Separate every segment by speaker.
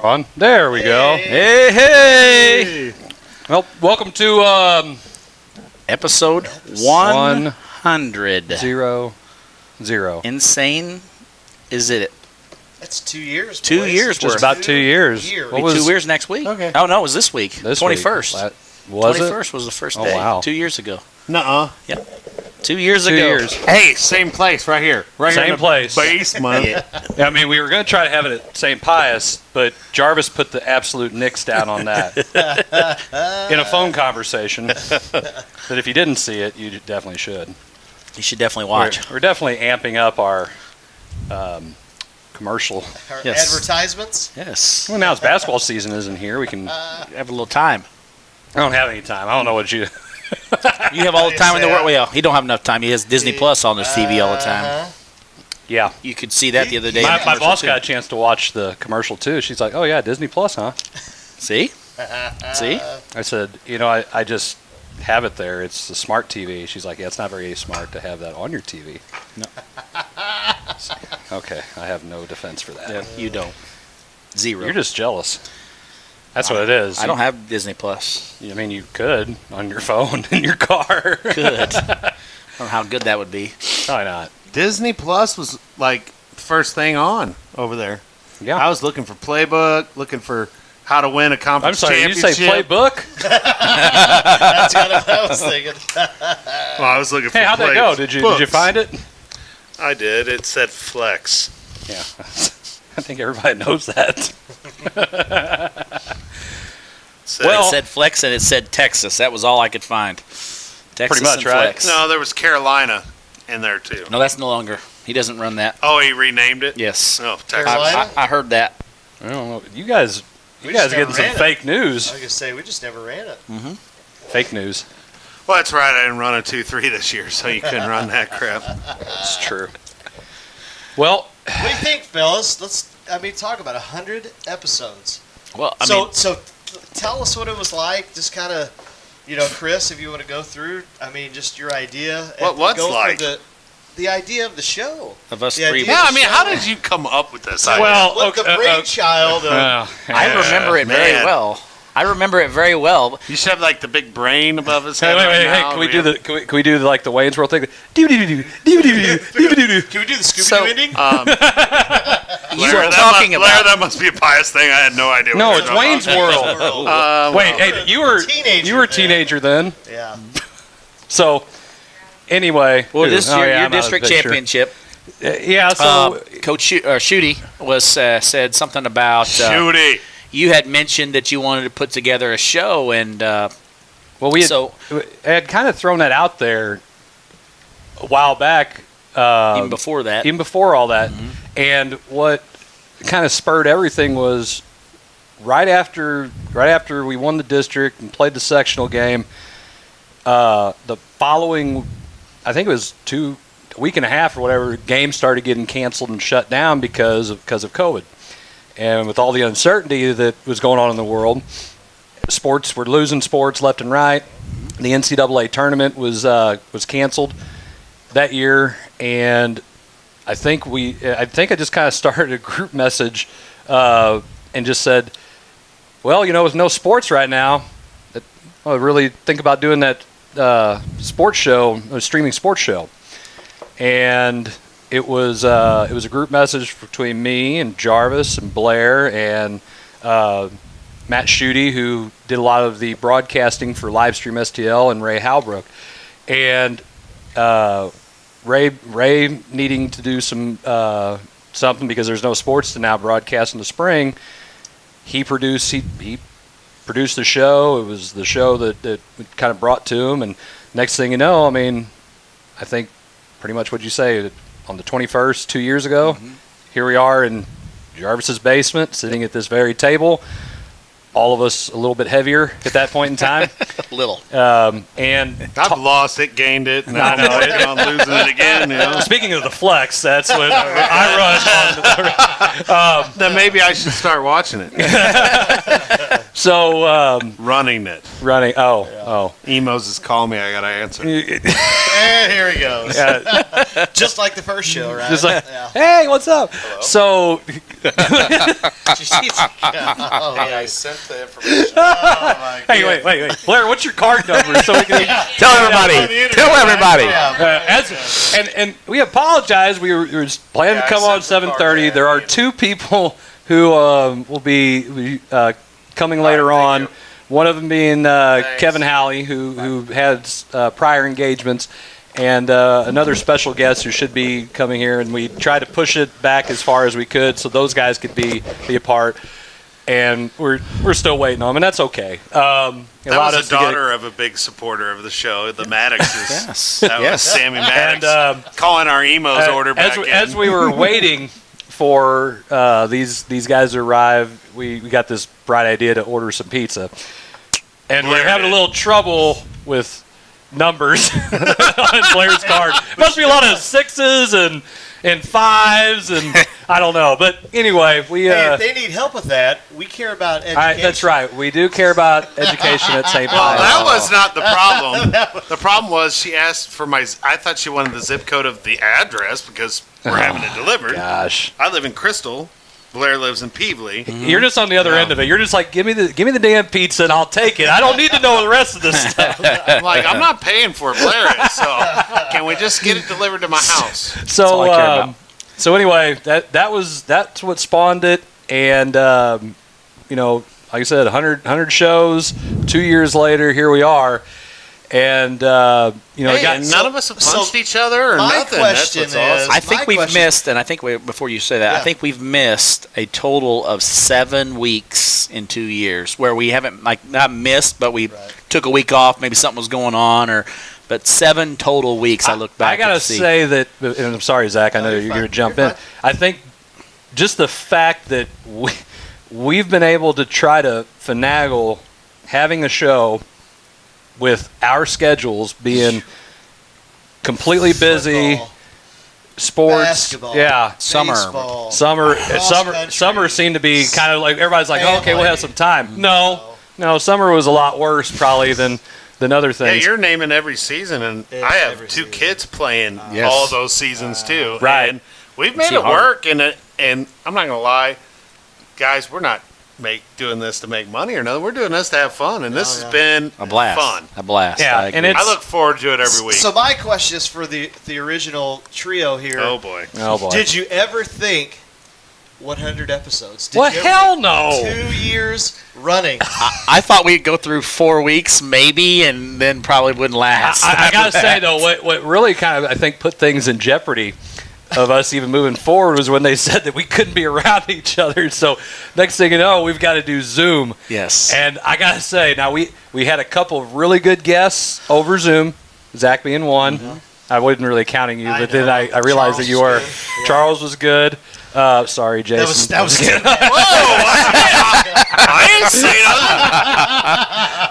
Speaker 1: On. There we go.
Speaker 2: Hey.
Speaker 1: Well, welcome to
Speaker 2: Episode 100.
Speaker 1: 0.
Speaker 2: Insane, is it?
Speaker 3: That's 2 years.
Speaker 2: 2
Speaker 3: boys.
Speaker 2: years
Speaker 1: Just
Speaker 2: worth.
Speaker 1: about 2 years.
Speaker 2: What was 2 years next week?
Speaker 3: Okay.
Speaker 2: Oh, no, it was this week.
Speaker 1: This
Speaker 2: 21st.
Speaker 1: Week. Was
Speaker 2: 21st was the first
Speaker 1: Oh,
Speaker 2: day.
Speaker 1: wow.
Speaker 2: 2 years ago.
Speaker 4: Nuh-uh.
Speaker 2: Yep. 2 years
Speaker 1: 2
Speaker 2: ago.
Speaker 1: years.
Speaker 4: Hey, same place right here. Right here
Speaker 1: Same
Speaker 4: in the
Speaker 1: place.
Speaker 4: basement.
Speaker 2: Yeah.
Speaker 1: Yeah, I mean, we were going to try to have it at St. Pius, but Jarvis put the absolute nix down on that in a phone conversation. That if you didn't see it, you definitely should.
Speaker 2: You should definitely watch.
Speaker 1: We're definitely amping up our commercial.
Speaker 3: Our
Speaker 2: Yes.
Speaker 3: advertisements.
Speaker 2: Yes.
Speaker 1: Well, now it's basketball season isn't here. We can.
Speaker 2: Have a little time.
Speaker 1: I don't have any time. I don't know what you.
Speaker 2: You have all the time in the
Speaker 3: Yeah.
Speaker 2: world. Well, he don't have enough time. He has Disney Plus on his TV all the time.
Speaker 1: Yeah.
Speaker 2: You could see that the other day. in the
Speaker 1: My
Speaker 2: commercial,
Speaker 1: boss
Speaker 2: too.
Speaker 1: got a chance to watch the commercial too. She's like, "Oh yeah, Disney Plus, huh?"
Speaker 2: See? See?
Speaker 1: I said, I just have it there. It's a smart TV. She's like, "Yeah, it's not very smart to have that on your TV."
Speaker 2: No.
Speaker 1: Okay, I have no defense for that.
Speaker 2: Yeah, you don't. Zero.
Speaker 1: You're just jealous. That's what it is.
Speaker 2: I don't have Disney Plus.
Speaker 1: I mean, you could on your phone in your car.
Speaker 2: Good. I don't know how good that would be.
Speaker 1: Probably not.
Speaker 4: Disney Plus was like first thing on over there.
Speaker 1: Yeah.
Speaker 4: I was looking for Playbook, looking for how to win a
Speaker 1: I'm
Speaker 4: conference
Speaker 1: sorry. Did you say
Speaker 4: championship.
Speaker 1: playbook?
Speaker 3: That's kind of what I was thinking.
Speaker 4: Well, I was looking for
Speaker 1: Hey, how'd that go? Did you find it?
Speaker 4: I did. It said Flex.
Speaker 1: Yeah. I think everybody knows that.
Speaker 2: Well, it said Flex and it said Texas. That was all I could find. Texas
Speaker 1: Pretty much,
Speaker 2: and
Speaker 1: right?
Speaker 2: Flex.
Speaker 4: No, there was Carolina in there too.
Speaker 2: No, that's no longer. He doesn't run that.
Speaker 4: Oh, he renamed it?
Speaker 2: Yes.
Speaker 4: Oh, Texas.
Speaker 3: Carolina?
Speaker 2: I heard that.
Speaker 1: I don't know. You guys
Speaker 3: We just
Speaker 1: getting
Speaker 3: never
Speaker 1: some
Speaker 3: ran it.
Speaker 1: fake news.
Speaker 3: I was going to say, we just never ran it.
Speaker 1: Fake news.
Speaker 4: Well, that's right. I didn't run a 2-3 this year, so you couldn't run that crap.
Speaker 1: It's true. Well,
Speaker 3: What do you think, fellas? Let's, talk about 100 episodes.
Speaker 2: Well, I
Speaker 3: So,
Speaker 2: mean,
Speaker 3: tell us what it was like. Just kind of, Chris, if you want to go through, just your idea. and
Speaker 4: What's
Speaker 3: go
Speaker 4: like?
Speaker 3: through the idea of the show.
Speaker 2: of us
Speaker 3: the
Speaker 2: three.
Speaker 3: idea-
Speaker 4: Yeah, how did you come up with this idea?
Speaker 1: Well,
Speaker 3: What the brainchild of...
Speaker 2: I remember it very
Speaker 4: man.
Speaker 2: well. I remember it very well.
Speaker 4: You should have like the big brain above his
Speaker 1: Hey,
Speaker 4: head.
Speaker 1: wait,
Speaker 4: right
Speaker 1: hey,
Speaker 4: now.
Speaker 1: can we do the like the Wayne's World thing? Doo-doo-doo-doo, doo-doo-doo-doo, doo-doo-doo-doo.
Speaker 3: Can we do the Scooby-Doo
Speaker 2: So-
Speaker 3: ending?
Speaker 2: You
Speaker 4: Blair,
Speaker 2: were talking
Speaker 4: Blair,
Speaker 2: about.
Speaker 4: that must be a pious thing. I had no idea.
Speaker 1: No,
Speaker 4: what
Speaker 1: it's
Speaker 4: you were
Speaker 1: Wayne's
Speaker 4: talking
Speaker 1: World.
Speaker 4: about.
Speaker 1: Wait, hey, you were
Speaker 3: Teenager
Speaker 1: a
Speaker 3: then.
Speaker 1: teenager then.
Speaker 3: Yeah.
Speaker 1: So, anyway,
Speaker 2: Well, this
Speaker 1: oh,
Speaker 2: your
Speaker 1: yeah, I'm out of
Speaker 2: district
Speaker 1: the picture.
Speaker 2: championship.
Speaker 1: Yeah, so
Speaker 2: Coach Schutte was said something about
Speaker 4: Shooty.
Speaker 2: you had mentioned that you wanted to put together a show, and
Speaker 1: well, we
Speaker 2: so
Speaker 1: had kind of thrown that out there a while back,
Speaker 2: even before that,
Speaker 1: even before all that. And what kind of spurred everything was right after we won the district and played the sectional game. The following, I think it was a week and a half or whatever, games started getting canceled and shut down because of COVID. And with all the uncertainty that was going on in the world, sports were losing sports left and right. The NCAA tournament was canceled that year, and I think I just kind of started a group message and just said, well, with no sports right now, I really think about doing that sports show, a streaming sports show. And it was a group message between me and Jarvis and Blair and Matt Schutte, who did a lot of the broadcasting for Livestream STL, and Ray Halbrook. And Ray needing to do some something because there's no sports to now broadcast in the spring. He produced the show. It was the show that kind of brought to him. And next thing you know, I think pretty much what you say, on the 21st, 2 years ago, here we are in Jarvis's basement, sitting at this very table. All of us a little bit heavier at that point in time.
Speaker 2: little.
Speaker 1: And
Speaker 4: I've lost it, gained it, and
Speaker 1: I
Speaker 4: I'm
Speaker 1: know.
Speaker 4: working on losing it again.
Speaker 1: speaking of the flex, that's what I run on.
Speaker 4: Then maybe I should start watching it.
Speaker 1: So
Speaker 4: Running it.
Speaker 1: running. Oh.
Speaker 4: Emos is calling me. I gotta answer.
Speaker 3: And here he goes. Just like the first show, right?
Speaker 1: Just like,
Speaker 3: yeah.
Speaker 1: hey, what's up? So
Speaker 5: I sent the information.
Speaker 1: hey, wait. Blair, what's your card number so we can
Speaker 2: Tell everybody. Tell everybody.
Speaker 1: and we apologize. We were planning to come on at 7:30. There are two people who will be coming later on.
Speaker 5: you.
Speaker 1: One of them being Kevin Halley, who had prior engagements, and another special guest who should be coming here. And we tried to push it back as far as we could so those guys could be a part. And we're still waiting on them, and that's okay.
Speaker 4: That was the daughter of a big supporter of the show, the Maddoxes.
Speaker 2: Yes.
Speaker 4: That was Sammy Maddox.
Speaker 1: And
Speaker 4: calling our emos order back in.
Speaker 1: as we were waiting for these guys to arrive, we got this bright idea to order some pizza. And
Speaker 4: Blair
Speaker 1: we're having
Speaker 4: did.
Speaker 1: a little trouble with numbers on Blair's card. Must be a lot of sixes and fives and I don't know. But anyway, we
Speaker 3: Hey, if they need help with that, we care about education.
Speaker 1: that's right. We do care about education at St. Pius.
Speaker 4: That was not the problem. The problem was she asked for I thought she wanted the zip code of the address because we're having it delivered.
Speaker 1: Gosh.
Speaker 4: I live in Crystal. Blair lives in Peevely.
Speaker 1: You're just on the other end of it. You're just like, give me the damn pizza and I'll take it. I don't need to know the rest of this stuff.
Speaker 4: I'm like, I'm not paying for it, Blair is. So can we just get it delivered to my house?
Speaker 1: So
Speaker 2: all I care about.
Speaker 1: So anyway, that's what spawned it, and like I said, 100 shows. 2 years later, here we are, and
Speaker 4: None of us have punched each other or
Speaker 3: my
Speaker 4: nothing.
Speaker 3: question
Speaker 4: That's what's awesome.
Speaker 2: I think
Speaker 3: My
Speaker 2: we've
Speaker 3: question-
Speaker 2: missed, and I think before you say that,
Speaker 3: Yeah.
Speaker 2: I think we've missed a total of 7 weeks in 2 years where we haven't not missed, but we took a week off. Maybe something was going on, but 7 total weeks. I look back.
Speaker 1: I gotta
Speaker 2: to see.
Speaker 1: say that, and I'm sorry, Zach. I know
Speaker 3: you're
Speaker 1: you're
Speaker 3: fine.
Speaker 1: going to jump
Speaker 3: You're
Speaker 1: in.
Speaker 3: fine.
Speaker 1: I think just the fact that we've been able to try to finagle having a show with our schedules being completely busy,
Speaker 3: Football,
Speaker 1: sports,
Speaker 3: basketball,
Speaker 1: yeah,
Speaker 3: baseball,
Speaker 1: summer
Speaker 3: country.
Speaker 1: seemed to be kind of like everybody's like, oh, okay, we'll have some time.
Speaker 3: No.
Speaker 1: No, summer was a lot worse probably than other
Speaker 4: Yeah,
Speaker 1: things.
Speaker 4: you're naming every season, and I have
Speaker 3: every
Speaker 4: 2
Speaker 3: season.
Speaker 4: kids playing
Speaker 2: Yes.
Speaker 4: all those seasons too.
Speaker 1: Right.
Speaker 4: And we've made
Speaker 2: See
Speaker 4: it
Speaker 2: hard.
Speaker 4: work, and I'm not gonna lie, guys, we're not doing this to make money or nothing. We're doing this to have fun, and this has been
Speaker 2: A blast.
Speaker 4: fun.
Speaker 2: A blast.
Speaker 1: Yeah,
Speaker 2: I
Speaker 1: and
Speaker 2: agree.
Speaker 1: it's-
Speaker 4: I look forward to it every week.
Speaker 3: So my question is for the original trio here.
Speaker 4: Oh boy.
Speaker 1: Oh boy.
Speaker 3: Did you ever think 100 episodes? Did
Speaker 1: Well,
Speaker 3: you ever
Speaker 1: hell
Speaker 3: think
Speaker 1: no.
Speaker 3: 2 years running.
Speaker 2: I thought we'd go through 4 weeks maybe, and then probably wouldn't last.
Speaker 1: I gotta say though, what really kind of I think put things in jeopardy of us even moving forward was when they said that we couldn't be around each other. So next thing you know, we've got to do Zoom.
Speaker 2: Yes.
Speaker 1: And I gotta say, now we had a couple of really good guests over Zoom, Zach being one. I wasn't really counting you,
Speaker 3: I
Speaker 1: but then
Speaker 3: know.
Speaker 1: I realized
Speaker 3: Charles
Speaker 1: that you
Speaker 3: was
Speaker 1: were.
Speaker 3: good. Yeah.
Speaker 1: Charles was good. Sorry, Jason.
Speaker 3: That was
Speaker 4: I didn't say nothing.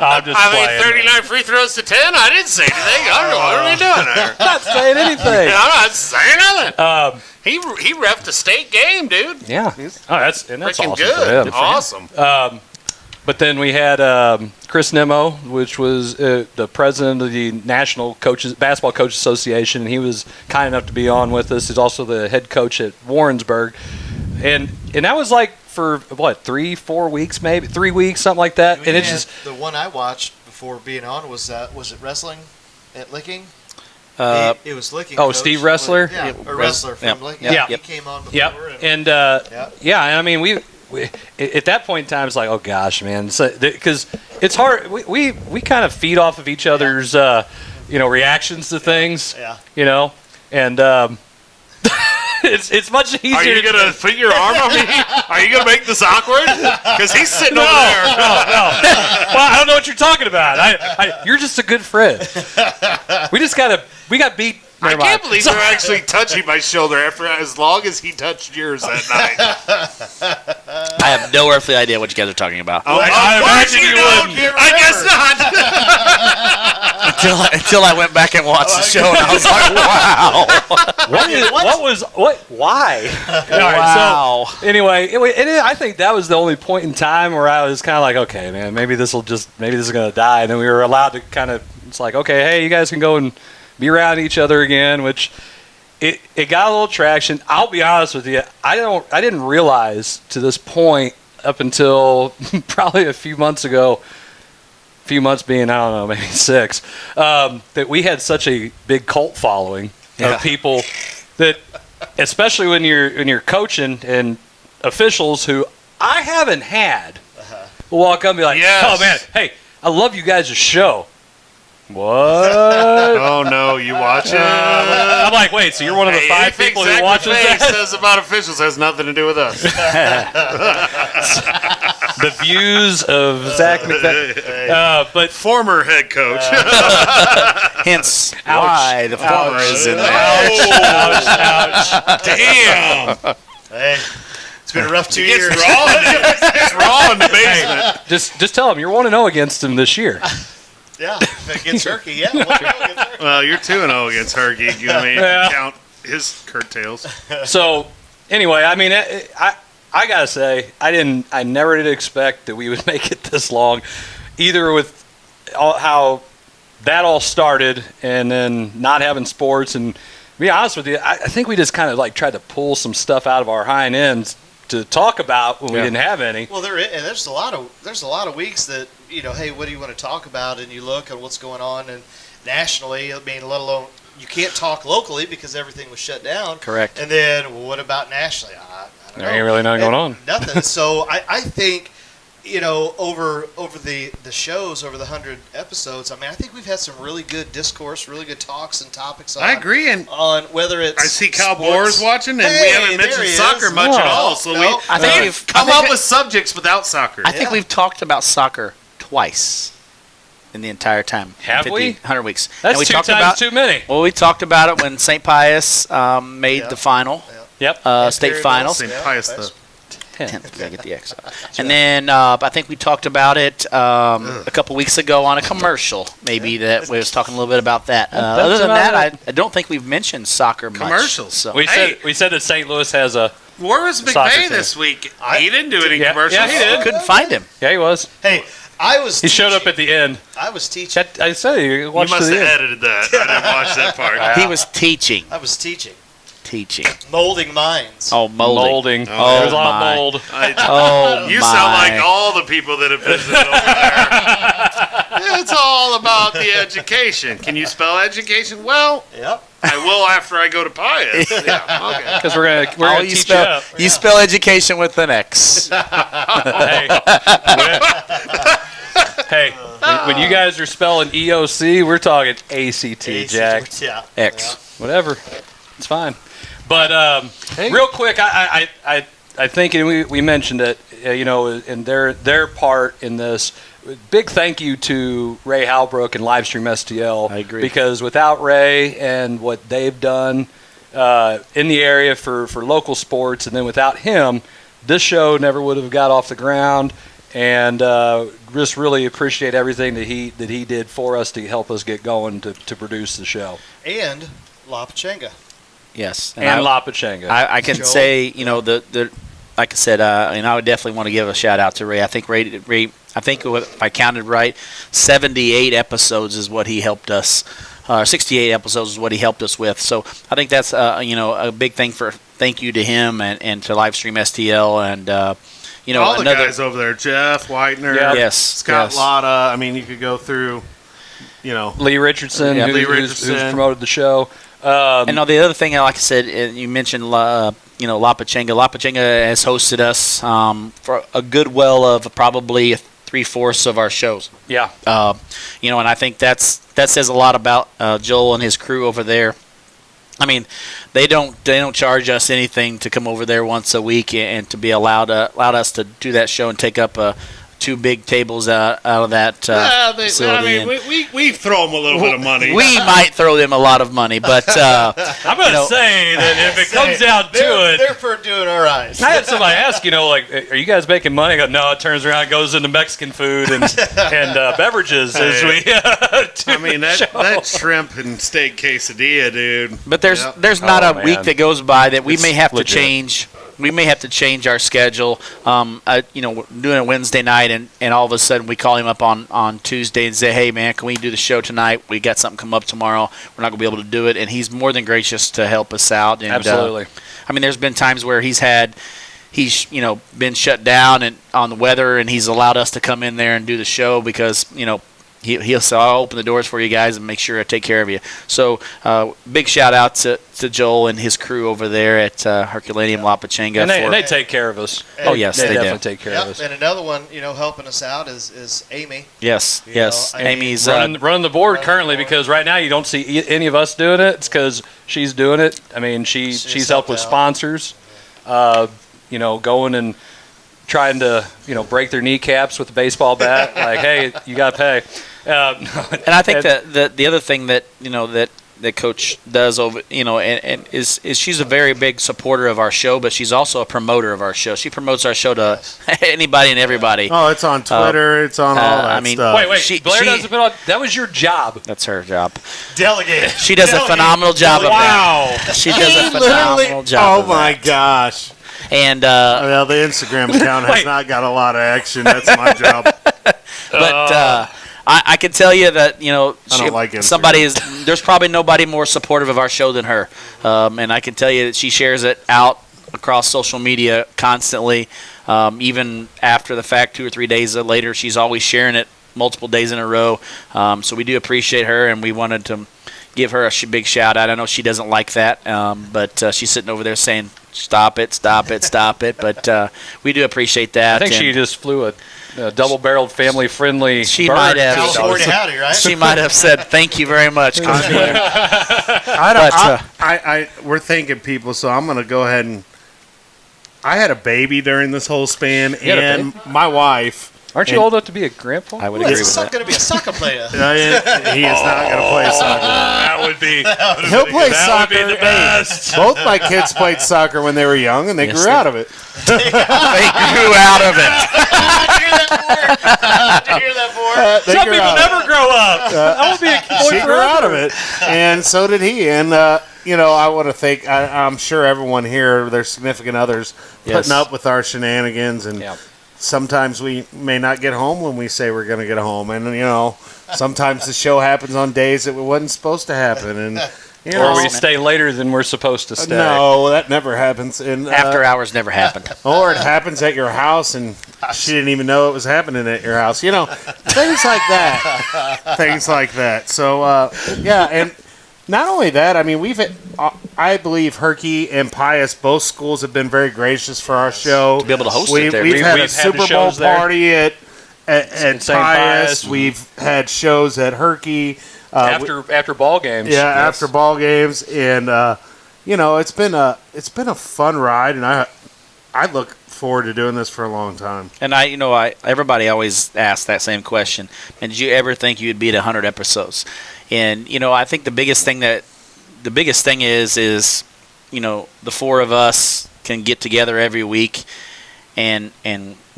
Speaker 1: I'm just
Speaker 4: I
Speaker 1: playing.
Speaker 4: mean, 39 free throws to 10. I didn't say anything. I don't know. What are we doing there?
Speaker 1: I'm not saying anything.
Speaker 4: I'm not saying nothing.
Speaker 1: Um,
Speaker 4: He reffed a state game, dude.
Speaker 1: yeah. Oh, that's
Speaker 4: Freaking
Speaker 1: awesome
Speaker 4: good.
Speaker 1: for him.
Speaker 4: Awesome.
Speaker 1: But then we had Chris Nemo, which was the president of the National Basketball Coaches Association, and he was kind enough to be on with us. He's also the head coach at Warrensburg, and that was like for what 3-4 weeks, maybe 3 weeks, something like that. And it's just
Speaker 3: the one I watched before being on was it wrestling at Licking? It was Licking.
Speaker 1: oh,
Speaker 3: coach.
Speaker 1: Steve Wrestler?
Speaker 3: Yeah,
Speaker 2: Yeah,
Speaker 3: a wrestler from
Speaker 2: yep,
Speaker 3: Licking.
Speaker 1: yep.
Speaker 3: He came on before.
Speaker 1: Yep. And I mean, we at that point in time, it's like, oh gosh, man, because it's hard. We kind of feed off of each other's, reactions to things.
Speaker 3: Yeah.
Speaker 1: And it's much easier.
Speaker 4: Are you
Speaker 1: to-
Speaker 4: going to put your arm on me? Are you going to make this awkward? Because he's sitting over
Speaker 1: No.
Speaker 4: there.
Speaker 1: Well, I don't know what you're talking about. You're just a good friend. We got beat.
Speaker 4: I
Speaker 1: Never
Speaker 4: can't
Speaker 1: mind.
Speaker 4: believe you're actually touching my shoulder after as long as he touched yours that night.
Speaker 2: I have no earthly idea what you guys are talking about.
Speaker 1: I imagine you wouldn't.
Speaker 4: I guess not.
Speaker 2: until I went back and watched the show, and I was like, wow.
Speaker 1: Why?
Speaker 2: Wow.
Speaker 1: So, anyway, I think that was the only point in time where I was kind of like, okay, man, maybe this is going to die. And then we were allowed to it's like, okay, hey, you guys can go and be around each other again, which it got a little traction. I'll be honest with you, I didn't realize to this point up until probably a few months ago, being, I don't know, maybe 6, that we had such a big cult following of people that, especially when you're coaching and officials who I haven't had, will walk up and be like, oh man, hey, I love you guys' show. What?
Speaker 4: Oh no, you watch it?
Speaker 1: I'm like, wait, so you're one of the 5 people who watches
Speaker 4: that?
Speaker 1: that?
Speaker 4: Says about officials has nothing to do with us.
Speaker 1: The views of Zac McVey, but
Speaker 4: Former head coach.
Speaker 2: Hence why the former is in there.
Speaker 1: ouch.
Speaker 4: Damn.
Speaker 3: Hey, it's been a rough 2 years.
Speaker 4: It's raw in the basement.
Speaker 1: Just tell him you're 1-0 against him this year.
Speaker 3: Yeah, against Herky, yeah. 1-0 against Herky.
Speaker 4: Well, you're 2-0 against Herky. You know,
Speaker 1: Yeah.
Speaker 4: count his curtails.
Speaker 1: So anyway, I mean, I gotta say, I never did expect that we would make it this long, either with how that all started and then not having sports. And to be honest with you, I think we just kind of like tried to pull some stuff out of our hind ends to talk about when we didn't have any.
Speaker 3: Well, there's a lot of weeks that, you know, hey, what do you want to talk about? And you look at what's going on and nationally. I mean, let alone you can't talk locally because everything was shut down.
Speaker 2: Correct.
Speaker 3: And then what about nationally? I don't know.
Speaker 1: There ain't really nothing going on.
Speaker 3: Nothing. So I think, you know, over the shows, over the 100 episodes, I mean, I think we've had some really good discourse, really good talks and topics on.
Speaker 4: I agree, and
Speaker 3: on whether it's
Speaker 4: I see Cal
Speaker 3: sports.
Speaker 4: Boers watching, and
Speaker 3: Hey,
Speaker 4: we haven't
Speaker 3: there
Speaker 4: mentioned
Speaker 3: he
Speaker 4: soccer
Speaker 3: is.
Speaker 4: much at all. So
Speaker 2: I think we've
Speaker 4: come up with subjects without soccer.
Speaker 2: I think we've talked about soccer twice in the entire time.
Speaker 1: Have we?
Speaker 2: 100 weeks.
Speaker 1: That's
Speaker 2: and we
Speaker 1: 2
Speaker 2: talked
Speaker 1: times
Speaker 2: about,
Speaker 1: too many.
Speaker 2: Well, we talked about it when St. Pius made the final,
Speaker 1: Yep.
Speaker 2: state
Speaker 3: Perryville,
Speaker 2: finals.
Speaker 4: St. Pius, the
Speaker 2: 10th, gotta get the X out. And then I think we talked about it a couple weeks ago on a commercial, maybe that we was talking a little bit about that. Other than that, I don't think we've mentioned soccer much.
Speaker 4: Commercials.
Speaker 2: So.
Speaker 1: We said that St. Louis has a.
Speaker 4: Where was
Speaker 1: Soccer
Speaker 4: McVey
Speaker 1: team.
Speaker 4: this week? He didn't do any commercials.
Speaker 1: Yeah, he did.
Speaker 2: Couldn't find him.
Speaker 1: Yeah, he was.
Speaker 3: Hey,
Speaker 1: He showed up at the end.
Speaker 3: I was teaching.
Speaker 1: I said you
Speaker 4: You
Speaker 1: watched
Speaker 4: must
Speaker 1: the
Speaker 4: have
Speaker 1: end.
Speaker 4: edited that. I didn't watch that part.
Speaker 2: He was teaching.
Speaker 3: I was teaching. Molding minds.
Speaker 2: Oh, molding.
Speaker 1: There was a lot
Speaker 2: my.
Speaker 1: of mold.
Speaker 4: You sound like all the people that have visited over there. It's all about the education. Can you spell education? Well,
Speaker 3: Yep.
Speaker 4: I will after I go to Pius. Yeah, okay.
Speaker 1: Because we're gonna
Speaker 2: You
Speaker 1: teach
Speaker 2: spell,
Speaker 1: you up.
Speaker 2: you spell education with an X.
Speaker 1: Hey, hey, when you guys are spelling EOC, we're talking ACT, Jack.
Speaker 3: Yeah.
Speaker 2: X.
Speaker 1: Whatever, it's fine. But real quick, I think, and we mentioned it, you know, in their part in this. Big thank you to Ray Halbrook and Livestream STL.
Speaker 2: I agree.
Speaker 1: Because without Ray and what they've done in the area for local sports, and then without him, this show never would have got off the ground. And just really appreciate everything that he did for us to help us get going to produce the show.
Speaker 3: And La Pachanga.
Speaker 2: Yes.
Speaker 1: And La Pachanga.
Speaker 2: I can
Speaker 3: Joel?
Speaker 2: say, you know, the like I said, and I would definitely want to give a shout out to Ray. I think Ray, I think if I counted right, 78 episodes is what he helped us. 68 episodes is what he helped us with. So I think that's you know, a big thank you to him and to Livestream STL and you know,
Speaker 4: all the
Speaker 2: another
Speaker 4: guys over there, Jeff Whitener,
Speaker 2: Yes,
Speaker 4: Scott
Speaker 2: yes.
Speaker 4: Lotta. I mean, you could go through, you know,
Speaker 1: Lee Richardson,
Speaker 2: Yeah,
Speaker 1: who's promoted the show.
Speaker 2: And now the other thing, like I said, you mentioned, you know, La Pachanga. La Pachanga has hosted us for a good well of probably 3/4 of our shows.
Speaker 1: Yeah.
Speaker 2: You know, and I think that says a lot about Joel and his crew over there. I mean, they don't charge us anything to come over there once a week and to be allowed us to do that show and take up a 2 big tables out of that facility.
Speaker 4: I mean, we throw them a little bit of money.
Speaker 2: We might throw them a lot of money, but
Speaker 1: I'm going to say that if it comes down to it,
Speaker 3: they're for doing all right.
Speaker 1: I had somebody ask, like, are you guys making money? I go, no. It turns around, goes into Mexican food and beverages as we.
Speaker 4: I mean, that shrimp and steak quesadilla, dude.
Speaker 2: But there's not a week
Speaker 1: man.
Speaker 2: that goes by that we
Speaker 1: It's
Speaker 2: may have
Speaker 1: legit.
Speaker 2: to change. We may have to change our schedule. We're doing a Wednesday night, and all of a sudden we call him up on Tuesday and say, "Hey, man, can we do the show tonight? We got something come up tomorrow. We're not gonna be able to do it." And he's more than gracious to help us out. And,
Speaker 1: Absolutely.
Speaker 2: I mean, there's been times where he's been shut down and on the weather, and he's allowed us to come in there and do the show because he'll say, "I'll open the doors for you guys and make sure I take care of you." So big shout out to Joel and his crew over there at Herculaneum La Pachanga.
Speaker 1: And they take care of us.
Speaker 2: Oh, yes,
Speaker 1: they
Speaker 2: they
Speaker 1: definitely
Speaker 2: do.
Speaker 1: take care of us.
Speaker 3: And another one, helping us out is Amy.
Speaker 2: Yes.
Speaker 3: I mean,
Speaker 2: Amy's
Speaker 1: running the board
Speaker 3: running
Speaker 1: currently
Speaker 3: the board.
Speaker 1: because right now you don't see any of us doing it. It's because she's doing it. I mean, she's helped with
Speaker 3: helped out.
Speaker 1: sponsors, going and trying to break their kneecaps with a baseball bat. Like, hey, you got to pay.
Speaker 2: and I think that the other thing that that Coach does over and is she's a very big supporter of our show, but she's also a promoter of our show. She promotes our show to anybody and everybody.
Speaker 6: Oh, it's on Twitter. It's on all that stuff.
Speaker 1: Wait, Blair doesn't put on. That was your job.
Speaker 2: That's her job.
Speaker 3: Delegate.
Speaker 2: She does a phenomenal job of that.
Speaker 6: Wow.
Speaker 2: She does a phenomenal job.
Speaker 6: Oh, my gosh.
Speaker 2: And
Speaker 6: Well, the Instagram account has not got a lot of action. That's my job.
Speaker 2: but I can tell you that
Speaker 6: I don't like Instagram.
Speaker 2: there's probably nobody more supportive of our show than her, and I can tell you that she shares it out across social media constantly, even after the fact. 2 or 3 days later, she's always sharing it multiple days in a row. So we do appreciate her, and we wanted to give her a big shout out. I know she doesn't like that, but she's sitting over there saying, "Stop it, stop it, stop it." But we do appreciate that.
Speaker 1: I think she just flew a double-barreled, family-friendly.
Speaker 2: She
Speaker 1: bird.
Speaker 2: might have.
Speaker 3: California howdy, right?
Speaker 2: She might have said, "Thank you very much, Coach Blair."
Speaker 6: We're thanking people, so I'm going to go ahead and. I had a baby during this whole span,
Speaker 1: had a
Speaker 6: and my wife.
Speaker 1: Aren't you old enough to be a grandpa?
Speaker 2: I would
Speaker 3: Well,
Speaker 2: agree
Speaker 3: it's
Speaker 2: with that.
Speaker 3: going to be a soccer player.
Speaker 6: He is not going to play soccer.
Speaker 1: That would be.
Speaker 6: He'll play
Speaker 1: That would
Speaker 6: soccer.
Speaker 1: be the best.
Speaker 6: Both my kids played soccer when they were young, and they
Speaker 2: Yes,
Speaker 6: grew
Speaker 2: they-
Speaker 6: out of it.
Speaker 2: They grew out of it.
Speaker 3: Did you hear that for?
Speaker 1: Some people never grow up. I won't be a boy
Speaker 6: She grew
Speaker 1: forever.
Speaker 6: out of it, and so did he. And I want to thank. I'm sure everyone here, their significant others,
Speaker 2: Yes.
Speaker 6: putting up with our shenanigans, and
Speaker 1: Yeah.
Speaker 6: sometimes we may not get home when we say we're going to get home, and sometimes the show happens on days that it wasn't supposed to happen, and
Speaker 1: Or we stay later than we're supposed to stay.
Speaker 6: No, that never happens. And
Speaker 2: After hours never happened.
Speaker 6: or it happens at your house, and she didn't even know it was happening at your house. Things like that. Things like that. So and not only that, I mean, we've had, I believe Herky and Pius, both schools have been very gracious for our show.
Speaker 2: To be able to host
Speaker 6: We've
Speaker 2: it there.
Speaker 6: had
Speaker 1: We've
Speaker 6: a
Speaker 1: had the
Speaker 6: Super Bowl
Speaker 1: shows there.
Speaker 6: party at
Speaker 1: St.
Speaker 6: Pius.
Speaker 1: Pius.
Speaker 6: We've had shows at Herky.
Speaker 1: After ball games.
Speaker 6: Yeah,
Speaker 1: Yes.
Speaker 6: after ball games, and it's been a fun ride, and I look forward to doing this for a long time.
Speaker 2: And everybody always asks that same question. And did you ever think you'd be at 100 episodes? And I think the biggest thing is the four of us can get together every week and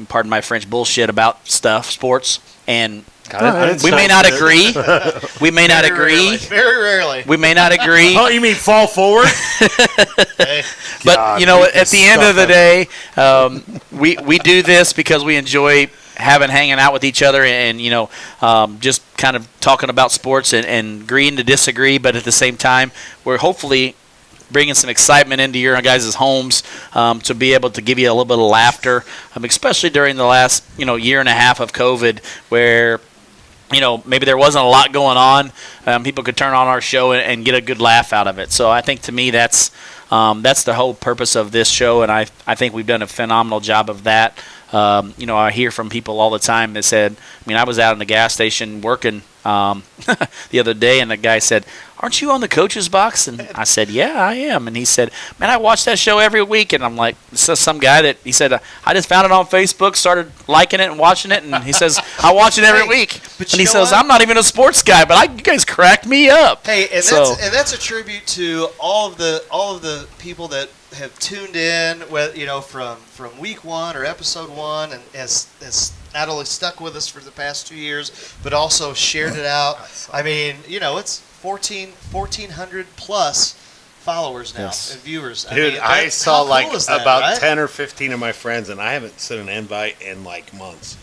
Speaker 2: pardon my French, bullshit about sports, and we may not agree. We may not agree.
Speaker 3: Very rarely.
Speaker 2: We may not agree.
Speaker 6: Oh, you mean fall forward?
Speaker 3: Hey,
Speaker 2: But
Speaker 6: God,
Speaker 2: at the end of the day, we do this because we enjoy hanging out with each other and just kind of talking about sports and agreeing to disagree. But at the same time, we're hopefully bringing some excitement into your guys' homes to be able to give you a little bit of laughter, especially during the last year and a half of COVID, where maybe there wasn't a lot going on. People could turn on our show and get a good laugh out of it. So I think to me that's the whole purpose of this show, and I think we've done a phenomenal job of that. I hear from people all the time that said, I was out in the gas station working the other day, and the guy said, "Aren't you on the coach's box?" And I said, "Yeah, I am." And he said, "Man, I watch that show every week." And I'm like, "This is some guy that," he said, "I just found it on Facebook, started liking it and watching it." And he says, "I watch it every week."
Speaker 3: but
Speaker 2: And
Speaker 3: you
Speaker 2: he
Speaker 3: know
Speaker 2: says,
Speaker 3: what?
Speaker 2: "I'm not even a sports guy, but you guys cracked me up."
Speaker 3: Hey, and
Speaker 2: So-
Speaker 3: that's a tribute to all of the people that have tuned in, from week 1 or episode 1, and has not only stuck with us for the past 2 years, but also shared it out. I mean, it's 1,400 plus followers now
Speaker 2: Yes.
Speaker 3: and viewers.
Speaker 6: Dude,
Speaker 3: mean,
Speaker 6: I saw
Speaker 3: how cool is that,
Speaker 6: about
Speaker 3: right?
Speaker 6: 10 or 15 of my friends, and I haven't sent an invite in months.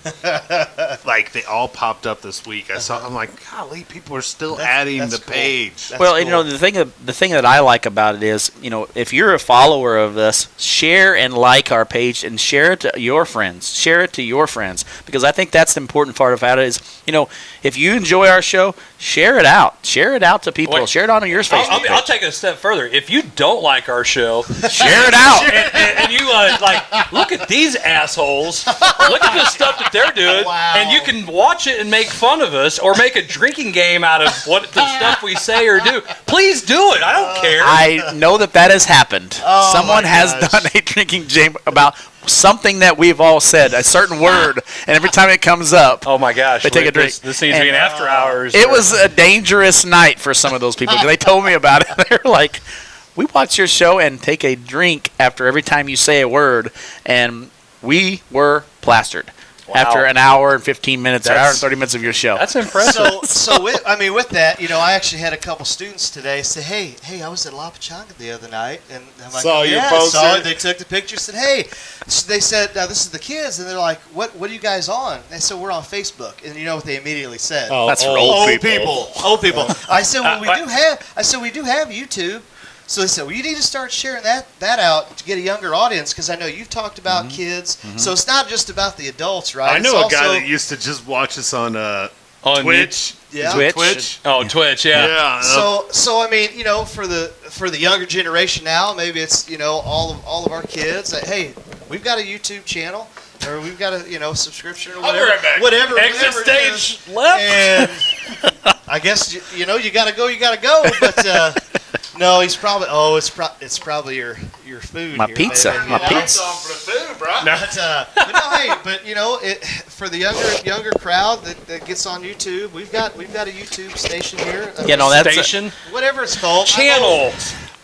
Speaker 6: They all popped up this week. I'm like, golly, people are still adding
Speaker 3: that's
Speaker 6: the
Speaker 3: cool.
Speaker 6: page.
Speaker 3: That's
Speaker 2: Well,
Speaker 3: cool.
Speaker 2: the thing that I like about it is, if you're a follower of us, share and like our page and share it to your friends. Share it to your friends, because I think that's the important part about it is, if you enjoy our show, share it out. Share it out to people.
Speaker 1: Wait.
Speaker 2: share it on your Facebook
Speaker 1: I'll
Speaker 2: page.
Speaker 1: take it a step further. If you don't like our show,
Speaker 2: Share it out.
Speaker 1: and you look at these assholes, look at the stuff that they're doing,
Speaker 3: Wow.
Speaker 1: and you can watch it and make fun of us or make a drinking game out of what the stuff we say or do. Please do it. I don't care.
Speaker 2: I know that has happened.
Speaker 3: Oh,
Speaker 2: Someone
Speaker 3: my
Speaker 2: has
Speaker 3: gosh.
Speaker 2: done a drinking game about something that we've all said, a certain word, and every time it comes up,
Speaker 1: Oh my gosh!
Speaker 2: They take a drink.
Speaker 1: This needs to be an after hours.
Speaker 2: it was a dangerous night for some of those people. 'Cause they told me about it. They're like, "We watch your show and take a drink after every time you say a word," and we were plastered after an hour and 15 minutes, or hour and 30 minutes of your show.
Speaker 1: That's impressive.
Speaker 3: So with that, I actually had a couple students today say, hey, I was at La Pachanga the other night, and I'm like,
Speaker 6: Saw your
Speaker 3: yeah,
Speaker 6: poster.
Speaker 3: saw it. They took the picture, said, hey, so they said, now this is the kids, and they're like, what are you guys on? And so we're on Facebook, and you know what they immediately said?
Speaker 6: Oh,
Speaker 2: That's
Speaker 6: old
Speaker 2: old
Speaker 6: people.
Speaker 3: Old people. I said, well, we do have YouTube. So they said, well, you need to start sharing that out to get a younger audience, because I know you've talked about kids. So it's not just about the adults, right?
Speaker 6: I know
Speaker 3: It's
Speaker 6: a guy
Speaker 3: also-
Speaker 6: that used to just watch us on
Speaker 1: On
Speaker 6: Twitch.
Speaker 3: Yeah.
Speaker 2: Twitch.
Speaker 1: Oh, Twitch, yeah.
Speaker 6: Yeah.
Speaker 3: So I mean, for the younger generation now, maybe it's all of our kids that, hey, we've got a YouTube channel, or we've got a subscription or whatever.
Speaker 1: right back.
Speaker 3: Whatever.
Speaker 1: Exit
Speaker 3: whatever it is.
Speaker 1: stage left.
Speaker 3: And I guess you gotta go. But no, he's probably. Oh, it's probably your food.
Speaker 2: My
Speaker 3: here,
Speaker 2: pizza.
Speaker 3: baby,
Speaker 2: My
Speaker 3: you know?
Speaker 2: pizza.
Speaker 6: on for the food, bro.
Speaker 3: But for the younger crowd that gets on YouTube, we've got a YouTube station here.
Speaker 2: That's
Speaker 1: Station.
Speaker 3: Whatever it's called.
Speaker 1: Channel.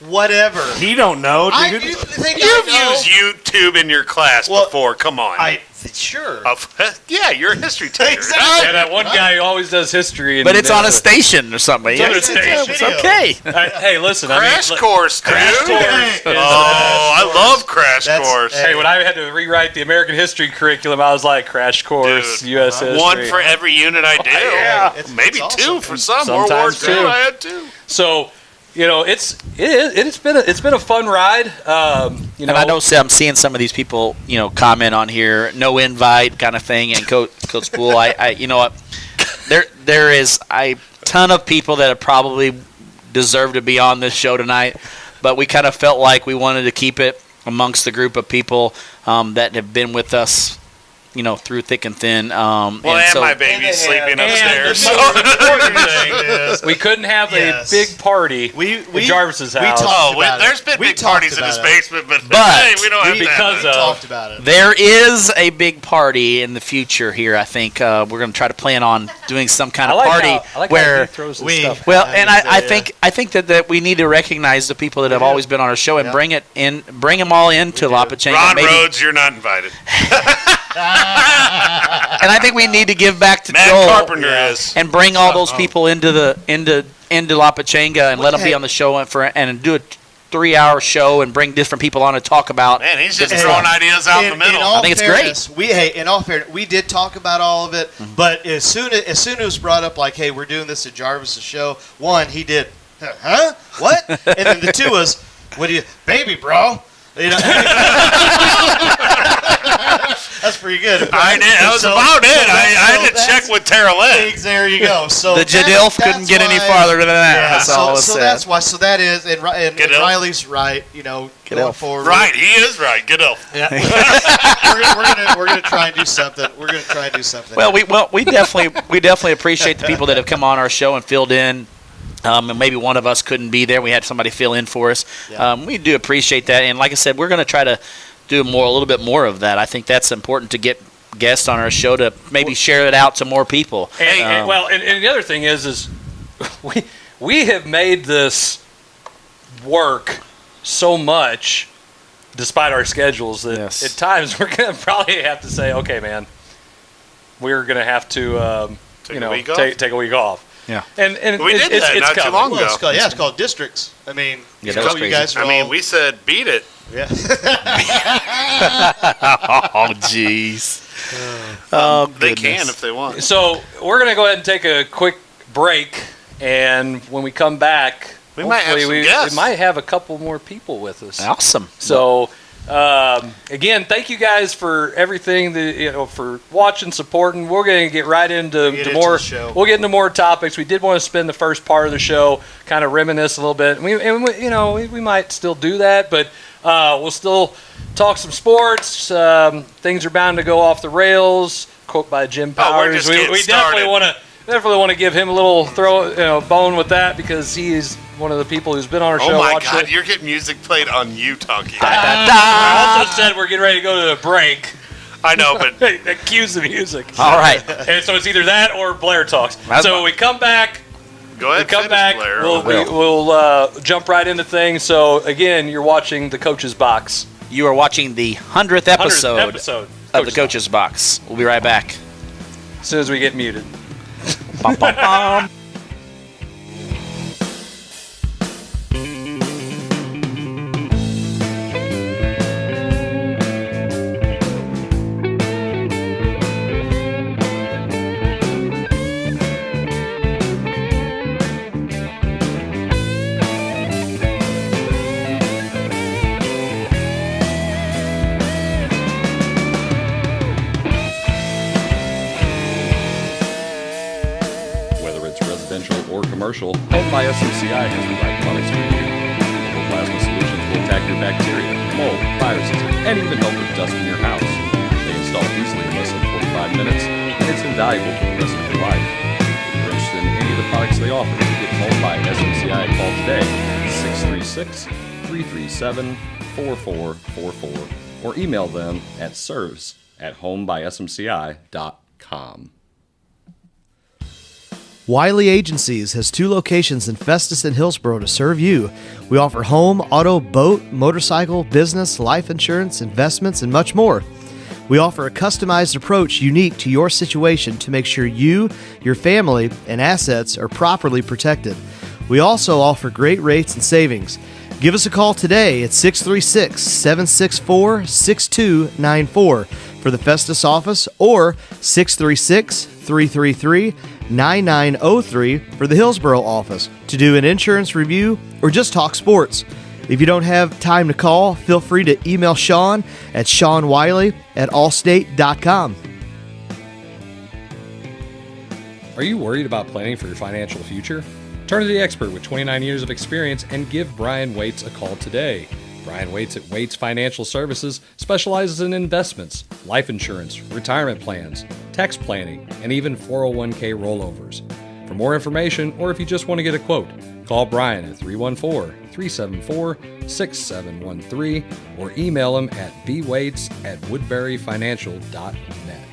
Speaker 3: Whatever.
Speaker 6: He don't know, dude.
Speaker 3: You think
Speaker 4: You've
Speaker 3: I know?
Speaker 4: used YouTube in your class
Speaker 3: Well,
Speaker 4: before. Come on.
Speaker 3: Sure.
Speaker 4: Yeah, you're a history teacher.
Speaker 3: Exactly.
Speaker 1: Yeah, that one guy who always does history. And
Speaker 2: But it's on a station or something.
Speaker 1: on a
Speaker 2: Yeah,
Speaker 1: station.
Speaker 2: it's okay.
Speaker 1: Hey, listen.
Speaker 4: Crash
Speaker 1: I mean,
Speaker 4: course, dude.
Speaker 1: Crash course.
Speaker 3: Hey.
Speaker 4: Oh, I love Crash
Speaker 3: That's-
Speaker 4: Course.
Speaker 3: hey.
Speaker 1: Hey, when I had to rewrite the American history curriculum, I was like, Crash Course,
Speaker 4: Dude,
Speaker 1: U.S. history.
Speaker 4: One for every unit I do.
Speaker 3: Yeah. It's
Speaker 4: Maybe
Speaker 3: awesome.
Speaker 4: two for some. World War
Speaker 1: Sometimes
Speaker 4: II,
Speaker 1: two.
Speaker 4: I had two.
Speaker 1: So, it's been a fun ride.
Speaker 2: And I know I'm seeing some of these people, comment on here, no invite kind of thing. And Coach Spool, I you know what? There is a ton of people that have probably deserve to be on this show tonight, but we kind of felt like we wanted to keep it amongst the group of people that have been with us, through thick and thin.
Speaker 4: Well, and my baby's sleeping upstairs.
Speaker 1: And the most important thing is we couldn't have
Speaker 3: Yes.
Speaker 1: a big party
Speaker 3: We
Speaker 1: at Jarvis's house.
Speaker 3: talked
Speaker 4: Oh,
Speaker 3: about it.
Speaker 4: there's been
Speaker 3: We
Speaker 4: big
Speaker 3: talked
Speaker 4: parties in
Speaker 3: about
Speaker 4: his
Speaker 3: it.
Speaker 4: basement, but
Speaker 2: But
Speaker 4: hey, we don't have
Speaker 1: because
Speaker 4: that.
Speaker 1: of-
Speaker 3: talked about it.
Speaker 2: There is a big party in the future here. I think we're going to try to plan on doing some kind
Speaker 1: I
Speaker 2: of
Speaker 1: like
Speaker 2: party
Speaker 1: how, I like
Speaker 2: where.
Speaker 1: how he throws this
Speaker 3: we-
Speaker 1: stuff.
Speaker 2: Well,
Speaker 3: I
Speaker 2: and
Speaker 3: would
Speaker 2: I
Speaker 3: say,
Speaker 2: think that we need to recognize the people that have
Speaker 3: do.
Speaker 2: always been on our show and
Speaker 3: Yeah.
Speaker 2: bring them all into La Pachanga.
Speaker 4: Ron
Speaker 2: Maybe,
Speaker 4: Rhodes, you're not invited.
Speaker 2: and I think we need to give back to
Speaker 4: Matt
Speaker 2: Joel
Speaker 4: Carpenter is.
Speaker 2: and bring all those people into La Pachanga and let them be
Speaker 3: Hey.
Speaker 2: on the show and do a 3-hour show and bring different people on to talk about.
Speaker 4: Man, he's just
Speaker 3: Hey,
Speaker 4: throwing ideas out in the middle.
Speaker 2: I think it's great.
Speaker 3: In all fairness, we did talk about all of it, but as soon as it was brought up, like, hey, we're doing this at Jarvis's show, one, he did, huh? What? And then the two was, what do you, baby, bro? That's pretty good.
Speaker 4: I did. That was about it. I had to check with Tara Lynn.
Speaker 3: There you go. So
Speaker 2: The Jadilf couldn't get any farther than that.
Speaker 3: Yeah,
Speaker 2: That's all it
Speaker 3: so
Speaker 2: said.
Speaker 3: that's why. So that is, and Riley's right. Going
Speaker 2: Jadilf.
Speaker 3: forward.
Speaker 4: Right, he is right. Good elf.
Speaker 3: Yeah. we're gonna try and do something. We're gonna try and do something.
Speaker 2: Well, we definitely appreciate the people that have come on our show and filled in. And maybe one of us couldn't be there. We had somebody fill in for us.
Speaker 3: Yeah.
Speaker 2: We do appreciate that. And like I said, we're going to try to do a little bit more of that. I think that's important to get guests on our show to maybe share it out to more people.
Speaker 1: And the other thing is we have made this work so much despite our schedules that at times we're going to probably have to say, okay, man, we're going to have to take a week off.
Speaker 2: Yeah,
Speaker 1: and
Speaker 4: we did that not too long ago.
Speaker 3: It's called districts. I mean,
Speaker 2: yeah, that was crazy.
Speaker 3: You guys are all,
Speaker 4: we said beat it.
Speaker 3: Yeah.
Speaker 2: Oh, jeez.
Speaker 4: They can if they want.
Speaker 1: So we're going to go ahead and take a quick break, and when we come back,
Speaker 4: we might have some guests.
Speaker 1: We might have a couple more people with us.
Speaker 2: Awesome.
Speaker 1: So. Again, thank you guys for everything, for watching, supporting. We're going to get right into more. We'll get into more topics. We did want to spend the first part of the show kind of reminisce a little bit. We might still do that, but we'll still talk some sports. Things are bound to go off the rails. Quote by Jim Powers. We definitely want to give him a little bone with that because he's one of the people who's been on our show.
Speaker 4: Oh my God, you're getting music played on you talking.
Speaker 1: I also said we're getting ready to go to a break.
Speaker 4: I know, but
Speaker 1: cue the music.
Speaker 2: All right.
Speaker 1: And so it's either that or Blair talks. So we come back.
Speaker 4: Go ahead.
Speaker 1: We come back.
Speaker 4: Blair.
Speaker 1: We'll jump right into things. So again, you're watching the Coach's Box.
Speaker 2: You are watching the 100th episode of the Coach's Box. We'll be right back
Speaker 1: as soon as we get muted.
Speaker 2: Bum, bum, bum.
Speaker 7: Commercial, Home by SMCI has the right products for you. Local Plasma Solutions will attack your bacteria, mold, viruses, and even help with dust in your house. They install easily in less than 45 minutes, and it's invaluable for the rest of your life. If you're interested in any of the products they offer, give Home by SMCI a call today, 636-337-4444, or email them at service@homebysmci.com.
Speaker 3: Wiley Agencies has 2 locations in Festus and Hillsborough to serve you. We offer home, auto, boat, motorcycle, business, life insurance, investments, and much more. We offer a customized approach unique to your situation to make sure you, your family, and assets are properly protected. We also offer great rates and savings. Give us a call today at 636-764-6294 for the Festus office or 636-333-9903 for the Hillsborough office to do an insurance review or just talk sports. If you don't have time to call, feel free to email Sean at SeanWiley@allstate.com.
Speaker 7: Are you worried about planning for your financial future? Turn to the expert with 29 years of experience and give Brian Waits a call today. Brian Waits at Waits Financial Services specializes in investments, life insurance, retirement plans, tax planning, and even 401k rollovers. For more information, or if you just want to get a quote, call Brian at 314-374-6713 or email him at bwaits@woodburyfinancial.net.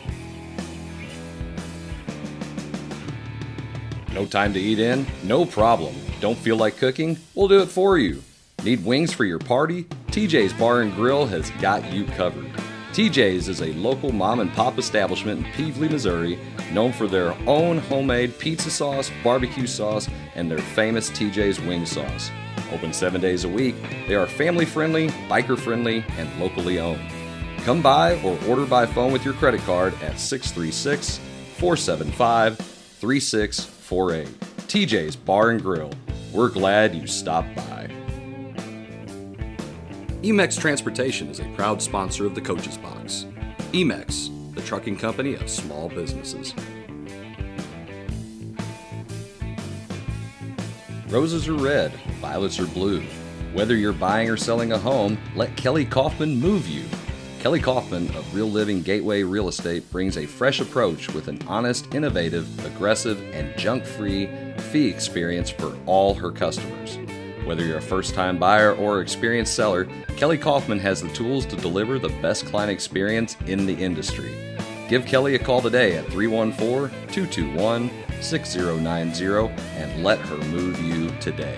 Speaker 7: No time to eat in? No problem. Don't feel like cooking? We'll do it for you. Need wings for your party? TJ's Bar and Grill has got you covered. TJ's is a local mom and pop establishment in Peevely, Missouri, known for their own homemade pizza sauce, barbecue sauce, and their famous TJ's wing sauce. Open 7 days a week, they are family friendly, biker friendly, and locally owned. Come by or order by phone with your credit card at 636-475-3648. TJ's Bar and Grill. We're glad you stopped by. Emex Transportation is a proud sponsor of the Coach's Box. Emex, the trucking company of small businesses. Roses are red, violets are blue. Whether you're buying or selling a home, let Kelly Kaufman move you. Kelly Kaufman of Real Living Gateway Real Estate brings a fresh approach with an honest, innovative, aggressive, and junk-free fee experience for all her customers. Whether you're a first-time buyer or experienced seller, Kelly Kaufman has the tools to deliver the best client experience in the industry. Give Kelly a call today at 314-221-6090 and let her move you today.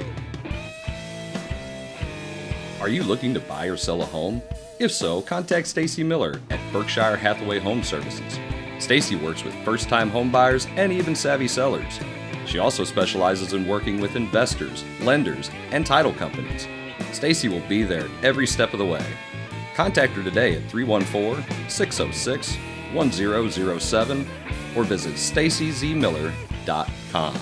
Speaker 7: Are you looking to buy or sell a home? If so, contact Stacy Miller at Berkshire Hathaway Home Services. Stacy works with first-time home buyers and even savvy sellers. She also specializes in working with investors, lenders, and title companies. Stacy will be there every step of the way. Contact her today at 314-606-1007 or visit stacyzmiller.com.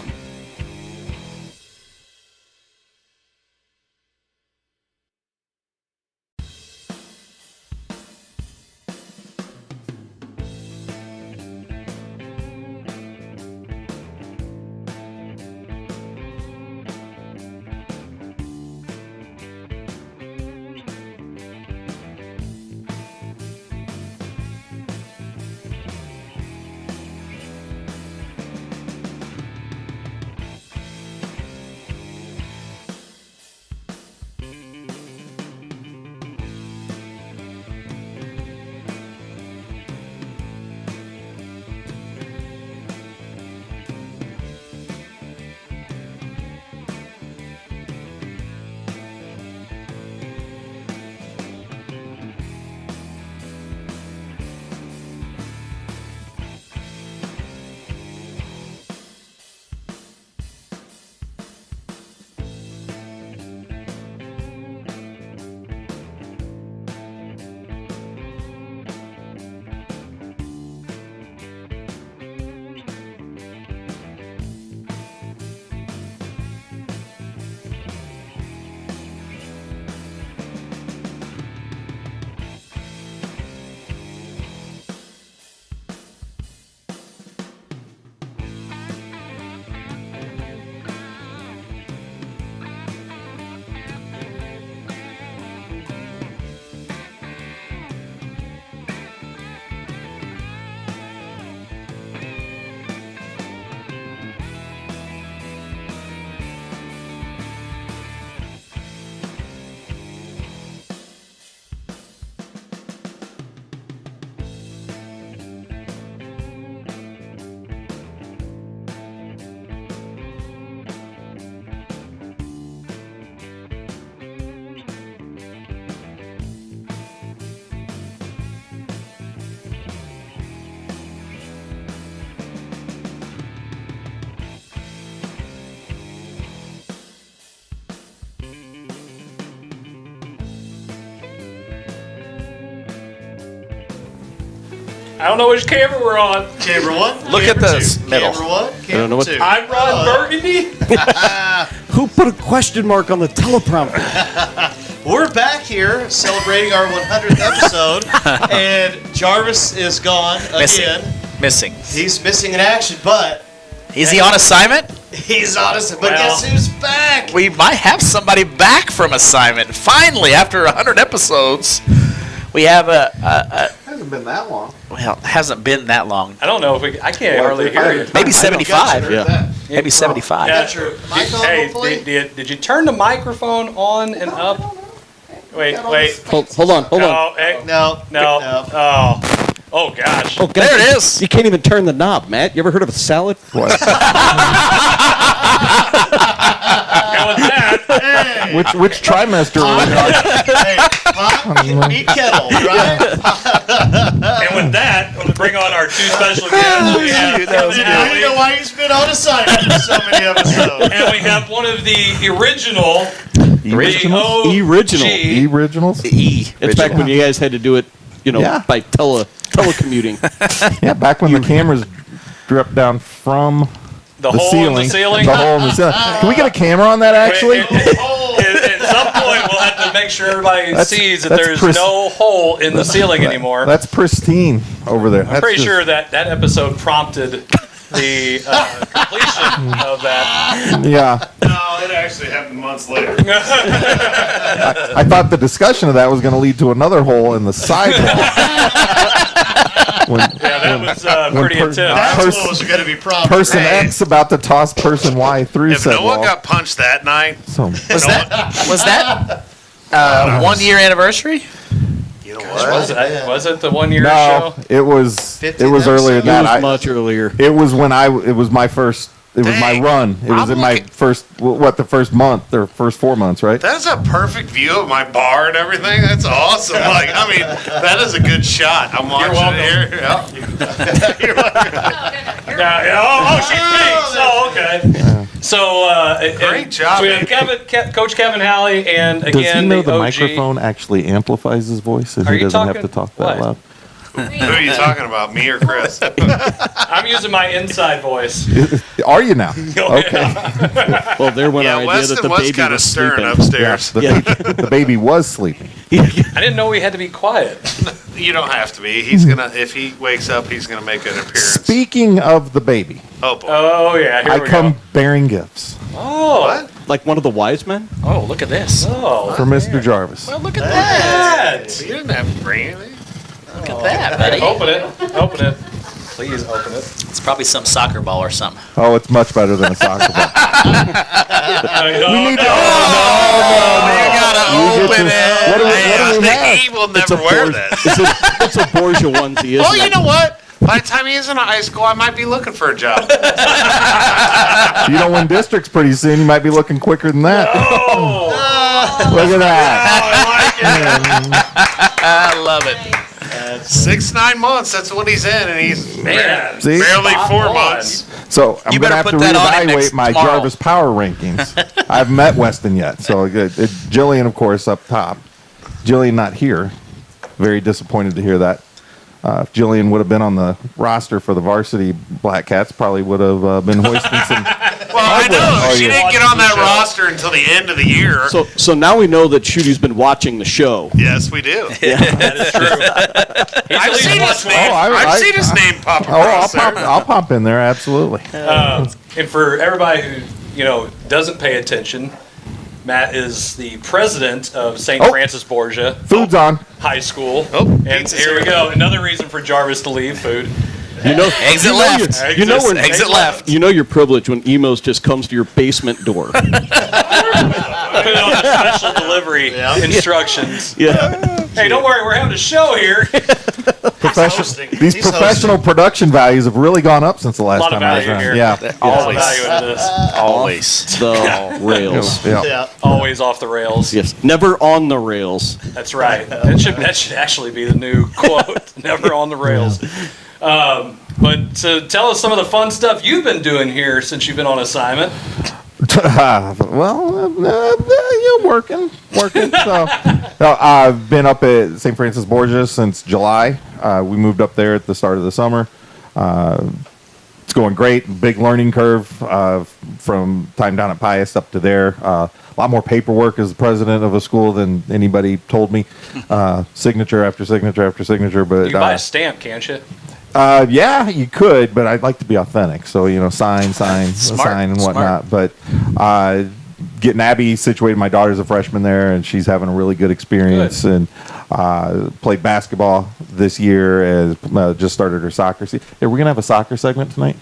Speaker 1: I don't know which camera we're on.
Speaker 3: Camera one.
Speaker 2: Look at
Speaker 3: camera
Speaker 2: this
Speaker 3: two.
Speaker 2: middle.
Speaker 3: Camera one. Camera
Speaker 8: don't know what-
Speaker 3: two.
Speaker 1: I'm Ron Burgundy.
Speaker 8: Who put a question mark on the teleprompter?
Speaker 3: We're back here celebrating our 100th episode, and Jarvis is gone again.
Speaker 2: Missing.
Speaker 3: He's missing in action, but
Speaker 2: Is he on assignment?
Speaker 3: he's honest. But
Speaker 1: Well.
Speaker 3: guess who's back?
Speaker 2: We might have somebody back from assignment. Finally, after 100 episodes, we have
Speaker 5: Hasn't been that long.
Speaker 2: well, it hasn't been that long.
Speaker 1: I don't know if we. I can't hardly hear you.
Speaker 2: Maybe 75.
Speaker 8: Yeah.
Speaker 2: Maybe 75.
Speaker 1: Yeah.
Speaker 3: Got your mic on,
Speaker 1: Hey,
Speaker 3: hopefully?
Speaker 1: did you turn the microphone on and up? Wait.
Speaker 8: Hold on.
Speaker 1: No, hey,
Speaker 3: No.
Speaker 1: no. Oh gosh.
Speaker 8: Oh, God,
Speaker 2: There it is.
Speaker 8: You can't even turn the knob, Matt. You ever heard of a salad?
Speaker 1: And with that,
Speaker 5: Which trimester are we on?
Speaker 3: Hey, pot, meat kettle, right?
Speaker 1: and with that, we'll bring on our two special guests. We have
Speaker 3: I don't know why he's been on assignment for so many episodes.
Speaker 1: and we have one of the original,
Speaker 5: Originals?
Speaker 1: the
Speaker 8: Original.
Speaker 1: OG.
Speaker 5: Originals?
Speaker 8: It's back when you guys had to do it,
Speaker 5: Yeah.
Speaker 8: by telecommuting.
Speaker 5: Yeah, back when the cameras dripped down from
Speaker 1: The
Speaker 5: the
Speaker 1: hole
Speaker 5: ceiling.
Speaker 1: in the ceiling.
Speaker 5: The hole in the ceiling. Can we get a camera on that, actually?
Speaker 1: At some point, we'll have to to make sure everybody sees that
Speaker 5: that's
Speaker 1: there's no hole in the ceiling anymore.
Speaker 5: That's pristine over there.
Speaker 1: I'm pretty sure that episode prompted the completion of that.
Speaker 5: Yeah.
Speaker 4: No, it actually happened months later.
Speaker 5: I thought the discussion of that was going to lead to another hole in the sidewall.
Speaker 1: That was pretty intense.
Speaker 3: That's what was going to be prompted.
Speaker 5: Person X about to toss person Y through
Speaker 4: If
Speaker 5: said
Speaker 4: no one
Speaker 5: wall.
Speaker 4: got punched that night,
Speaker 5: So,
Speaker 2: Was that 1 year anniversary?
Speaker 4: you know what?
Speaker 1: Was it the 1 year
Speaker 5: no,
Speaker 1: show?
Speaker 5: it was
Speaker 3: 50th
Speaker 5: earlier than
Speaker 8: It
Speaker 5: that.
Speaker 8: was much earlier.
Speaker 5: It was when it was my first. It was my
Speaker 4: Dang.
Speaker 5: run. It was
Speaker 4: I'm
Speaker 5: in my
Speaker 4: looking-
Speaker 5: first. The first month or first 4 months, right?
Speaker 4: That's a perfect view of my bar and everything. That's awesome. Like, I mean, that is a good shot. I'm watching
Speaker 1: welcome.
Speaker 4: it here. Yeah. You're welcome.
Speaker 1: She thinks. Oh, okay. So,
Speaker 4: Great job,
Speaker 1: So we have
Speaker 4: man.
Speaker 1: Coach Kevin Halley, and
Speaker 5: Does
Speaker 1: again,
Speaker 5: he know the
Speaker 1: OG.
Speaker 5: microphone actually amplifies his voice, and
Speaker 1: Are
Speaker 5: he
Speaker 1: you
Speaker 5: doesn't have
Speaker 1: talking-
Speaker 5: to talk that
Speaker 1: what?
Speaker 5: loud?
Speaker 4: Who are you talking about, me or Chris?
Speaker 1: I'm using my inside voice.
Speaker 5: Are you now?
Speaker 1: Oh,
Speaker 5: Okay.
Speaker 8: Well, there went our
Speaker 4: Yeah,
Speaker 8: idea that
Speaker 4: Weston
Speaker 8: the
Speaker 4: was
Speaker 8: baby
Speaker 4: kind of
Speaker 8: was
Speaker 4: stirring
Speaker 8: sleeping.
Speaker 4: upstairs.
Speaker 5: The baby was sleeping.
Speaker 1: I didn't know we had to be quiet.
Speaker 4: You don't have to be. He's gonna. If he wakes up, he's gonna make an appearance.
Speaker 5: Speaking of the baby,
Speaker 4: Oh boy.
Speaker 1: Oh yeah, here
Speaker 5: I
Speaker 1: we
Speaker 5: come
Speaker 1: go.
Speaker 5: bearing gifts
Speaker 1: Oh,
Speaker 4: What?
Speaker 8: Like one of the wise men?
Speaker 2: Oh, look at this.
Speaker 1: oh,
Speaker 5: for Mr. Jarvis.
Speaker 2: Well, look at that.
Speaker 1: that.
Speaker 4: You didn't have to bring anything.
Speaker 2: Look at that, buddy.
Speaker 1: Open it. Open it. Please open it.
Speaker 2: It's probably some soccer ball or something.
Speaker 5: Oh, it's much better than a soccer ball.
Speaker 1: We
Speaker 5: need to.
Speaker 4: You gotta
Speaker 5: You get
Speaker 4: open
Speaker 5: to-
Speaker 4: it.
Speaker 5: what do we have?
Speaker 4: He will never wear that.
Speaker 8: It's a Borgia onesie, isn't
Speaker 4: Well,
Speaker 8: it?
Speaker 4: you know what? By the time he is in high school, I might be looking for a job.
Speaker 5: You don't win districts pretty soon. You might be looking quicker than that. Look at that.
Speaker 2: I love it.
Speaker 4: 6-9 months. That's what he's in, and he's
Speaker 1: Man.
Speaker 5: See?
Speaker 4: barely
Speaker 1: Spot
Speaker 4: 4
Speaker 1: on.
Speaker 4: months.
Speaker 5: So I'm
Speaker 2: You
Speaker 5: going to
Speaker 2: better
Speaker 5: have to
Speaker 2: put that on it
Speaker 5: reevaluate my
Speaker 2: tomorrow.
Speaker 5: Jarvis power rankings. I've met Weston yet. So good. Jillian, of course, up top. Jillian not here. Very disappointed to hear that. If Jillian would have been on the roster for the varsity Black Cats, probably would have been hoisting some.
Speaker 4: Well, I know.
Speaker 5: Oh,
Speaker 4: She
Speaker 5: yeah.
Speaker 4: didn't get on that roster until the end of the year.
Speaker 8: So now we know that Schute's been watching the show.
Speaker 4: Yes, we do.
Speaker 1: That is true.
Speaker 4: I've seen his name. I've seen his name pop across there.
Speaker 5: I'll pop in there, absolutely.
Speaker 1: And for everybody who doesn't pay attention, Matt is the president of St.
Speaker 5: Oh.
Speaker 1: Francis Borgia
Speaker 5: Food's on.
Speaker 1: High School.
Speaker 4: Oh,
Speaker 1: And
Speaker 4: pizza's
Speaker 1: here we
Speaker 4: here.
Speaker 1: go. Another reason for Jarvis to leave food.
Speaker 8: You know,
Speaker 2: Exit left.
Speaker 8: You know when
Speaker 2: Exit left.
Speaker 8: You know you're privileged when emos just comes to your basement door.
Speaker 1: Put it on the special delivery instructions.
Speaker 8: Yeah.
Speaker 1: Hey, don't worry, we're having a show here.
Speaker 3: hosting.
Speaker 5: These
Speaker 3: He's
Speaker 5: professional production values have really gone up since the last
Speaker 1: Lot of
Speaker 5: time I was
Speaker 1: value
Speaker 5: around.
Speaker 1: here.
Speaker 5: Yeah.
Speaker 1: Always. Value into this.
Speaker 2: Always.
Speaker 8: The rails.
Speaker 5: Yeah.
Speaker 3: Yeah.
Speaker 1: Always off the rails.
Speaker 8: Yes. Never on the rails.
Speaker 1: That's right. That should actually be the new quote. Never on the rails. But to tell us some of the fun stuff you've been doing here since you've been on assignment.
Speaker 5: Working. So, I've been up at St. Francis Borgia since July. We moved up there at the start of the summer. It's going great. Big learning curve from time down at Pius up to there. A lot more paperwork as the president of a school than anybody told me. Signature after signature after signature. But
Speaker 1: You can buy a stamp, can't you?
Speaker 5: yeah, you could, but I'd like to be authentic. So, sign,
Speaker 2: Smart,
Speaker 5: sign and whatnot. But getting Abby situated, my daughter's a freshman there, and she's having a really good experience.
Speaker 1: Good.
Speaker 5: And played basketball this year, as just started her soccer season. Are we going to have a soccer segment tonight?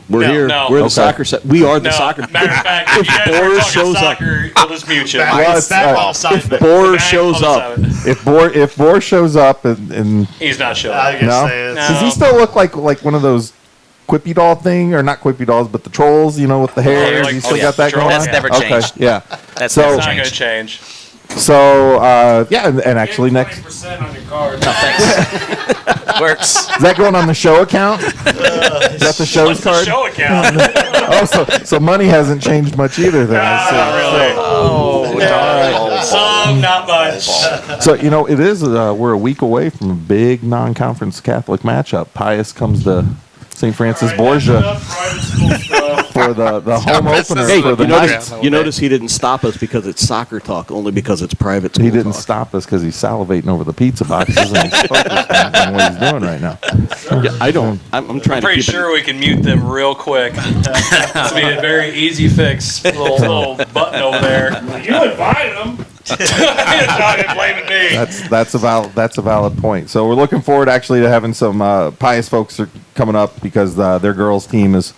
Speaker 8: We're
Speaker 1: No,
Speaker 8: here.
Speaker 1: no.
Speaker 8: We're the
Speaker 5: Okay.
Speaker 8: soccer set. We are the
Speaker 1: No.
Speaker 8: soccer.
Speaker 1: Matter of fact, if you guys
Speaker 8: Boris
Speaker 1: are talking
Speaker 8: shows up.
Speaker 1: soccer, we'll just mute you.
Speaker 5: Well, it's,
Speaker 3: Back on assignment.
Speaker 8: Boer
Speaker 1: Back
Speaker 8: shows
Speaker 1: on
Speaker 8: up.
Speaker 1: assignment.
Speaker 5: if Bohr shows up and
Speaker 1: He's not showing
Speaker 3: I
Speaker 1: up.
Speaker 3: can
Speaker 5: no,
Speaker 3: say it's
Speaker 1: No.
Speaker 5: does he still look like one of those Quippy doll thing, or not Quippy dolls, but the trolls? With the hair.
Speaker 1: like-
Speaker 5: You still
Speaker 1: oh,
Speaker 5: got that
Speaker 1: troll.
Speaker 5: going on?
Speaker 2: That's never
Speaker 5: Okay,
Speaker 2: changed.
Speaker 5: yeah.
Speaker 2: That's
Speaker 5: So-
Speaker 2: never
Speaker 1: It's not going to
Speaker 2: changed.
Speaker 1: change.
Speaker 5: So and actually next.
Speaker 4: 20% on your card.
Speaker 2: No, thanks. Works.
Speaker 5: Is that going on the show account? Is that the show's
Speaker 1: What's the
Speaker 5: card?
Speaker 1: show account?
Speaker 5: So money hasn't changed much either. Then I see.
Speaker 1: Not really.
Speaker 2: Oh,
Speaker 1: Some, not much.
Speaker 5: So it is. We're a week away from a big non-conference Catholic matchup. Pius comes to St. Francis Borgia for for the home opener
Speaker 8: Hey,
Speaker 5: for the
Speaker 8: you
Speaker 5: Knights.
Speaker 8: notice he didn't stop us because it's soccer talk, only because it's private school
Speaker 5: He didn't
Speaker 8: talk.
Speaker 5: stop us because he's salivating over the pizza boxes and he's focused on what he's doing right now.
Speaker 8: Yeah, I don't. I'm trying
Speaker 1: Pretty
Speaker 8: to keep
Speaker 1: sure we can mute them real quick. It's be a very easy fix. Little button over there.
Speaker 6: You invited them.
Speaker 1: You're blaming me.
Speaker 5: That's a valid point. So we're looking forward actually to having some Pius folks are coming up because their girls team is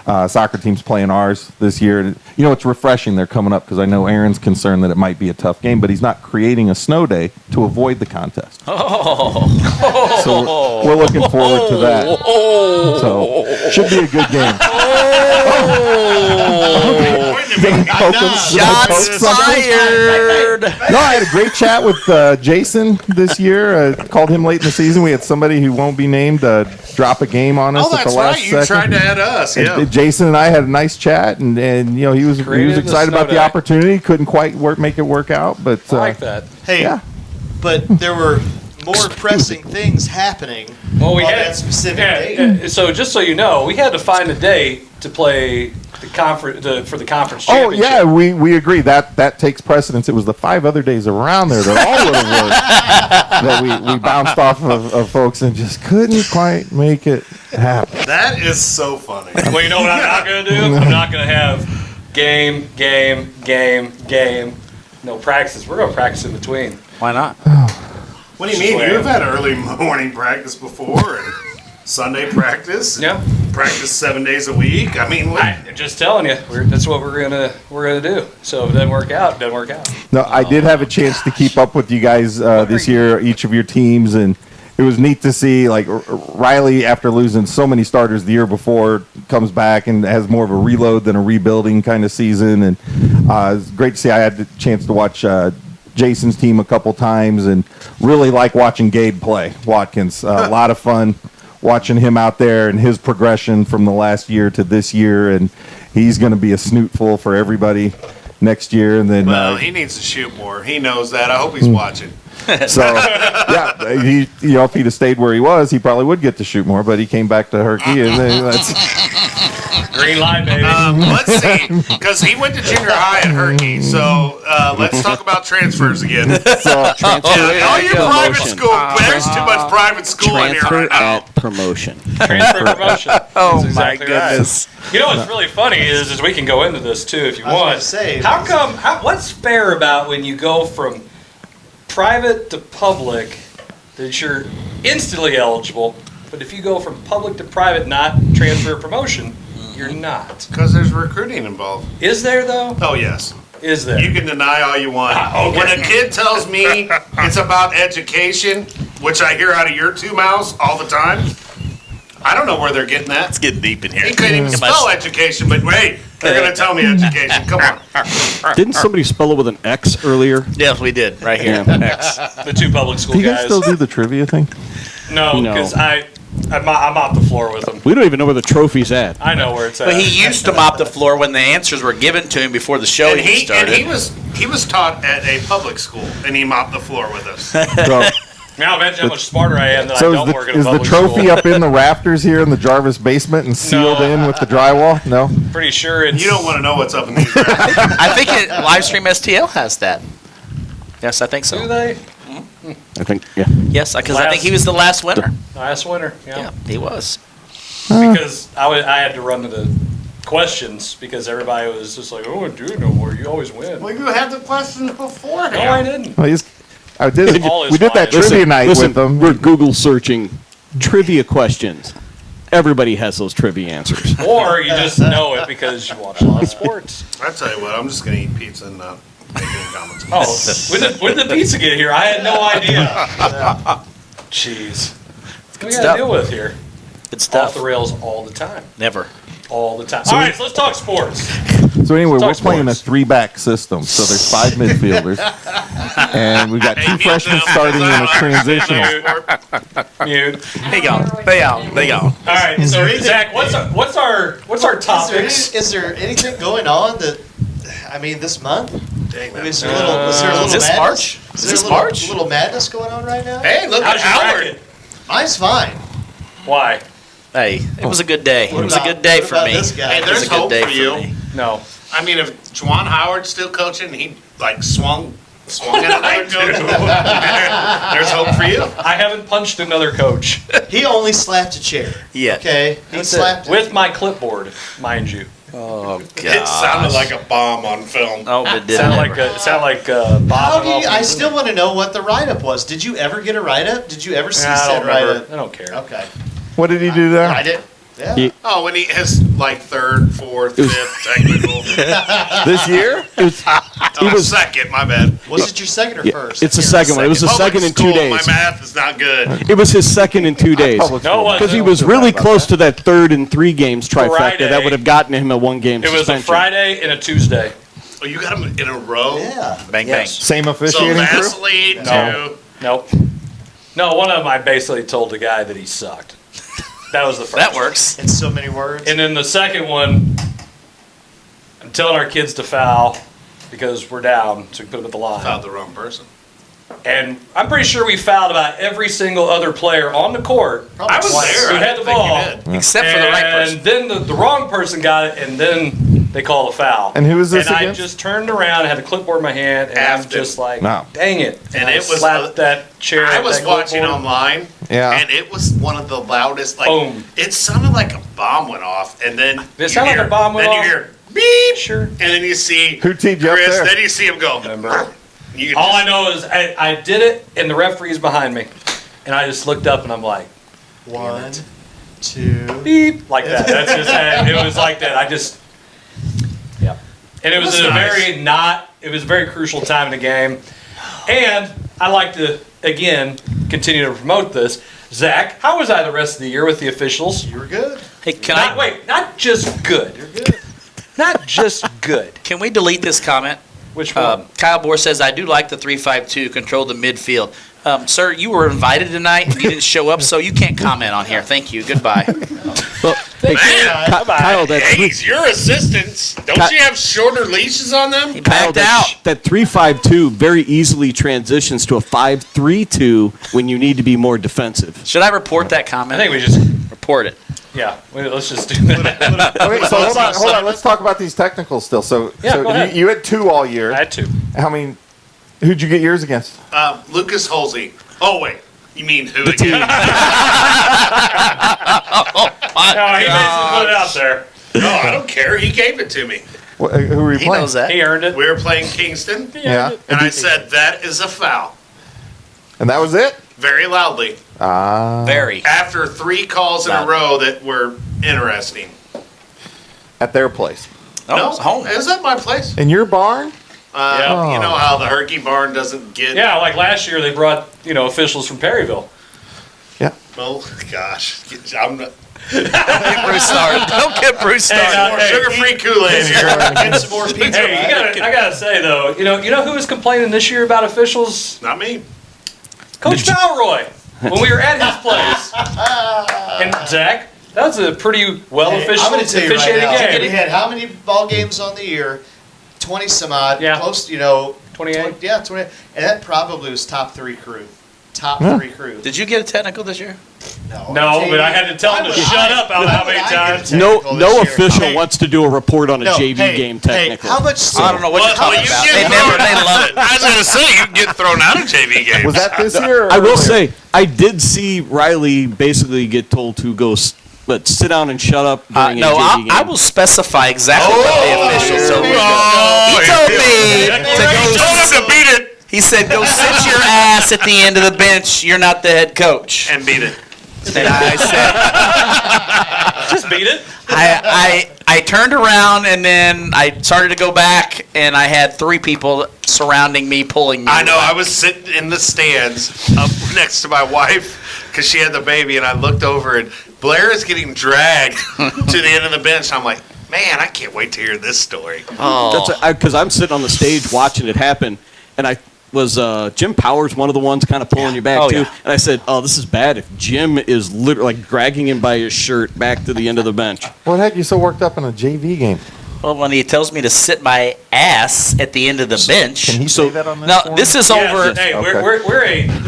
Speaker 5: soccer team's playing ours this year. And, you know, it's refreshing they're coming up because I know Aaron's concerned that it might be a tough game, but he's not creating a snow day to avoid the contest. So we're looking forward to that. So should be a good game.
Speaker 2: Shots fired.
Speaker 5: No, I had a great chat with Jason this year. Called him late in the season. We had somebody who won't be named drop a game on us
Speaker 4: Oh,
Speaker 5: at
Speaker 4: that's
Speaker 5: the last
Speaker 4: right. You
Speaker 5: second.
Speaker 4: tried to add us.
Speaker 5: And
Speaker 4: Yeah.
Speaker 5: Jason and I had a nice chat, and you know he was
Speaker 1: Created the
Speaker 5: excited
Speaker 1: snow
Speaker 5: about the
Speaker 1: day.
Speaker 5: opportunity. Couldn't quite make it work out, but
Speaker 1: I like that.
Speaker 3: Hey,
Speaker 5: yeah.
Speaker 3: but there were more pressing things happening
Speaker 1: Well, we
Speaker 3: on
Speaker 1: had
Speaker 3: that specific date.
Speaker 1: So just so you know, we had to find a date to play the conference for the conference
Speaker 5: Oh
Speaker 1: championship.
Speaker 5: yeah, we agree that takes precedence. It was the 5 other days around there that all would have worked that we bounced off of folks and just couldn't quite make it happen.
Speaker 4: That is so funny.
Speaker 1: Well, you know what I'm not going to do? I'm not going to have game, no practice. We're going to practice in between.
Speaker 2: Why not?
Speaker 4: What do you mean? You've had early morning practice before and Sunday practice.
Speaker 1: Yeah.
Speaker 4: Practice 7 days a week. I mean, what?
Speaker 1: I'm just telling you, that's what we're gonna do. So if it doesn't work out, it doesn't work out.
Speaker 5: No, I did have a chance to keep up with you guys this year, each of your teams, and it was neat to see like Riley, after losing so many starters the year before, comes back and has more of a reload than a rebuilding kind of season, and it's great to see. I had the chance to watch Jason's team a couple times, and really like watching Gabe play. Watkins, a lot of fun watching him out there and his progression from the last year to this year, and he's going to be a snootful for everybody next year. And then
Speaker 4: Well, he needs to shoot more. He knows that. I hope he's watching.
Speaker 5: so yeah, he if he'd have stayed where he was, he probably would get to shoot more. But he came back to Herky, and then that's
Speaker 1: Green light, baby.
Speaker 4: Let's see, because he went to junior high at Herky. So let's talk about transfers again. All your private school. There's too much private school in here right now.
Speaker 8: promotion.
Speaker 1: Transfer promotion.
Speaker 2: Oh,
Speaker 1: That's
Speaker 2: my
Speaker 1: exactly right.
Speaker 2: goodness.
Speaker 1: You know what's really funny is we can go into this too if you
Speaker 3: I was
Speaker 1: want.
Speaker 3: gonna say,
Speaker 1: How come? What's fair about when you go from private to public that you're instantly eligible, but if you go from public to private, not transfer or promotion, you're not?
Speaker 4: Because there's recruiting involved.
Speaker 1: Is there though?
Speaker 4: Oh, yes.
Speaker 1: Is there?
Speaker 4: You can deny all you want.
Speaker 1: Okay.
Speaker 4: When a kid tells me it's about education, which I hear out of your two mouths all the time, I don't know where they're getting that.
Speaker 2: It's getting deep in here.
Speaker 4: He couldn't even spell education, but wait, they're going to tell me education. Come on.
Speaker 8: Didn't somebody spell it with an X earlier?
Speaker 2: Yes, we did. Right here.
Speaker 8: Yeah.
Speaker 2: X.
Speaker 1: The two public school
Speaker 5: do you guys
Speaker 1: guys.
Speaker 5: still do the trivia thing?
Speaker 1: No,
Speaker 8: No.
Speaker 1: because I'm off the floor with them.
Speaker 8: We don't even know where the trophy's at.
Speaker 1: I know where it's at.
Speaker 2: But he used to mop the floor when the answers were given to him before the show
Speaker 4: And
Speaker 2: even
Speaker 4: he
Speaker 2: started.
Speaker 4: was taught at a public school, and he mopped the floor with us.
Speaker 5: So,
Speaker 1: Now imagine how much smarter I am that
Speaker 5: so
Speaker 1: I don't work at a
Speaker 5: is the
Speaker 1: public
Speaker 5: trophy
Speaker 1: school.
Speaker 5: up in the rafters here in the Jarvis basement and sealed
Speaker 1: No.
Speaker 5: in with the drywall? No.
Speaker 1: Pretty sure it's.
Speaker 4: You don't want to know what's up in these rooms.
Speaker 2: I think Livestream STL has that. Yes, I think
Speaker 1: Do
Speaker 2: so.
Speaker 1: they?
Speaker 8: I think, yeah.
Speaker 2: Yes, because I think he was the last winner.
Speaker 1: Last winter.
Speaker 2: Yeah, he was.
Speaker 1: Because I had to run to the questions because everybody was just like, oh, dude, no more. You always win.
Speaker 4: Well, you had the questions beforehand.
Speaker 1: No, I didn't.
Speaker 5: Well, I did.
Speaker 1: All is
Speaker 5: We did that
Speaker 1: fine.
Speaker 5: trivia night
Speaker 8: Listen,
Speaker 5: with them.
Speaker 8: we're Google searching trivia questions. Everybody has those trivia answers.
Speaker 1: Or you just know it because you watch a lot of sports.
Speaker 4: I tell you what, I'm just going to eat pizza and not make any comments.
Speaker 1: Oh, when did the pizza get here? I had no idea. Jeez. What do we got
Speaker 2: stuff.
Speaker 1: to deal with here?
Speaker 2: Good
Speaker 1: Off
Speaker 2: stuff.
Speaker 1: the rails all the time.
Speaker 2: Never.
Speaker 1: All the time. All right, so let's talk sports.
Speaker 5: So anyway,
Speaker 1: Talk
Speaker 5: we're playing a
Speaker 1: sports.
Speaker 5: 3-back system. So there's 5 midfielders, and we got 2
Speaker 4: mute
Speaker 5: freshmen
Speaker 4: them.
Speaker 5: starting in a transitional.
Speaker 1: Mute.
Speaker 2: They go.
Speaker 1: All right, so Zach, what's our topics?
Speaker 3: Is there anything going on that? I mean, this month.
Speaker 4: Dang,
Speaker 3: I mean,
Speaker 4: that's-
Speaker 3: is there a little
Speaker 2: Is this
Speaker 3: madness?
Speaker 2: March?
Speaker 3: Is
Speaker 2: Is
Speaker 3: there
Speaker 2: this
Speaker 3: a little,
Speaker 2: March?
Speaker 3: little madness going on right now?
Speaker 4: Hey, look
Speaker 1: How's
Speaker 4: at
Speaker 1: your
Speaker 4: Howard.
Speaker 1: bracket?
Speaker 3: Mine's fine.
Speaker 1: Why?
Speaker 2: Hey, it was a good day. It was a good day for me.
Speaker 3: This guy?
Speaker 4: Hey,
Speaker 2: It was
Speaker 4: there's
Speaker 2: a good
Speaker 4: hope
Speaker 2: day
Speaker 4: for you.
Speaker 2: me.
Speaker 1: No.
Speaker 4: I mean, if Juwan Howard's still coaching, he like swung at another coach. There's hope for you.
Speaker 1: I haven't punched another coach
Speaker 3: He only slapped a chair.
Speaker 2: Yeah.
Speaker 3: Okay. He slapped it.
Speaker 1: with my clipboard, mind you.
Speaker 2: Oh, God.
Speaker 4: It sounded like a bomb on film.
Speaker 2: Oh, it didn't.
Speaker 1: Sound like
Speaker 3: How
Speaker 1: Bob.
Speaker 3: do you, I still want to know what the write-up was. Did you ever get a write-up? Did you ever see
Speaker 1: I
Speaker 3: said
Speaker 1: don't remember.
Speaker 3: write-up?
Speaker 1: I don't care.
Speaker 3: Okay.
Speaker 5: What did he do there?
Speaker 3: Write it. Yeah.
Speaker 8: He-
Speaker 4: Oh, when he has like third, fourth, fifth technical.
Speaker 5: This year?
Speaker 4: Oh,
Speaker 8: was-
Speaker 4: second, my bad.
Speaker 3: Was it your second or
Speaker 8: Yeah,
Speaker 3: first?
Speaker 8: it's the second one. It was the
Speaker 4: Public
Speaker 8: second in
Speaker 4: school,
Speaker 8: 2 days.
Speaker 4: My math is not good.
Speaker 8: It was his second in 2 days.
Speaker 5: Public
Speaker 1: No,
Speaker 5: school.
Speaker 1: it wasn't.
Speaker 8: Because he was really close to that third in 3 games trifecta.
Speaker 1: Friday.
Speaker 8: That would have gotten him a 1-game
Speaker 1: It was
Speaker 8: suspension.
Speaker 1: a Friday and a Tuesday.
Speaker 4: Oh, you got them in a row?
Speaker 3: Yeah.
Speaker 2: Bang,
Speaker 3: Yes.
Speaker 5: Same
Speaker 4: So
Speaker 5: officiating crew?
Speaker 4: Vaseline
Speaker 1: No.
Speaker 4: to
Speaker 1: Nope. No, one of them I basically told the guy that he sucked. That was the first.
Speaker 2: That works.
Speaker 3: In so many words.
Speaker 1: And then the second one, I'm telling our kids to foul because we're down, so we put them at the line.
Speaker 4: found the wrong person.
Speaker 1: And I'm pretty sure we fouled about every single other player on the court.
Speaker 4: I was
Speaker 3: Twice.
Speaker 4: there.
Speaker 1: Who
Speaker 4: I
Speaker 1: had the
Speaker 4: think you
Speaker 1: ball.
Speaker 4: did.
Speaker 2: Except for the right
Speaker 1: And
Speaker 2: person.
Speaker 1: then the wrong person got it, and then they call a foul.
Speaker 5: And who was this
Speaker 1: And I
Speaker 5: against?
Speaker 1: just turned around and had a clipboard in my hand, and I'm
Speaker 4: Afton.
Speaker 1: just like,
Speaker 5: No.
Speaker 1: dang it.
Speaker 4: And
Speaker 1: I
Speaker 4: it was
Speaker 1: slapped that chair.
Speaker 4: I
Speaker 1: at
Speaker 4: was
Speaker 1: that
Speaker 4: watching
Speaker 1: clipboard.
Speaker 4: online,
Speaker 5: Yeah.
Speaker 4: and it was one of the loudest. Like
Speaker 1: Boom.
Speaker 4: it sounded like a bomb went off, and then
Speaker 1: It
Speaker 4: you
Speaker 1: sounded like
Speaker 4: hear-
Speaker 1: a bomb went
Speaker 4: then
Speaker 1: off?
Speaker 4: you hear beep,
Speaker 1: Sure.
Speaker 4: and then you see
Speaker 5: Who teed you up
Speaker 4: Chris.
Speaker 5: there?
Speaker 4: Then you see him go.
Speaker 1: Remember.
Speaker 4: You can
Speaker 1: All
Speaker 4: just-
Speaker 1: I know is I did it, and the referee's behind me. And I just looked up, and I'm like,
Speaker 3: 1, 2.
Speaker 1: beep, like that. That's just, it was like that. I just, yeah. And it was
Speaker 4: That's
Speaker 1: a
Speaker 4: nice.
Speaker 1: it was a very crucial time in the game. And I like to, again, continue to promote this. Zach, how was I the rest of the year with the officials?
Speaker 3: You were good.
Speaker 2: Hey,
Speaker 1: Not just good. Not just good.
Speaker 2: Can we delete this comment?
Speaker 1: Which one?
Speaker 2: Kyle Bohr says, I do like the 3-5-2, control the midfield. Sir, you were invited tonight, and you didn't show up, so you can't comment on here. Thank you. Goodbye.
Speaker 8: Well, hey,
Speaker 4: Man,
Speaker 8: Kyle, that
Speaker 4: hey,
Speaker 8: three-
Speaker 4: he's your assistants. Don't
Speaker 8: Ky-
Speaker 4: you have shorter leashes on them?
Speaker 2: He
Speaker 8: Kyle,
Speaker 2: backed out.
Speaker 8: that 3-5-2 very easily transitions to a 5-3-2 when you need to be more defensive.
Speaker 2: Should I report that
Speaker 1: I
Speaker 2: comment?
Speaker 1: think we just,
Speaker 2: Report it.
Speaker 1: yeah, let's just do that.
Speaker 5: Okay, so hold on. Let's talk about these technicals still. So,
Speaker 1: Yeah, go ahead.
Speaker 5: you had 2 all year.
Speaker 1: I had to.
Speaker 5: How many? Who'd you get yours against?
Speaker 4: Lucas Holsey. Oh wait, you mean who again?
Speaker 1: No, he basically put it out there.
Speaker 4: No, I don't care. He gave it to me.
Speaker 5: Who were you
Speaker 2: He
Speaker 5: playing?
Speaker 2: knows that.
Speaker 1: He earned it.
Speaker 4: We were playing Kingston,
Speaker 5: Yeah.
Speaker 4: and I said that is a foul
Speaker 5: And that was it?
Speaker 4: very loudly
Speaker 2: Very.
Speaker 4: after 3 calls in a
Speaker 2: Loud.
Speaker 4: row that were interesting.
Speaker 5: At their place.
Speaker 2: No, it's home.
Speaker 4: Is that my place?
Speaker 5: In your barn?
Speaker 1: Yeah.
Speaker 4: You know how the Herky Barn doesn't get.
Speaker 1: Yeah, like last year they brought, officials from Perryville.
Speaker 4: Oh gosh, I'm not.
Speaker 2: Don't get Bruce started. Don't get Bruce started.
Speaker 4: More sugar-free Kool-Aid here.
Speaker 3: Get some more pizza.
Speaker 1: Hey, I gotta say though, you know who was complaining this year about officials?
Speaker 4: Not me.
Speaker 1: Coach Balroy. When we were at his place, and Zach, that was a pretty well
Speaker 3: I'm going to tell you right
Speaker 1: officiated
Speaker 3: now,
Speaker 1: game.
Speaker 3: we had how many ball games on the year? 20 some odd.
Speaker 1: Yeah.
Speaker 3: Close,
Speaker 1: 28.
Speaker 3: Yeah, 20. And that probably was top 3 crew. Top 3 crew.
Speaker 2: Did you get a technical this year?
Speaker 1: No, but I had to tell him to shut up how many times.
Speaker 8: No official wants to do a report on a JV game technical.
Speaker 3: How much?
Speaker 2: I don't know what you're talking
Speaker 4: you
Speaker 2: about.
Speaker 4: get
Speaker 2: They love it.
Speaker 4: I was going to say, you can get thrown out of JV games.
Speaker 5: Was that this year? Or
Speaker 8: I will
Speaker 5: earlier?
Speaker 8: say, I did see Riley basically get told to go, but sit down and shut up during
Speaker 2: No,
Speaker 8: a JV game.
Speaker 2: I will specify exactly what the official told me. He told me to
Speaker 4: Told him to beat it
Speaker 2: He said, "Go sit your ass at the end of the bench. You're not the head coach."
Speaker 4: and beat it.
Speaker 2: And I said,
Speaker 1: Just beat it.
Speaker 2: I turned around and then I started to go back, and I had 3 people surrounding me, pulling me.
Speaker 4: I know. I was sitting in the stands up next to my wife because she had the baby, and I looked over, and Blair is getting dragged to the end of the bench. I'm like, man, I can't wait to hear this story.
Speaker 2: Oh,
Speaker 8: Because I'm sitting on the stage watching it happen, and I was Jim Powers one of the ones kind of pulling you back
Speaker 2: Oh,
Speaker 8: too.
Speaker 2: yeah.
Speaker 8: And I said, "Oh, this is bad. If Jim is literally like dragging him by his shirt back to the end of the bench."
Speaker 5: What the heck? You so worked up in a JV game?
Speaker 2: Well, when he tells me to sit my ass at the end of the bench.
Speaker 5: Can he say that on this
Speaker 2: No,
Speaker 5: one?
Speaker 2: this is
Speaker 1: Yes,
Speaker 2: over.
Speaker 1: hey,
Speaker 5: Okay.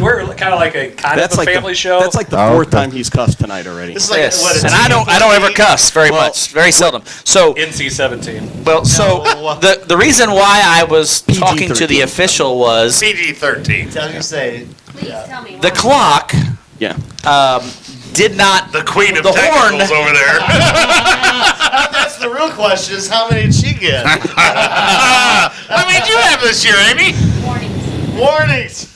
Speaker 1: we're kind of like a family show.
Speaker 8: That's like the
Speaker 5: Oh,
Speaker 8: fourth
Speaker 5: okay.
Speaker 8: time he's cussed tonight already.
Speaker 3: This is like
Speaker 2: Yes,
Speaker 3: what, a
Speaker 2: and I don't ever cuss very much, very seldom. So,
Speaker 1: NC-17.
Speaker 2: well, so
Speaker 3: No.
Speaker 2: the reason why I was talking to the
Speaker 8: PG-13.
Speaker 2: official was
Speaker 4: PG-13.
Speaker 3: Tell you say.
Speaker 9: Please tell me.
Speaker 2: the
Speaker 9: why.
Speaker 2: clock
Speaker 8: Yeah.
Speaker 2: did not.
Speaker 4: The queen of
Speaker 2: The horn.
Speaker 4: technicals over there.
Speaker 3: That's the real question: is how many did she get?
Speaker 4: How many did you have this year, Amy?
Speaker 9: Warnings.
Speaker 3: Warnings.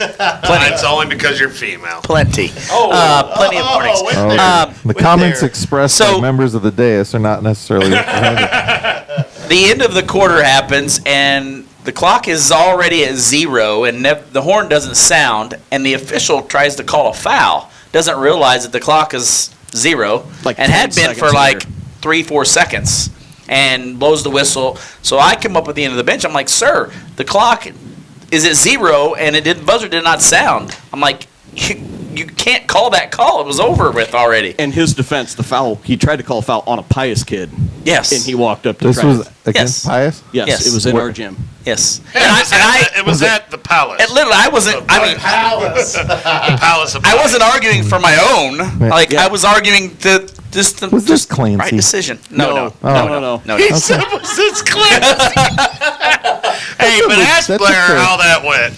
Speaker 4: It's only because you're female.
Speaker 2: Plenty. Plenty of warnings.
Speaker 3: wait
Speaker 5: Oh,
Speaker 3: there.
Speaker 5: the
Speaker 3: Wait
Speaker 5: comments
Speaker 3: there.
Speaker 5: expressed
Speaker 2: So-
Speaker 5: by members of the dais are not necessarily represented.
Speaker 2: The end of the quarter happens, and the clock is already at 0, and the horn doesn't sound, and the official tries to call a foul. Doesn't realize that the clock is 0,
Speaker 8: Like
Speaker 2: and
Speaker 8: 10
Speaker 2: had been for
Speaker 8: seconds
Speaker 2: like
Speaker 8: later.
Speaker 2: 3-4 seconds, and blows the whistle. So I come up at the end of the bench. I'm like, sir, the clock is at 0, and buzzer did not sound. I'm like, you can't call that call. It was over with already.
Speaker 8: In his defense, the foul, he tried to call a foul on a Pius kid,
Speaker 2: Yes.
Speaker 8: and he walked up to
Speaker 5: This
Speaker 8: try
Speaker 5: was
Speaker 8: to-
Speaker 5: against
Speaker 2: Yes.
Speaker 5: Pius?
Speaker 8: Yes,
Speaker 2: Yes.
Speaker 8: it was in
Speaker 5: Where-
Speaker 8: our gym.
Speaker 2: Yes.
Speaker 4: It was at the Palace.
Speaker 2: Literally, I wasn't. I mean,
Speaker 3: Palace.
Speaker 4: The Palace of
Speaker 2: I wasn't arguing for my own. Like
Speaker 8: Yeah.
Speaker 2: I was arguing the
Speaker 5: Was this Clancy?
Speaker 2: right decision. No.
Speaker 8: No.
Speaker 4: He said, was this Clint? Hey, but ask
Speaker 5: that's a
Speaker 4: Blair
Speaker 5: fair-
Speaker 4: how that went.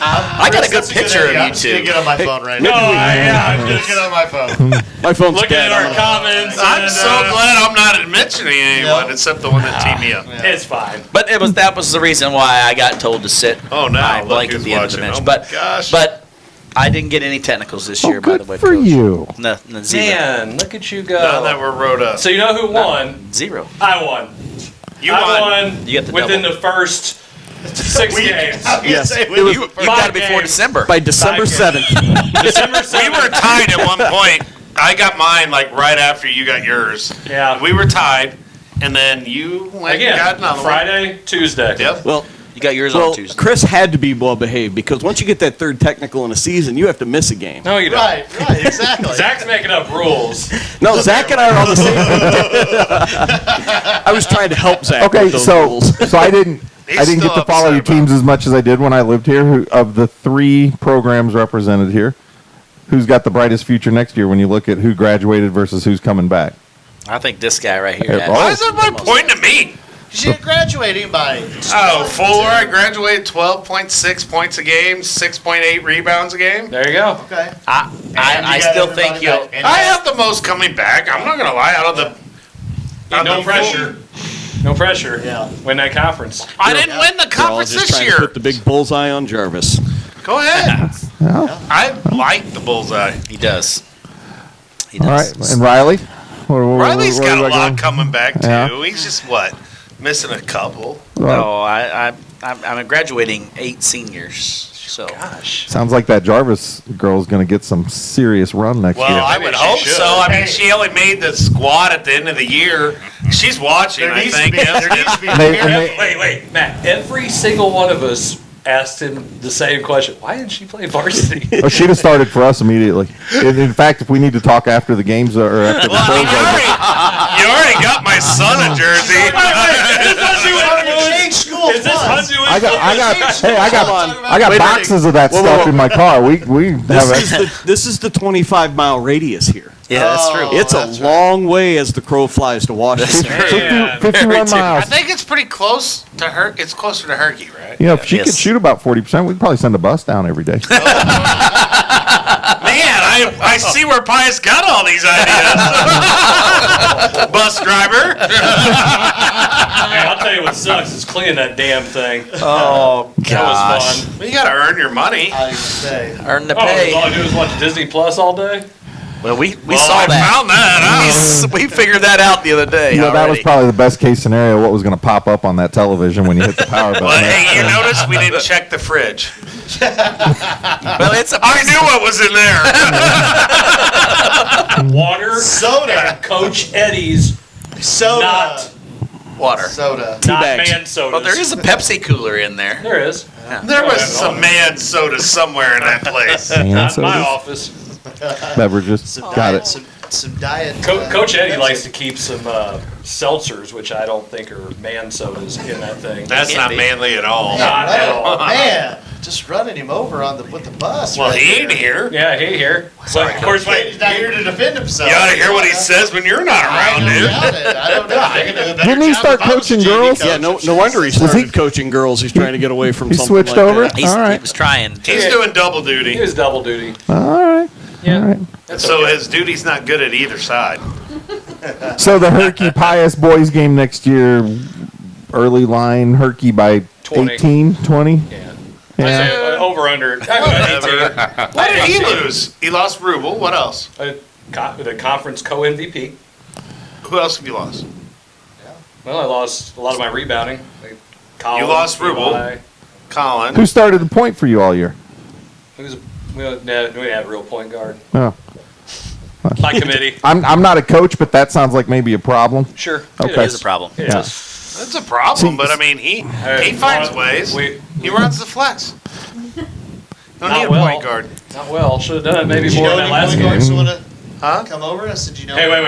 Speaker 2: I got a good
Speaker 3: That's
Speaker 2: picture of
Speaker 3: idea.
Speaker 2: you
Speaker 3: I'm just gonna
Speaker 2: two.
Speaker 3: get on my phone right
Speaker 1: No,
Speaker 3: now.
Speaker 1: yeah,
Speaker 3: I'm gonna get on my phone.
Speaker 8: My phone's
Speaker 1: looking
Speaker 8: dead.
Speaker 1: at
Speaker 8: I'm
Speaker 1: our
Speaker 8: gonna-
Speaker 1: comments.
Speaker 4: I'm
Speaker 1: and,
Speaker 4: so glad I'm not mentioning anyone
Speaker 3: Yep.
Speaker 4: except the one that teed me up.
Speaker 1: It's fine.
Speaker 2: But that was the reason why I got told to sit
Speaker 4: Oh, now
Speaker 2: my
Speaker 4: look
Speaker 2: blank at
Speaker 4: who's
Speaker 2: the end of the
Speaker 4: watching.
Speaker 2: bench.
Speaker 4: Oh, my
Speaker 2: But
Speaker 4: gosh.
Speaker 2: but I didn't get any technicals this year.
Speaker 5: Oh,
Speaker 2: By the
Speaker 5: good
Speaker 2: way,
Speaker 5: for
Speaker 2: Coach.
Speaker 5: you.
Speaker 2: No, zero.
Speaker 1: Man, look at you
Speaker 4: None that
Speaker 1: go.
Speaker 4: were wrote up.
Speaker 1: So you know who won?
Speaker 2: 0.
Speaker 1: I won.
Speaker 4: You
Speaker 1: I
Speaker 4: won.
Speaker 1: won
Speaker 2: You got the
Speaker 1: within
Speaker 2: double.
Speaker 1: the first 6 games.
Speaker 8: Yes.
Speaker 2: You got it before
Speaker 1: games.
Speaker 2: December.
Speaker 8: By December 7th.
Speaker 1: December
Speaker 4: We
Speaker 1: 7th.
Speaker 4: were tied at one point. I got mine like right after you got yours.
Speaker 1: Yeah.
Speaker 4: We were tied, and then you went and got
Speaker 1: Again,
Speaker 4: another
Speaker 1: Friday, Tuesday.
Speaker 4: one. Yep.
Speaker 8: Well,
Speaker 2: You got yours
Speaker 8: well,
Speaker 2: on Tuesday.
Speaker 8: Chris had to be well behaved because once you get that third technical in a season, you have to miss a game.
Speaker 1: No, you don't.
Speaker 3: Right, exactly.
Speaker 1: Zach's making up rules.
Speaker 8: No, Zach and I are on the same. I was trying to help Zach.
Speaker 5: Okay,
Speaker 8: with those
Speaker 5: so
Speaker 8: rules.
Speaker 5: so I didn't
Speaker 4: He's
Speaker 5: get
Speaker 4: still
Speaker 5: to follow
Speaker 4: upset
Speaker 5: your
Speaker 4: about
Speaker 5: teams as much as I did when I lived here. Of the 3 programs represented here, who's got the brightest future next year when you look at who graduated versus who's coming back?
Speaker 2: I think this guy right here.
Speaker 5: Yeah,
Speaker 2: has-
Speaker 4: Why is everybody pointing at me?
Speaker 3: She didn't graduate anybody.
Speaker 4: Oh, 4. I graduated 12.6 points a game, 6.8 rebounds a game.
Speaker 1: There you go.
Speaker 3: Okay.
Speaker 2: I
Speaker 3: And you got
Speaker 2: still
Speaker 3: everybody
Speaker 2: think you'll.
Speaker 3: back. And
Speaker 4: I have the most coming back. I'm not gonna lie. Out of the, out
Speaker 1: No
Speaker 4: of the
Speaker 1: pressure. No pressure.
Speaker 3: Yeah.
Speaker 1: Win that conference.
Speaker 4: I didn't win the
Speaker 8: We're all
Speaker 4: conference
Speaker 8: just
Speaker 4: this
Speaker 8: trying
Speaker 4: year.
Speaker 8: to put the big bullseye on Jarvis.
Speaker 4: Go ahead.
Speaker 5: Yeah.
Speaker 4: I like the bullseye.
Speaker 2: He does. He
Speaker 5: All
Speaker 2: does.
Speaker 5: right, and Riley.
Speaker 4: Riley's
Speaker 5: Where
Speaker 4: got
Speaker 5: do
Speaker 4: a
Speaker 5: I go?
Speaker 4: lot coming back too.
Speaker 5: Yeah.
Speaker 4: He's just what missing a couple.
Speaker 2: No, I'm graduating 8 seniors. So
Speaker 1: Gosh.
Speaker 5: Sounds like that Jarvis girl's going to get some serious run next
Speaker 4: Well,
Speaker 5: year.
Speaker 4: I
Speaker 1: Maybe
Speaker 4: would
Speaker 1: she
Speaker 4: hope
Speaker 1: should.
Speaker 4: so. I mean,
Speaker 3: Hey.
Speaker 4: she only made the squad at the end of the year. She's watching,
Speaker 3: There
Speaker 4: I
Speaker 3: needs
Speaker 4: think.
Speaker 3: to be. There needs to be.
Speaker 5: And they-
Speaker 1: Wait, Matt. Every single one of us asked him the same question. Why didn't she play varsity?
Speaker 5: Oh, she'd have started for us immediately. In fact, if we need to talk after the games or after the
Speaker 4: Well, I mean,
Speaker 5: show's over,
Speaker 4: you already got my son a jersey.
Speaker 3: Change school
Speaker 1: Is this
Speaker 3: once.
Speaker 1: Hundu
Speaker 5: I got
Speaker 3: Wait,
Speaker 5: boxes of that stuff in my car. We have
Speaker 8: This is the 25-mile radius here.
Speaker 2: yeah, that's true.
Speaker 8: It's a long way as the crow flies to Washington.
Speaker 1: Man.
Speaker 5: 51
Speaker 2: true.
Speaker 4: I
Speaker 5: miles.
Speaker 4: think it's pretty close to her. It's closer to Herky, right?
Speaker 5: You know, if she
Speaker 2: Yes.
Speaker 5: could shoot about 40%, we'd probably send a bus down every day.
Speaker 4: Man, I see where Pius got all these ideas. Bus driver.
Speaker 1: Hey, I'll tell you what sucks is cleaning that damn thing.
Speaker 2: Oh
Speaker 1: That
Speaker 2: gosh.
Speaker 1: was fun.
Speaker 4: Well, you got to earn your money.
Speaker 3: I was gonna say.
Speaker 2: Earn the
Speaker 1: Oh, all I
Speaker 2: pay.
Speaker 1: do is watch Disney Plus all day?
Speaker 2: Well, we
Speaker 4: Well,
Speaker 2: saw
Speaker 4: I
Speaker 2: that.
Speaker 4: found that out.
Speaker 2: We figured that out the other day.
Speaker 5: You know, that was
Speaker 2: already.
Speaker 5: probably the best case scenario. What was going to pop up on that television when you hit the power button?
Speaker 4: Well, hey, you notice we didn't check the fridge.
Speaker 2: Well, it's a
Speaker 4: I knew what was in there.
Speaker 1: Water
Speaker 3: Soda.
Speaker 1: and Coach Eddie's
Speaker 3: Soda.
Speaker 1: not
Speaker 2: water.
Speaker 3: Soda.
Speaker 1: not
Speaker 8: bags.
Speaker 1: man sodas.
Speaker 2: Well, there is a Pepsi cooler in there.
Speaker 1: There is.
Speaker 4: There was some man soda somewhere in that place.
Speaker 5: Man
Speaker 1: Not in my
Speaker 5: sodas,
Speaker 1: office.
Speaker 5: beverages. Got it.
Speaker 3: some diet.
Speaker 1: Coach Eddie
Speaker 3: Pepsi.
Speaker 1: likes to keep some seltzers, which I don't think are man sodas in that thing.
Speaker 4: That's not manly at all.
Speaker 1: Not at all.
Speaker 3: Man, just running him over with the bus.
Speaker 4: Well,
Speaker 3: right
Speaker 4: he
Speaker 3: there.
Speaker 4: ain't here.
Speaker 1: Yeah, hey here.
Speaker 3: Sorry,
Speaker 1: Of course,
Speaker 3: He's not here to defend himself.
Speaker 4: You ought to hear what he says when you're not around, dude.
Speaker 3: I don't know. I can do a better
Speaker 5: Didn't he
Speaker 3: job
Speaker 5: start
Speaker 3: if I was a
Speaker 5: coaching
Speaker 3: JV
Speaker 5: girls?
Speaker 3: coach.
Speaker 8: Yeah, no wonder he started coaching girls. He's trying to get away from
Speaker 5: He
Speaker 8: something
Speaker 5: switched
Speaker 8: like
Speaker 5: over?
Speaker 8: that.
Speaker 2: He
Speaker 5: Alright.
Speaker 2: was trying.
Speaker 4: He's doing double duty.
Speaker 1: he was double duty.
Speaker 5: All right.
Speaker 1: Yeah.
Speaker 5: All right.
Speaker 1: That's
Speaker 4: So
Speaker 1: okay.
Speaker 4: his duty's not good at either side.
Speaker 5: So the Herky Pius boys game next year, early line Herky by
Speaker 1: 20.
Speaker 5: 18, 20.
Speaker 1: Yeah. I
Speaker 5: Yeah.
Speaker 1: say, over under.
Speaker 4: Whatever. What did he lose? He lost Ruble. What else?
Speaker 1: The conference co-MVP.
Speaker 4: Who else have you lost?
Speaker 1: Well, I lost a lot of my rebounding. Colin,
Speaker 4: You lost Ruble.
Speaker 1: Eli.
Speaker 4: Colin.
Speaker 5: Who started the point for you all year?
Speaker 1: We didn't have a real point guard.
Speaker 5: Oh.
Speaker 1: By committee.
Speaker 5: I'm not a coach, but that sounds like maybe a problem.
Speaker 1: Sure.
Speaker 5: Okay.
Speaker 2: It is a problem.
Speaker 1: It
Speaker 5: Yeah.
Speaker 1: is.
Speaker 4: That's a problem, but I mean, he finds ways. He runs the flex. Don't
Speaker 1: Not
Speaker 4: need a
Speaker 1: well.
Speaker 4: point guard.
Speaker 1: Not well. Should have done it maybe
Speaker 3: Did you
Speaker 1: more
Speaker 3: know
Speaker 1: in that
Speaker 3: any
Speaker 1: last
Speaker 3: point guards
Speaker 1: game.
Speaker 3: who wanna
Speaker 4: Huh?
Speaker 3: come over? I said, you know.
Speaker 1: Hey, wait.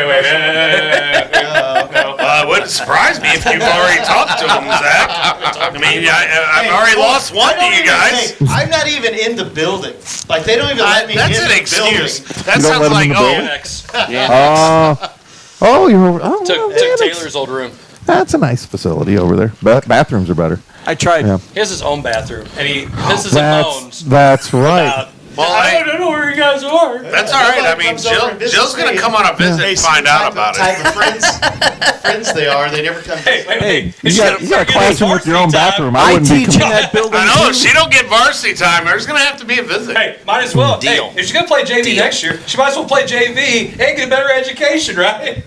Speaker 1: No.
Speaker 4: It wouldn't surprise me if you've already talked to him, Zach. I mean, I've already lost one to you guys.
Speaker 3: I'm not even in the building. Like, they don't even let me
Speaker 4: That's
Speaker 3: in
Speaker 4: an
Speaker 3: the
Speaker 4: excuse.
Speaker 3: building.
Speaker 4: That
Speaker 5: You don't
Speaker 4: sounds
Speaker 5: let him
Speaker 4: like,
Speaker 5: in the building?
Speaker 1: Next.
Speaker 5: You're over. Oh,
Speaker 1: Took
Speaker 5: well, yeah,
Speaker 1: Taylor's old room.
Speaker 5: that's a nice facility over there. Bathrooms are better.
Speaker 8: I tried.
Speaker 5: Yeah.
Speaker 1: He has his own bathroom, and he pisses and moans
Speaker 5: That's right.
Speaker 1: about.
Speaker 4: Well,
Speaker 1: I don't know where you guys are.
Speaker 4: that's all right. I mean,
Speaker 3: Comes over and visits
Speaker 4: Jill's going
Speaker 3: me.
Speaker 4: to come on a visit
Speaker 3: They
Speaker 4: and
Speaker 3: see
Speaker 4: find
Speaker 3: the
Speaker 4: out
Speaker 3: type
Speaker 4: about
Speaker 3: type
Speaker 4: it.
Speaker 3: of friends they are. They never come.
Speaker 1: Hey, wait.
Speaker 5: You
Speaker 1: Is
Speaker 5: got,
Speaker 1: she
Speaker 5: you got a
Speaker 1: gonna
Speaker 5: classroom with your own
Speaker 1: varsity
Speaker 5: bathroom.
Speaker 1: time?
Speaker 5: I
Speaker 8: I
Speaker 5: wouldn't be
Speaker 8: teach in that building
Speaker 4: I know.
Speaker 8: too.
Speaker 4: If she don't get varsity time, there's going to have to be a visit.
Speaker 1: Hey, might as well.
Speaker 2: Deal.
Speaker 1: Hey, if she's gonna play JV next year, she might as well play JV and get a better education, right?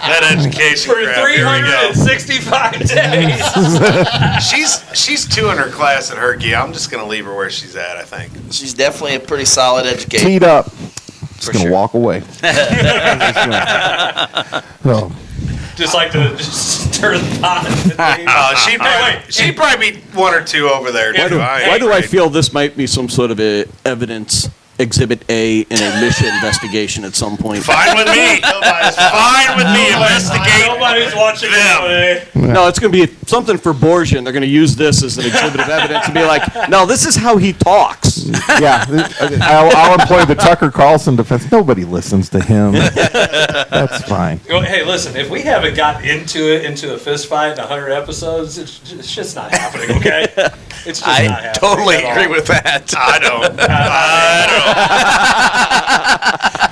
Speaker 4: That education
Speaker 1: For
Speaker 4: crap. Here we go.
Speaker 1: 365 days.
Speaker 4: She's two in her class at Herky. I'm just going to leave her where she's at, I think.
Speaker 2: She's definitely a pretty solid educator.
Speaker 5: teed up. Just gonna
Speaker 2: sure.
Speaker 5: walk away. So,
Speaker 1: Just like to just stir the pot.
Speaker 4: She'd probably be one or two over there.
Speaker 8: Why
Speaker 4: too.
Speaker 8: why do I feel this might be some sort of a evidence exhibit A in a mission investigation at some point?
Speaker 4: Fine with me. Fine with me. Investigate.
Speaker 1: Nobody's watching
Speaker 4: them.
Speaker 1: anyway.
Speaker 8: No, it's going to be something for Borgia, and they're going to use this as an exhibit of evidence and be like, no, this is how he talks.
Speaker 5: yeah, I'll employ the Tucker Carlson defense. Nobody listens to him. That's fine.
Speaker 1: Well, hey, listen, if we haven't got into a fist fight in 100 episodes, it's just not happening, okay? It's just not
Speaker 2: I
Speaker 1: happening.
Speaker 2: totally
Speaker 1: at all.
Speaker 2: agree with that.
Speaker 4: I don't.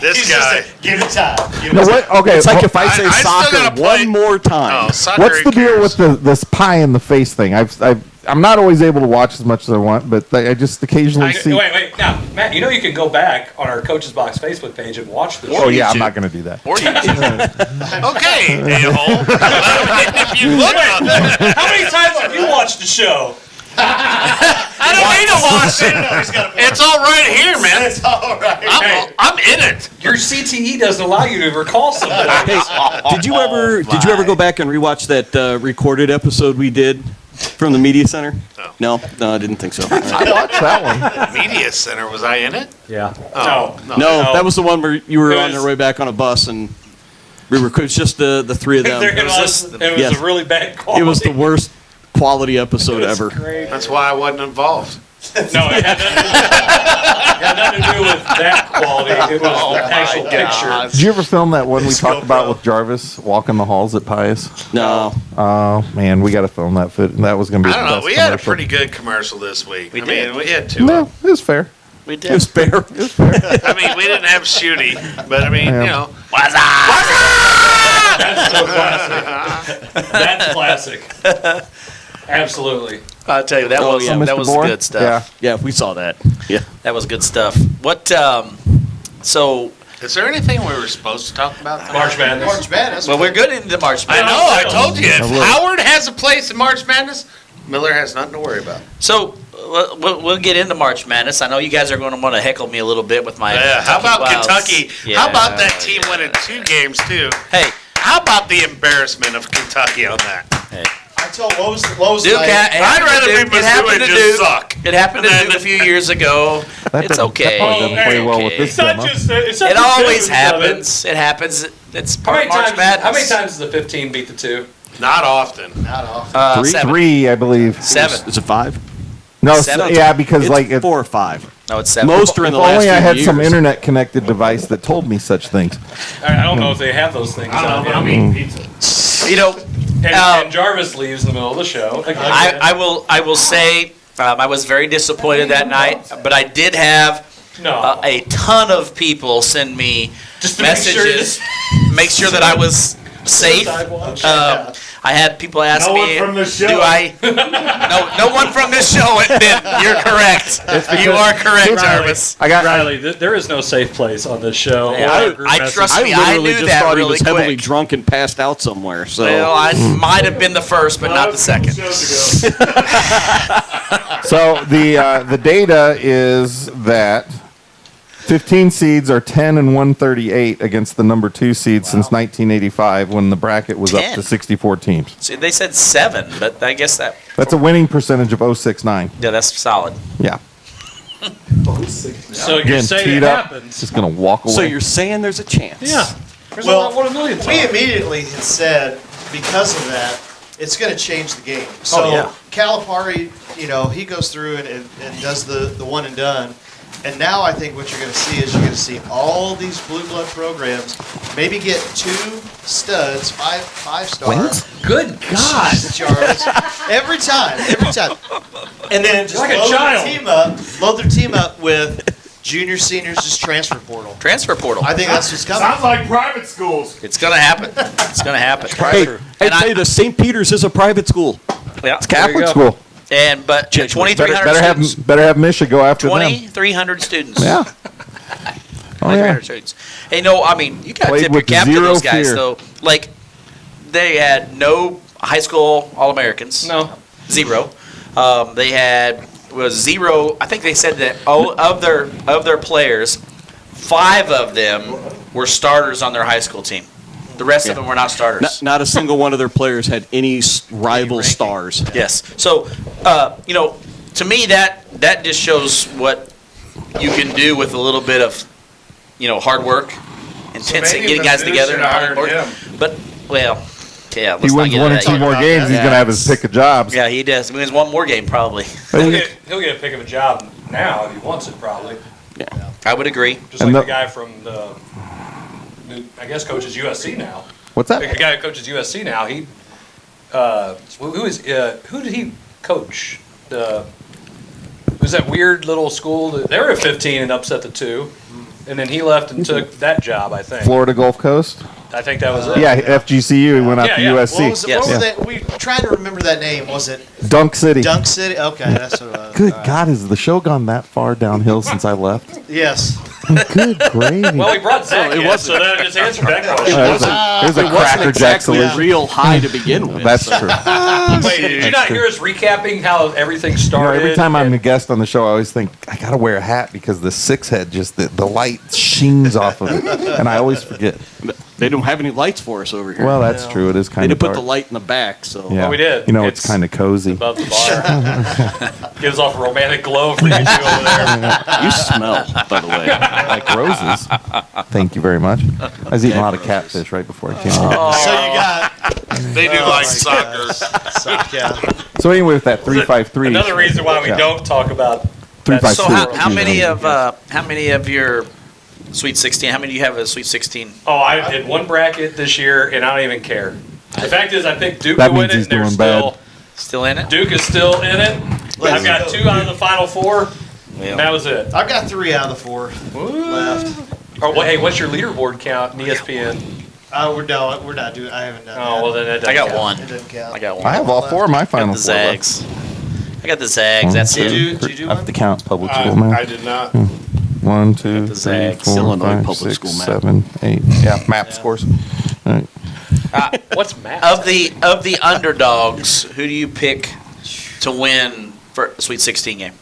Speaker 4: This
Speaker 3: He's
Speaker 4: guy.
Speaker 3: just give it time. Give
Speaker 5: No,
Speaker 3: it time.
Speaker 5: what? Okay,
Speaker 8: It's like if I say
Speaker 4: I still
Speaker 8: soccer
Speaker 4: gotta play-
Speaker 8: one more time.
Speaker 4: Oh, soccer.
Speaker 5: what's
Speaker 4: who
Speaker 5: the deal
Speaker 4: cares?
Speaker 5: with this pie in the face thing? I'm not always able to watch as much as I want, but I just occasionally see.
Speaker 1: Wait. Now, Matt, you know you can go back on our Coach's Box Facebook page and watch the show.
Speaker 5: Oh yeah, I'm not going to do that.
Speaker 2: Or you
Speaker 4: Okay, a-hole. If you look on that.
Speaker 1: How many times have you watched the show?
Speaker 4: I don't need to watch it. It's all right here, man.
Speaker 3: It's all right.
Speaker 4: I'm in it.
Speaker 1: Your CTE doesn't allow you to recall something.
Speaker 8: Hey, did you ever go back and rewatch that recorded episode we did from the media center? No, I didn't think so. All right.
Speaker 5: I watched that one.
Speaker 4: Media Center, was I in it?
Speaker 1: Yeah.
Speaker 4: Oh,
Speaker 8: No, that was the one where you were
Speaker 1: It
Speaker 8: on
Speaker 1: was-
Speaker 8: your way back on a bus and it was just the three of them.
Speaker 1: It was
Speaker 8: yes.
Speaker 1: a really bad quality.
Speaker 8: It was the worst quality episode
Speaker 1: It was
Speaker 8: ever.
Speaker 1: great.
Speaker 4: That's why I wasn't involved.
Speaker 1: No, it had nothing to do with that quality. It was the actual picture.
Speaker 5: Did you ever film that one we talked about with Jarvis walking the halls at Pius?
Speaker 8: No.
Speaker 5: Oh man, we got to film that. That was going to be.
Speaker 4: I don't
Speaker 5: the
Speaker 4: know.
Speaker 5: best
Speaker 4: We had a
Speaker 5: commercial.
Speaker 4: pretty good commercial this week.
Speaker 2: We
Speaker 4: I
Speaker 2: did.
Speaker 4: mean, we had two.
Speaker 5: No, it was fair.
Speaker 2: We
Speaker 8: It was
Speaker 2: did.
Speaker 8: fair.
Speaker 4: I mean, we didn't have Schutte, but I mean,
Speaker 5: Yeah.
Speaker 4: you know.
Speaker 1: That's so classic. That's classic. Absolutely.
Speaker 2: I'll tell you, that was
Speaker 8: yeah.
Speaker 2: that
Speaker 5: Mr.
Speaker 2: was
Speaker 5: Bohr?
Speaker 2: good stuff.
Speaker 8: Yeah, we saw that. Yeah.
Speaker 2: That was good stuff. What? So,
Speaker 4: Is there anything we were supposed to talk about?
Speaker 1: March Madness.
Speaker 3: March Madness.
Speaker 2: well, we're good into March
Speaker 4: I
Speaker 2: Madness.
Speaker 4: know. I told you. If
Speaker 5: I will.
Speaker 4: Howard has a place in March Madness, Miller has nothing to worry about.
Speaker 2: So we'll get into March Madness. I know you guys are going to want to heckle me a little bit with my.
Speaker 4: Yeah. How about
Speaker 2: Wilds.
Speaker 4: Kentucky?
Speaker 2: Yeah,
Speaker 4: How about that team winning 2 games too?
Speaker 2: Hey,
Speaker 4: How about the embarrassment of Kentucky on that?
Speaker 2: hey.
Speaker 3: I told Lowe's
Speaker 2: Duke.
Speaker 3: night,
Speaker 4: I'd rather be Mizzou and just suck.
Speaker 2: It happened to
Speaker 4: And then-
Speaker 2: Duke a few years ago.
Speaker 5: That
Speaker 2: It's
Speaker 5: doesn't-
Speaker 2: okay.
Speaker 5: That probably doesn't play well with this demo.
Speaker 2: It always happens. It happens. It's
Speaker 1: How
Speaker 2: part
Speaker 1: many
Speaker 2: of March
Speaker 1: times?
Speaker 2: Madness.
Speaker 1: How many times does the 15 beat the 2?
Speaker 4: Not often.
Speaker 3: not often.
Speaker 2: Seven.
Speaker 5: Three, I believe.
Speaker 2: Seven.
Speaker 8: Is it 5?
Speaker 5: No,
Speaker 2: Seven.
Speaker 5: yeah, because
Speaker 8: It's
Speaker 5: like
Speaker 8: 4 or 5.
Speaker 2: No, it's 7.
Speaker 8: Most are in
Speaker 5: if
Speaker 8: the last
Speaker 5: only I
Speaker 8: few
Speaker 5: had some
Speaker 8: years.
Speaker 5: internet connected device that told me such things.
Speaker 1: I don't know if they have those things. out yet.
Speaker 6: eating pizza.
Speaker 2: You know,
Speaker 1: And Jarvis leaves in the middle of the show. Again.
Speaker 2: I will say I was very disappointed that night, but I did have
Speaker 1: No.
Speaker 2: a ton of people send me
Speaker 1: Just to make sure
Speaker 2: messages, make sure that I was safe. I had people ask
Speaker 6: No one
Speaker 2: me,
Speaker 6: from the show.
Speaker 2: do I? No one from this show. You're correct. You are correct, Jarvis.
Speaker 5: I got
Speaker 1: Riley, there is no safe place on this show.
Speaker 2: Yeah,
Speaker 1: or our group
Speaker 2: I
Speaker 1: message.
Speaker 2: trust
Speaker 8: I
Speaker 2: me, I
Speaker 8: literally
Speaker 2: knew
Speaker 8: just
Speaker 2: that
Speaker 8: thought he
Speaker 2: really
Speaker 8: was heavily
Speaker 2: quick.
Speaker 8: drunk and passed out somewhere. So
Speaker 2: Well, I might have been the first, but not the second.
Speaker 5: So the data is that 15 seeds are 10 and 138 against the number 2 seed since 1985 when the bracket was up
Speaker 2: 10.
Speaker 5: to 64 teams.
Speaker 2: See, they said 7, but I guess
Speaker 5: That's a winning percentage of 0.69.
Speaker 2: yeah, that's solid.
Speaker 5: Yeah.
Speaker 1: So you're
Speaker 5: Again,
Speaker 1: saying
Speaker 5: teed
Speaker 1: it
Speaker 5: up.
Speaker 1: happens.
Speaker 5: Just going to walk away.
Speaker 8: So you're saying there's a chance?
Speaker 1: Yeah. There's
Speaker 3: Well,
Speaker 1: about 1 in a million.
Speaker 3: We immediately had said, because of that, it's going to change the game. So
Speaker 2: yeah.
Speaker 3: Calipari, he goes through and does the one and done. And now I think what you're going to see is you're going to see all these blue blood programs maybe get 2 studs, five stars.
Speaker 1: Good God.
Speaker 3: Jarvis. Every time. And then just
Speaker 1: Like a
Speaker 3: load
Speaker 1: child.
Speaker 3: their team up with junior, seniors, just transfer portal.
Speaker 2: Transfer portal.
Speaker 3: I think that's what's coming.
Speaker 6: Sounds like private schools.
Speaker 2: It's gonna happen. It's gonna happen.
Speaker 8: Hey, I tell you, the St. Peter's is a private school.
Speaker 2: Yeah.
Speaker 5: Catholic school.
Speaker 2: But 2,300
Speaker 5: Better
Speaker 2: students.
Speaker 5: have Misha go after them.
Speaker 2: 2,300 students.
Speaker 5: Yeah. Oh, yeah.
Speaker 2: 2,300 students. Hey, I mean, you got to
Speaker 5: Played
Speaker 2: tip your
Speaker 5: with
Speaker 2: cap to
Speaker 5: zero
Speaker 2: those guys,
Speaker 5: fear.
Speaker 2: though. Like, they had no high school All-Americans.
Speaker 1: No.
Speaker 2: 0. They had was 0. I think they said that of their players, 5 of them were starters on their high school team. The rest of them were not starters.
Speaker 8: Not a single one of their players had any rival stars.
Speaker 2: Yes. So, to me, that just shows what you can do with a little bit of, hard work, intensity,
Speaker 4: maybe
Speaker 2: getting guys
Speaker 4: Mizzou
Speaker 2: together.
Speaker 4: should
Speaker 2: and
Speaker 4: hire
Speaker 2: hard work.
Speaker 4: him.
Speaker 2: But, well, yeah, let's
Speaker 5: He
Speaker 2: not
Speaker 5: wins
Speaker 2: get
Speaker 5: 1 or
Speaker 2: into
Speaker 5: 2
Speaker 2: that.
Speaker 5: more games, he's going to have his pick of jobs.
Speaker 2: Yeah, he does. He wins one more game, probably.
Speaker 1: He'll get a pick of a job now if he wants it, probably.
Speaker 2: I would agree.
Speaker 1: Just
Speaker 5: And
Speaker 1: like
Speaker 5: the-
Speaker 1: the guy from the, who I guess coaches USC now.
Speaker 5: What's
Speaker 1: The
Speaker 5: that?
Speaker 1: guy who coaches USC now. He, who did he coach? Who's that weird little school? They were at 15 and upset the 2, and then he left and took that job. I think.
Speaker 5: Florida Gulf Coast?
Speaker 1: I think that was it.
Speaker 5: Yeah, FGCU. He went out
Speaker 1: Yeah,
Speaker 5: to
Speaker 1: yeah.
Speaker 3: What
Speaker 5: USC.
Speaker 3: was it?
Speaker 2: Yes.
Speaker 3: What was
Speaker 2: Yeah.
Speaker 3: that? We trying to remember that name. Was it
Speaker 5: Dunk City.
Speaker 3: Dunk City? Okay, that's what it was.
Speaker 5: Good
Speaker 3: All right.
Speaker 5: God, has the show gone that far downhill since I left?
Speaker 3: Yes.
Speaker 5: Good gravy.
Speaker 1: Well, we brought Zach in, so that just answered that question.
Speaker 5: There's a Cracker Jack
Speaker 8: Exactly
Speaker 5: solution.
Speaker 8: real high to begin with.
Speaker 5: That's
Speaker 8: so.
Speaker 5: true.
Speaker 1: Wait, did you not hear us recapping how everything started?
Speaker 5: Every time I'm
Speaker 1: and-
Speaker 5: a guest on the show, I always think I gotta wear a hat because the 6 head just the light sheens off of it, and I always forget.
Speaker 8: They don't have any lights for us over here.
Speaker 5: Well, that's true. It is
Speaker 8: they
Speaker 5: kind
Speaker 8: did
Speaker 5: of
Speaker 8: put
Speaker 5: dark.
Speaker 8: the light in the back, so
Speaker 5: Yeah.
Speaker 1: Oh, we did.
Speaker 5: It's
Speaker 1: It's
Speaker 5: kind of cozy.
Speaker 1: above the bar. Gives off a romantic glow for you two over there.
Speaker 8: you smell, by the way.
Speaker 5: Like roses. Thank you very much. I was eating a lot of catfish right before I came here.
Speaker 3: So you got.
Speaker 4: They do like soccer.
Speaker 3: Yeah.
Speaker 5: So anyway, with that 353.
Speaker 1: Another reason why we
Speaker 5: Yeah.
Speaker 1: don't talk about
Speaker 5: 352.
Speaker 2: So how many of your Sweet 16? How many do you have as Sweet 16?
Speaker 1: Oh, I did one bracket this year, and I don't even care. The fact is, I picked Duke
Speaker 5: That
Speaker 1: to win
Speaker 5: means
Speaker 1: it,
Speaker 5: he's
Speaker 1: and they're
Speaker 5: doing bad.
Speaker 1: still
Speaker 2: Still in it?
Speaker 1: Duke is still in it. I've got 2 out of the final 4,
Speaker 2: Well,
Speaker 1: and that was it.
Speaker 3: I've got 3 out of the 4 left.
Speaker 1: Oh, well, hey, what's your leaderboard count in ESPN?
Speaker 3: We're not doing. I haven't done that.
Speaker 1: Oh, well then that doesn't
Speaker 2: I got
Speaker 1: count.
Speaker 2: one.
Speaker 3: It doesn't count.
Speaker 2: I got one.
Speaker 5: I have all 4 of my
Speaker 2: I got
Speaker 5: final
Speaker 2: the
Speaker 5: 4 left.
Speaker 2: Zags. I got the Zags. That's
Speaker 3: Did
Speaker 2: it.
Speaker 3: you do
Speaker 5: I have
Speaker 3: one?
Speaker 5: to count public school math.
Speaker 4: I did not.
Speaker 5: 1, 2,
Speaker 2: the
Speaker 5: 3,
Speaker 2: Zags.
Speaker 5: 4,
Speaker 8: Illinois
Speaker 5: 5,
Speaker 8: public
Speaker 5: 6,
Speaker 8: school map.
Speaker 5: 7, 8. Yeah, map scores. All right.
Speaker 1: What's math?
Speaker 2: Of the underdogs, who do you pick to win for a Sweet 16 game?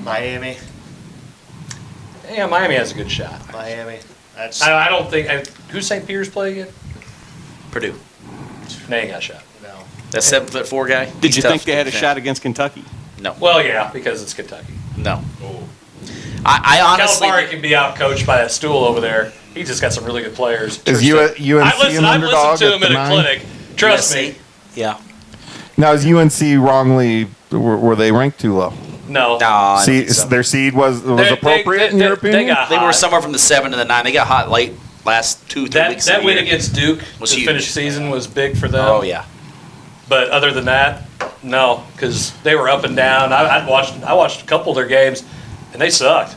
Speaker 3: Miami.
Speaker 1: Yeah, Miami has a good shot.
Speaker 3: Miami. That's
Speaker 1: I don't think. Who's St. Peter's play again?
Speaker 2: Purdue.
Speaker 1: They ain't got a shot.
Speaker 3: no.
Speaker 2: That 7'4" guy.
Speaker 8: Did
Speaker 2: He's
Speaker 8: you
Speaker 2: tough
Speaker 8: think they had a
Speaker 2: to
Speaker 8: shot
Speaker 2: defend.
Speaker 8: against Kentucky?
Speaker 2: No.
Speaker 1: Well, yeah, because it's Kentucky.
Speaker 2: No. I honestly.
Speaker 1: Calipari can be out coached by that stool over there. He just got some really good players.
Speaker 5: Is UNC
Speaker 1: I've
Speaker 5: an underdog
Speaker 1: listened to him
Speaker 5: at
Speaker 1: at
Speaker 5: the
Speaker 1: a
Speaker 5: 9?
Speaker 1: clinic. Trust
Speaker 2: USC?
Speaker 1: me.
Speaker 2: Yeah.
Speaker 5: Now, is UNC wrongly? Were they ranked too low?
Speaker 1: No.
Speaker 2: I don't think so.
Speaker 5: Their seed was
Speaker 1: They-
Speaker 5: appropriate in
Speaker 1: they-
Speaker 5: your
Speaker 1: they
Speaker 5: opinion.
Speaker 1: got
Speaker 2: They were
Speaker 1: hot.
Speaker 2: somewhere from the 7 to the 9. They got hot late last 2-3
Speaker 1: That
Speaker 2: weeks. of
Speaker 1: that
Speaker 2: the
Speaker 1: win
Speaker 2: year.
Speaker 1: against Duke
Speaker 2: Was
Speaker 1: to
Speaker 2: huge.
Speaker 1: finish season was big for them.
Speaker 2: Oh yeah.
Speaker 1: But other than that, no, because they were up and down. I watched a couple of their games, and they sucked.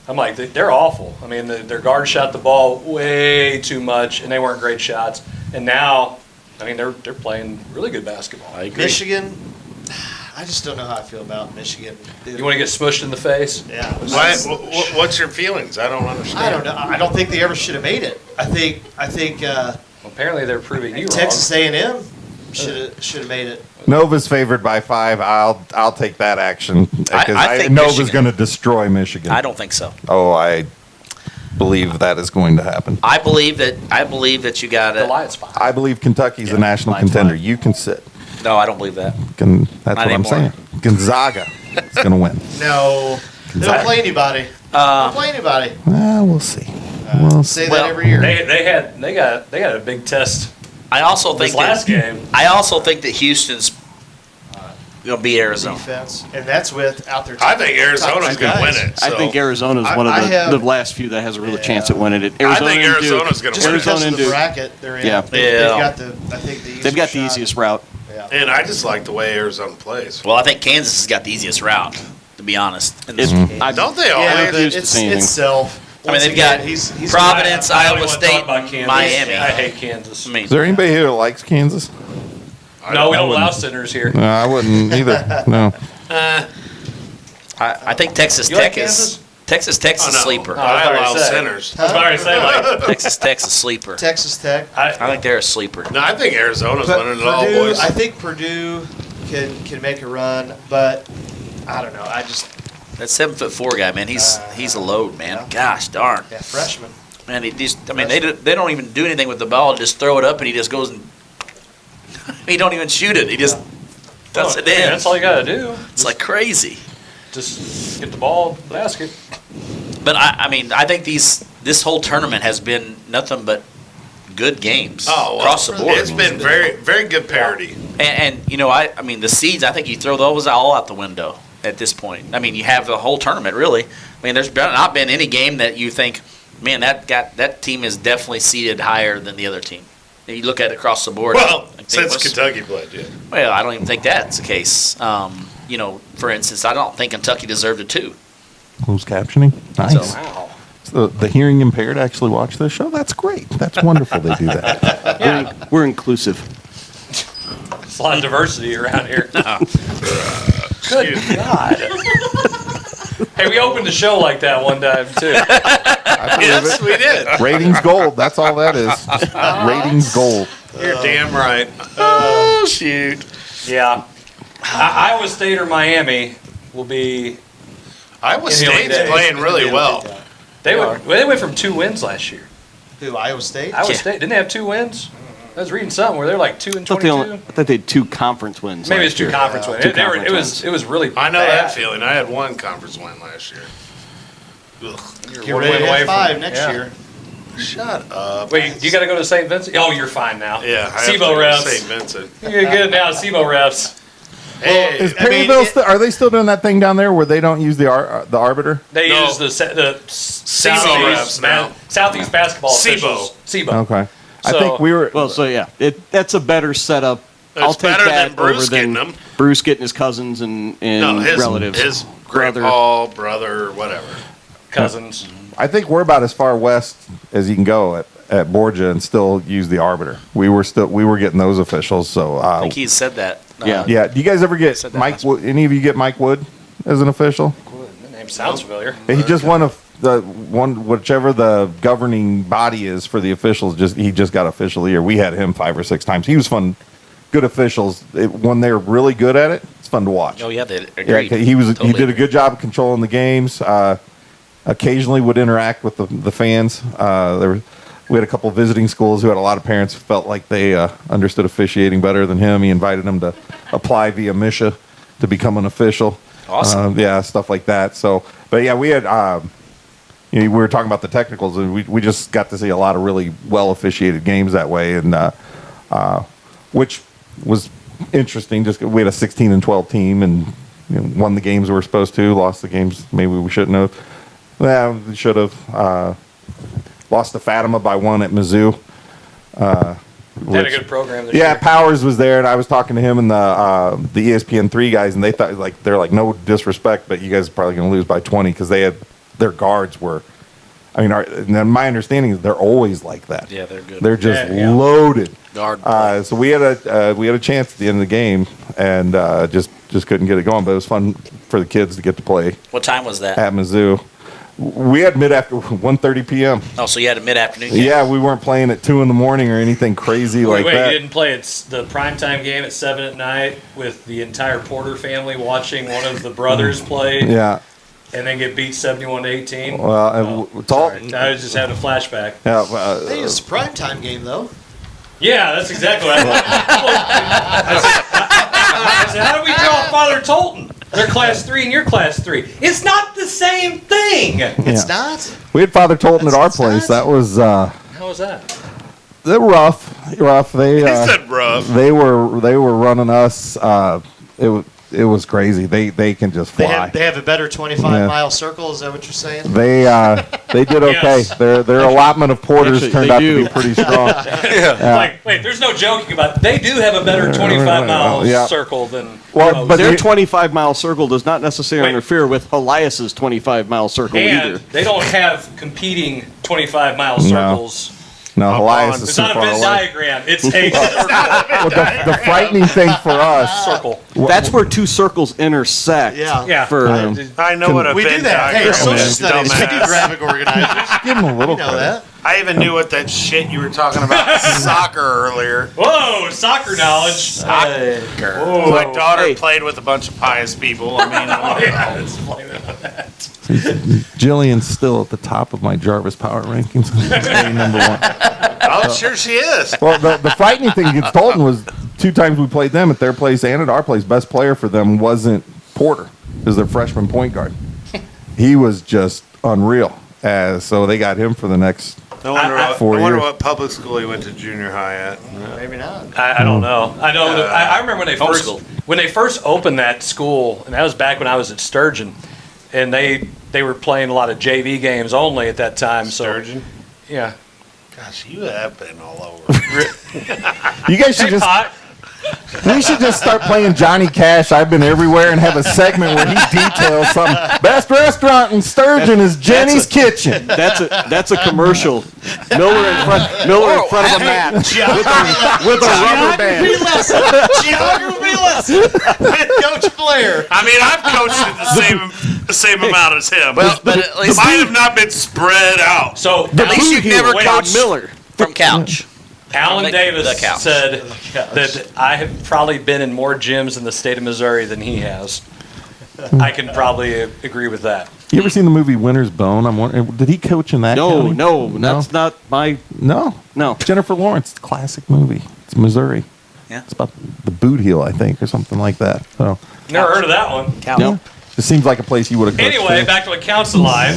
Speaker 1: I'm like, they're awful. I mean, their guard shot the ball way too much, and they weren't great shots. And now, I mean, they're playing really good basketball.
Speaker 2: I agree.
Speaker 3: Michigan, I just don't know how I feel about Michigan.
Speaker 1: You want to get smushed in the face?
Speaker 3: Yeah.
Speaker 4: What's your feelings? I don't understand.
Speaker 3: I don't know. I don't think they ever should have made it. I think
Speaker 1: Well, apparently, they're proving you
Speaker 3: Texas A&M should have made it.
Speaker 5: Nova's favored by 5. I'll take that action because
Speaker 2: I think
Speaker 5: Nova's
Speaker 2: Michigan-
Speaker 5: going to destroy Michigan.
Speaker 2: I don't think so.
Speaker 5: Oh, I believe that is going to happen.
Speaker 2: I believe that you got
Speaker 1: wrong. The
Speaker 2: it.
Speaker 1: Lions fine.
Speaker 5: I believe Kentucky's a national
Speaker 2: Lions
Speaker 5: contender.
Speaker 2: fine.
Speaker 5: You can sit.
Speaker 2: No, I don't believe that.
Speaker 5: That's
Speaker 2: Not
Speaker 5: what I'm
Speaker 2: anymore.
Speaker 5: saying. Gonzaga is going to win.
Speaker 3: No. They don't play anybody. They don't play anybody.
Speaker 5: We'll see. We'll see.
Speaker 3: Say
Speaker 2: Well,
Speaker 3: that every year.
Speaker 1: They got a big test
Speaker 2: I also think
Speaker 1: this last game.
Speaker 2: I also think that Houston's going to beat Arizona.
Speaker 3: Defense, and that's with their.
Speaker 4: I think Arizona's
Speaker 3: top
Speaker 4: going to win
Speaker 3: guys.
Speaker 4: it.
Speaker 8: I
Speaker 4: so.
Speaker 8: think Arizona's
Speaker 3: I-
Speaker 8: one of
Speaker 3: I have-
Speaker 8: the last few that has a real chance at winning it.
Speaker 4: I
Speaker 8: Arizona
Speaker 4: think
Speaker 8: and Duke.
Speaker 4: Arizona's going to
Speaker 3: Just
Speaker 4: win
Speaker 3: because
Speaker 4: it.
Speaker 3: of the
Speaker 8: Duke.
Speaker 3: bracket they're in.
Speaker 8: Yeah.
Speaker 3: They've
Speaker 2: Yeah.
Speaker 3: got the. I think the.
Speaker 8: They've got the
Speaker 3: shot.
Speaker 8: easiest route.
Speaker 3: Yeah.
Speaker 4: And I just like the way Arizona plays.
Speaker 2: Well, I think Kansas has got the easiest route, to be honest. in this-
Speaker 4: Don't they
Speaker 3: Yeah,
Speaker 4: always?
Speaker 3: but
Speaker 8: refuse to
Speaker 3: it's
Speaker 8: say anything.
Speaker 3: self.
Speaker 2: I mean,
Speaker 3: Once
Speaker 2: they've got
Speaker 3: again, he's
Speaker 2: Providence,
Speaker 1: I don't
Speaker 2: Iowa
Speaker 1: even wanna
Speaker 2: State,
Speaker 1: talk about Kansas.
Speaker 2: Miami.
Speaker 1: I hate Kansas.
Speaker 2: I mean,
Speaker 5: Is there anybody here that likes Kansas?
Speaker 1: No, we don't
Speaker 5: wouldn't.
Speaker 1: allow sinners here.
Speaker 5: No, I wouldn't either. No.
Speaker 2: I think Texas
Speaker 1: You like
Speaker 2: Tech is
Speaker 1: Kansas?
Speaker 2: Texas Tech's
Speaker 4: Oh,
Speaker 2: a
Speaker 4: no.
Speaker 2: sleeper.
Speaker 1: I was
Speaker 4: I
Speaker 1: about to
Speaker 4: allow
Speaker 1: say.
Speaker 4: sinners.
Speaker 1: I was about to say, like,
Speaker 2: Texas Tech's a sleeper.
Speaker 3: Texas Tech.
Speaker 2: I think they're a sleeper.
Speaker 4: No, I think Arizona's
Speaker 3: But
Speaker 4: winning it all,
Speaker 3: Purdue,
Speaker 4: boys.
Speaker 3: I think Purdue can make a run, but I don't know. I just
Speaker 2: That 7'4" guy, man, he's a load, man. Gosh darn,
Speaker 3: freshman.
Speaker 2: man. He just, I mean, they don't even do anything with the ball. Just throw it up, and he just goes and he don't even shoot it. He just does
Speaker 1: well,
Speaker 2: it in.
Speaker 1: That's all you got to do.
Speaker 2: It's like crazy.
Speaker 1: Just get the ball, basket.
Speaker 2: But I mean, I think this whole tournament has been nothing but good games across the board.
Speaker 4: It's been very, very good parity.
Speaker 2: And you know, I mean, the seeds. I think you throw those all out the window at this point. I mean, you have the whole tournament really. I mean, there's not been any game that you think, man, that team is definitely seeded higher than the other team. And you look at it across the board.
Speaker 4: Well,
Speaker 2: I think
Speaker 4: since
Speaker 2: most-
Speaker 4: Kentucky played, yeah.
Speaker 2: Well, I don't even think that's the case. You know, for instance, I don't think Kentucky deserved it too.
Speaker 5: Closed captioning. Nice.
Speaker 2: So,
Speaker 1: Wow.
Speaker 5: So the hearing impaired actually watch this show. That's great. That's wonderful. They do that.
Speaker 8: We're inclusive.
Speaker 1: There's a lot of diversity around here.
Speaker 4: Good
Speaker 1: God. Hey, we opened the show like that one time, too.
Speaker 4: Yes, we did.
Speaker 5: Ratings gold. That's all that is. Just ratings gold.
Speaker 4: You're damn right.
Speaker 2: oh shoot!
Speaker 1: Yeah. Iowa State or Miami will be.
Speaker 4: Iowa
Speaker 1: In the early
Speaker 4: State's
Speaker 1: days.
Speaker 4: playing really well.
Speaker 1: They went from 2 wins last year.
Speaker 3: Who, Iowa State?
Speaker 1: Iowa
Speaker 2: Yeah.
Speaker 1: State didn't they have 2 wins? I was reading something where they're like 2 and
Speaker 8: I thought
Speaker 1: 22.
Speaker 8: they had 2 conference wins.
Speaker 1: Maybe
Speaker 8: last
Speaker 1: it's 2
Speaker 8: year.
Speaker 1: conference wins.
Speaker 8: Two
Speaker 1: It
Speaker 8: conference
Speaker 1: was
Speaker 8: wins.
Speaker 1: it was really.
Speaker 4: I know
Speaker 1: bad.
Speaker 4: that feeling. I had one conference win last year. Ugh.
Speaker 1: You're
Speaker 3: Get
Speaker 1: one
Speaker 3: ready
Speaker 1: win
Speaker 3: to
Speaker 1: away
Speaker 3: have
Speaker 1: from-
Speaker 3: 5 next
Speaker 1: yeah.
Speaker 3: year.
Speaker 4: Shut up.
Speaker 1: Wait, you got to go to St. Vincent? Oh, you're fine now.
Speaker 4: Yeah, I have to
Speaker 1: SIBO
Speaker 4: go to
Speaker 1: refs.
Speaker 4: St. Vincent.
Speaker 1: You're good now. SIBO refs.
Speaker 4: Hey,
Speaker 5: Is
Speaker 3: I mean,
Speaker 5: Perryville are they still doing that thing down there where they don't use the arbiter?
Speaker 1: They
Speaker 4: No.
Speaker 1: use the
Speaker 4: SIBO
Speaker 1: Southeast
Speaker 4: refs now.
Speaker 1: Southeast basketball
Speaker 4: SIBO.
Speaker 1: officials. SIBO.
Speaker 5: Okay. I
Speaker 1: So-
Speaker 5: think we were.
Speaker 8: Well, so yeah, that's a better setup. I'll
Speaker 4: It's
Speaker 8: take
Speaker 4: better
Speaker 8: that
Speaker 4: than Bruce
Speaker 8: over than
Speaker 4: getting them.
Speaker 8: Bruce getting his cousins and
Speaker 4: No, his
Speaker 8: relatives.
Speaker 4: his
Speaker 8: brother.
Speaker 4: grandpa, brother, whatever.
Speaker 1: Cousins.
Speaker 5: I think we're about as far west as you can go at Borgia and still use the arbiter. We were getting those officials. So
Speaker 2: I think he's said that.
Speaker 8: Yeah.
Speaker 5: yeah. Do you guys ever get
Speaker 2: Said that
Speaker 5: Mike?
Speaker 2: last
Speaker 5: Wood, any of you get Mike Wood as an official?
Speaker 1: The name sounds familiar.
Speaker 5: He just won whichever the governing body is for the officials. He just got official of the year. We had him 5 or 6 times. He was fun. Good officials. When they're really good at it, it's fun to watch.
Speaker 2: Oh yeah, they
Speaker 5: Yeah,
Speaker 2: agreed.
Speaker 5: he
Speaker 2: Totally
Speaker 5: did a
Speaker 2: agree.
Speaker 5: good job of controlling the games. Occasionally would interact with the fans. we had a couple visiting schools who had a lot of parents who felt like they understood officiating better than him. He invited them to apply via MISHA to become an official.
Speaker 2: Awesome.
Speaker 5: Yeah, stuff like that. So, but yeah, we had. We were talking about the technicals, and we just got to see a lot of really well officiated games that way, and which was interesting. Just we had a 16-12 team, and won the games we were supposed to, lost the games maybe we shouldn't have. Yeah, we should have. Lost to Fatima by 1 at Mizzou.
Speaker 1: Had a good program this
Speaker 5: Yeah,
Speaker 1: year.
Speaker 5: Powers was there, and I was talking to him and the ESPN3 guys, and they thought they're like, no disrespect, but you guys are probably going to lose by 20 because they had their guards were. I mean, and my understanding is they're always like that.
Speaker 2: Yeah, they're good.
Speaker 5: They're just
Speaker 1: Yeah.
Speaker 5: loaded.
Speaker 2: Guard play.
Speaker 5: So we had a chance at the end of the game, and just couldn't get it going. But it was fun for the kids to get to play
Speaker 2: What time was that?
Speaker 5: at Mizzou. We had mid-after 1:30 p.m.
Speaker 2: Oh, so you had a mid-afternoon game?
Speaker 5: Yeah, we weren't playing at 2 in the morning or anything crazy like
Speaker 1: Wait,
Speaker 5: that.
Speaker 1: you didn't play the primetime game at 7 at night with the entire Porter family watching one of the brothers play
Speaker 5: Yeah.
Speaker 1: and then get beat 71-18?
Speaker 5: Well, it's all.
Speaker 1: Sorry, I was just having a flashback.
Speaker 5: Yeah,
Speaker 3: Hey, it's a primetime game, though.
Speaker 1: Yeah, that's exactly what I said, how do we draw Father Tolton? They're class 3 and you're class 3. It's not the same thing.
Speaker 3: It's not?
Speaker 5: we had Father Tolton at our
Speaker 3: That's
Speaker 5: place.
Speaker 3: not-
Speaker 5: That was
Speaker 1: How was that?
Speaker 5: they're rough. They
Speaker 4: He said rough.
Speaker 5: they were running us. It was crazy. They can just fly.
Speaker 3: They have a better 25-mile
Speaker 5: Yeah.
Speaker 3: circle. Is that what you're saying?
Speaker 5: They did okay.
Speaker 1: Yes.
Speaker 5: Their allotment of porters
Speaker 8: Actually,
Speaker 5: turned
Speaker 8: they
Speaker 5: out
Speaker 8: do.
Speaker 5: to be pretty strong.
Speaker 1: Like, wait, there's no joking about it. They do have a better 25-mile
Speaker 5: Yeah.
Speaker 1: circle than
Speaker 5: Well,
Speaker 1: most.
Speaker 5: but
Speaker 8: Their
Speaker 5: they-
Speaker 8: 25-mile circle does not necessarily
Speaker 1: Wait.
Speaker 8: interfere with Elias's 25-mile circle
Speaker 1: and
Speaker 8: either.
Speaker 1: they don't have competing 25-mile circles.
Speaker 5: No, Elias is
Speaker 1: It's
Speaker 5: too
Speaker 1: not a
Speaker 5: far
Speaker 1: Venn
Speaker 5: away.
Speaker 1: diagram. It's a circle.
Speaker 5: Well, the frightening thing for us.
Speaker 1: circle.
Speaker 8: That's where two circles intersect.
Speaker 3: Yeah.
Speaker 1: Yeah.
Speaker 8: For
Speaker 4: I know what a
Speaker 3: We do
Speaker 4: Venn
Speaker 3: that. Hey,
Speaker 4: diagram
Speaker 3: social
Speaker 4: is,
Speaker 3: studies. We do
Speaker 4: dumbass.
Speaker 3: graphic organizers.
Speaker 5: Give him a little
Speaker 3: You know
Speaker 5: credit.
Speaker 3: that.
Speaker 4: I even knew what that shit you were talking about soccer earlier.
Speaker 1: Whoa, soccer knowledge. Whoa.
Speaker 4: My daughter
Speaker 8: Hey.
Speaker 4: played with a bunch of pious people. I mean,
Speaker 1: Yeah, let's blame it on that.
Speaker 5: Jillian's still at the top of my Jarvis power rankings. Maybe number 1.
Speaker 4: oh, sure she is.
Speaker 5: Well, the frightening thing against Tolton was 2 times we played them at their place and at our place. Best player for them wasn't Porter, it was their freshman point guard. He was just unreal. So they got him for the next.
Speaker 4: I wonder,
Speaker 1: I-
Speaker 4: what,
Speaker 5: 4
Speaker 4: I wonder
Speaker 5: years.
Speaker 4: what public school he went to junior high at.
Speaker 3: Maybe not.
Speaker 1: I don't know. I know. I remember
Speaker 2: Homeschool.
Speaker 1: when they first opened that school, and that was back when I was at Sturgeon, and they were playing a lot of JV games only at that time.
Speaker 4: Sturgeon?
Speaker 1: So, yeah.
Speaker 4: Gosh, you have been all over.
Speaker 5: You guys should just.
Speaker 1: Pot.
Speaker 5: We should just start playing Johnny Cash. I've been everywhere and have a segment where he details something. Best restaurant in Sturgeon is Jenny's Kitchen.
Speaker 8: That's a commercial. Miller in front of a mat with a rubber band.
Speaker 3: Geography lesson with Coach Blair.
Speaker 4: I mean, I've coached at the same amount as him.
Speaker 2: But at least,
Speaker 4: Mine have not been spread out.
Speaker 1: So
Speaker 2: at least you've never
Speaker 1: Wait,
Speaker 2: coached
Speaker 8: Miller.
Speaker 2: from couch.
Speaker 1: Alan
Speaker 2: The
Speaker 1: Davis
Speaker 2: couch.
Speaker 1: said that I have probably been in more gyms in the state of Missouri than he has. I can probably agree with that.
Speaker 5: You ever seen the movie Winter's Bone? I'm wondering, did he coach in that? county?
Speaker 8: No, that's not my.
Speaker 5: No.
Speaker 8: No.
Speaker 5: Jennifer Lawrence, classic movie. It's Missouri.
Speaker 2: Yeah.
Speaker 5: It's about the boot heel, I think, or something like that. So,
Speaker 1: Never heard of that one.
Speaker 8: No.
Speaker 5: it seems like a place you would have coached.
Speaker 1: Anyway,
Speaker 5: to.
Speaker 1: back to Accounts Alive.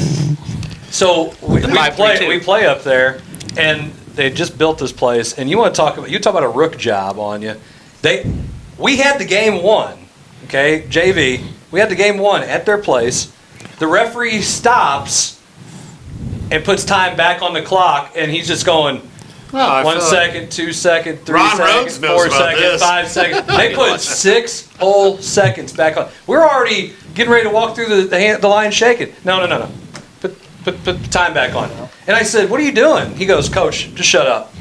Speaker 1: So we
Speaker 2: 532.
Speaker 1: we play up there, and they just built this place. And you talk about a rook job on you. We had the game won, okay, JV. We had the game won at their place. The referee stops and puts time back on the clock, and he's just going.
Speaker 4: I
Speaker 1: 1
Speaker 4: feel
Speaker 1: second, 2 seconds, 3
Speaker 4: Ron
Speaker 1: seconds,
Speaker 4: Rhodes knows
Speaker 1: 4
Speaker 4: about
Speaker 1: seconds,
Speaker 4: this.
Speaker 1: 5 seconds. They put 6 whole seconds back on. We're already getting ready to walk through the line shaking. No. Put the time back on. And I said, "What are you doing?" He goes, "Coach, just shut up."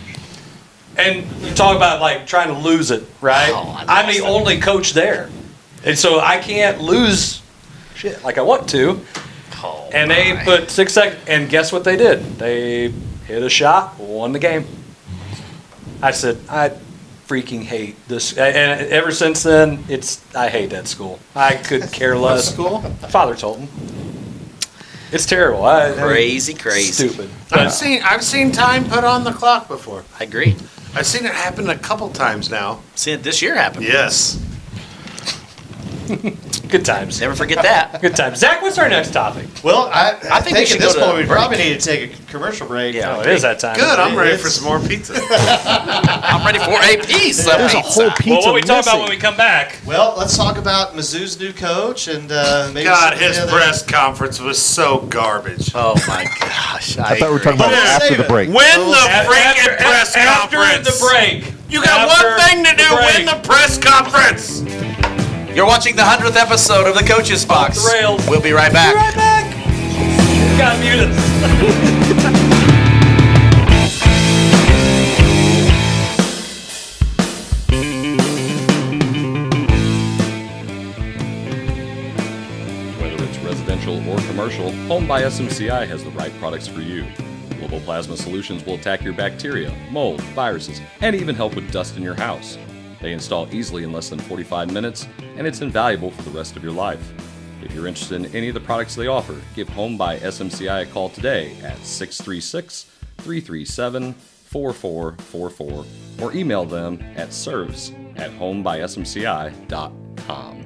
Speaker 1: And you talk about like trying to lose it, right? I'm the only coach there, and so I can't lose shit like I want to. And they put 6 seconds, and guess what they did? They hit a shot, won the game. I said, I freaking hate this. And ever since then, I hate that school. I could care less.
Speaker 3: School?
Speaker 1: Father Tolton. It's terrible.
Speaker 2: Crazy.
Speaker 1: Stupid.
Speaker 4: I've seen time put on the clock before.
Speaker 2: I agree.
Speaker 4: I've seen it happen a couple times now.
Speaker 2: Seen it this year happen.
Speaker 4: Yes.
Speaker 1: Good times.
Speaker 2: Never forget that.
Speaker 1: Good times. Zach, what's our next topic?
Speaker 3: Well, I
Speaker 2: think we
Speaker 3: think
Speaker 2: should
Speaker 3: at this
Speaker 2: go to
Speaker 3: point we
Speaker 2: break.
Speaker 3: probably need to take a commercial break.
Speaker 2: Yeah.
Speaker 1: Oh, it is that time.
Speaker 4: Good. I'm ready
Speaker 3: It's-
Speaker 4: for some more pizza.
Speaker 2: I'm ready for a piece of
Speaker 8: There's a
Speaker 2: pizza.
Speaker 8: whole pizza
Speaker 1: Well, what we talk about
Speaker 8: missing.
Speaker 1: when we come back?
Speaker 3: Well, let's talk about Mizzou's new coach and maybe
Speaker 4: God,
Speaker 3: some of
Speaker 4: his
Speaker 3: the other-
Speaker 4: press conference was so garbage.
Speaker 2: Oh my gosh!
Speaker 5: I thought we were talking about
Speaker 3: But
Speaker 5: after
Speaker 3: save
Speaker 5: the
Speaker 3: it.
Speaker 5: break.
Speaker 4: Win the freaking press
Speaker 1: After
Speaker 4: conference.
Speaker 1: the break.
Speaker 4: You got
Speaker 1: After
Speaker 4: one thing to do.
Speaker 1: the break.
Speaker 4: Win the press conference.
Speaker 2: You're watching the 100th episode of the Coach's Box.
Speaker 1: the rails.
Speaker 2: We'll be right back.
Speaker 1: You gotta mute us.
Speaker 7: Whether it's residential or commercial, Home by SMCI has the right products for you. Global Plasma Solutions will attack your bacteria, mold, viruses, and even help with dust in your house. They install easily in less than 45 minutes, and it's invaluable for the rest of your life. If you're interested in any of the products they offer, give Home by SMCI a call today at 636-337-4444 or email them at service@homebysmci.com.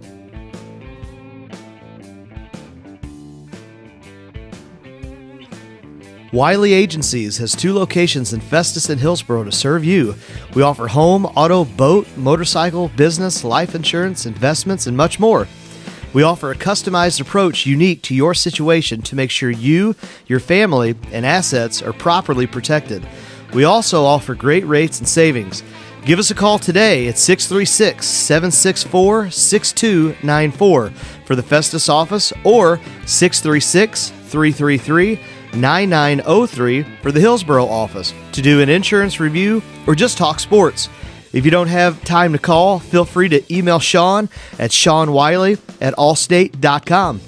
Speaker 10: Wiley Agencies has 2 locations in Festus and Hillsborough to serve you. We offer home, auto, boat, motorcycle, business, life insurance, investments, and much more. We offer a customized approach unique to your situation to make sure you, your family, and assets are properly protected. We also offer great rates and savings. Give us a call today at 636-764-6294 for the Festus office or 636-333-9903 for the Hillsborough office to do an insurance review or just talk sports. If you don't have time to call, feel free to email Sean at SeanWiley@allstate.com.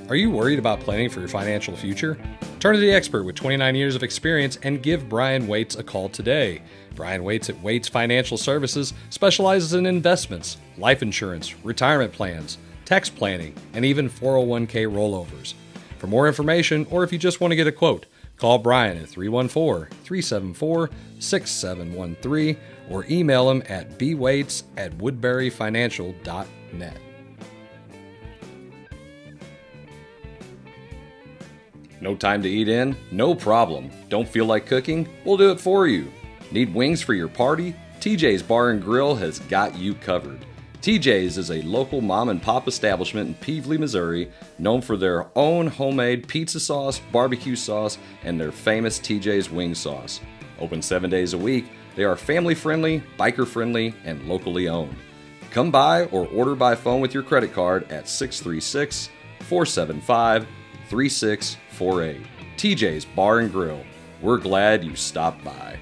Speaker 1: Are you worried about planning for your financial future? Turn to the expert with 29 years of experience and give Brian Waits a call today. Brian Waits at Waits Financial Services specializes in investments, life insurance, retirement plans, tax planning, and even 401k rollovers. For more information, or if you just want to get a quote, call Brian at 314-374-6713 or email him at bwaits@woodburyfinancial.net. No time to eat in? No problem. Don't feel like cooking? We'll do it for you. Need wings for your party? TJ's Bar and Grill has got you covered. TJ's is a local mom and pop establishment in Peevely, Missouri, known for their own homemade pizza sauce, barbecue sauce, and their famous TJ's wing sauce. Open 7 days a week, they are family friendly, biker friendly, and locally owned. Come by or order by phone with your credit card at 636-475-3648. TJ's Bar and Grill. We're glad you stopped by.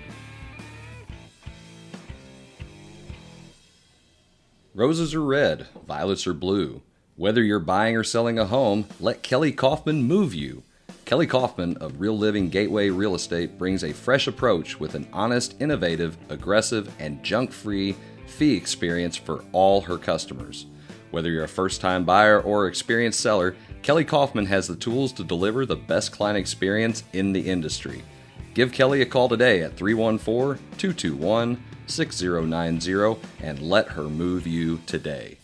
Speaker 1: Roses are red, violets are blue. Whether you're buying or selling a home, let Kelly Kaufman move you. Kelly Kaufman of Real Living Gateway Real Estate brings a fresh approach with an honest, innovative, aggressive, and junk-free fee experience for all her customers. Whether you're a first-time buyer or experienced seller, Kelly Kaufman has the tools to deliver the best client experience in the industry. Give Kelly a call today at 314-221-6090 and let her move you today.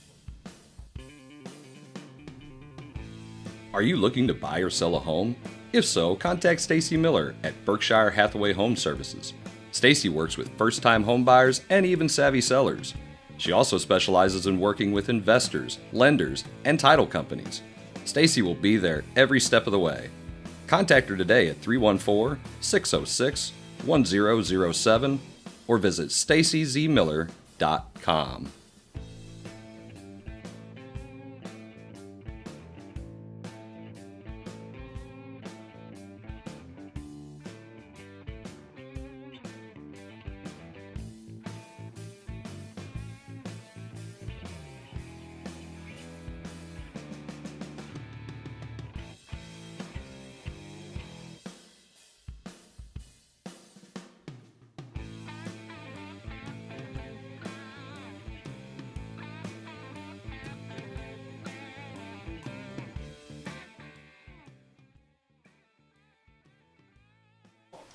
Speaker 1: Are you looking to buy or sell a home? If so, contact Stacy Miller at Berkshire Hathaway Home Services. Stacy works with first-time home buyers and even savvy sellers. She also specializes in working with investors, lenders, and title companies. Stacy will be there every step of the way. Contact her today at 314-606-1007 or visit stacyzmiller.com.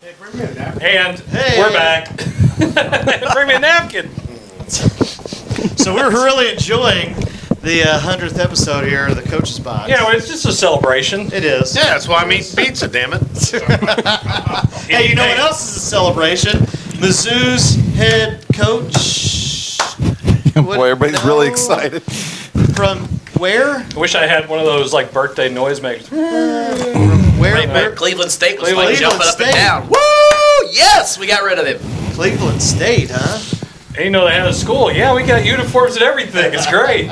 Speaker 1: And
Speaker 3: Hey.
Speaker 1: we're back. Bring me a napkin.
Speaker 3: So we're really enjoying the 100th episode here of the Coach's Box.
Speaker 1: Yeah, well, it's just a celebration.
Speaker 3: It is.
Speaker 4: Yeah, that's why I'm eating pizza, damn it.
Speaker 3: Hey, you know what else is a celebration? Mizzou's head coach.
Speaker 5: Boy, everybody's really
Speaker 3: No.
Speaker 5: excited.
Speaker 3: From where?
Speaker 1: I wish I had one of those like birthday noisemakers.
Speaker 3: Where?
Speaker 2: Right back. Cleveland State was like
Speaker 3: Cleveland
Speaker 2: jumping up
Speaker 3: State.
Speaker 2: and down. Woo! Yes, we got rid of him.
Speaker 3: Cleveland State, huh?
Speaker 1: And you know they had a school. Yeah, we got uniforms and everything. It's great.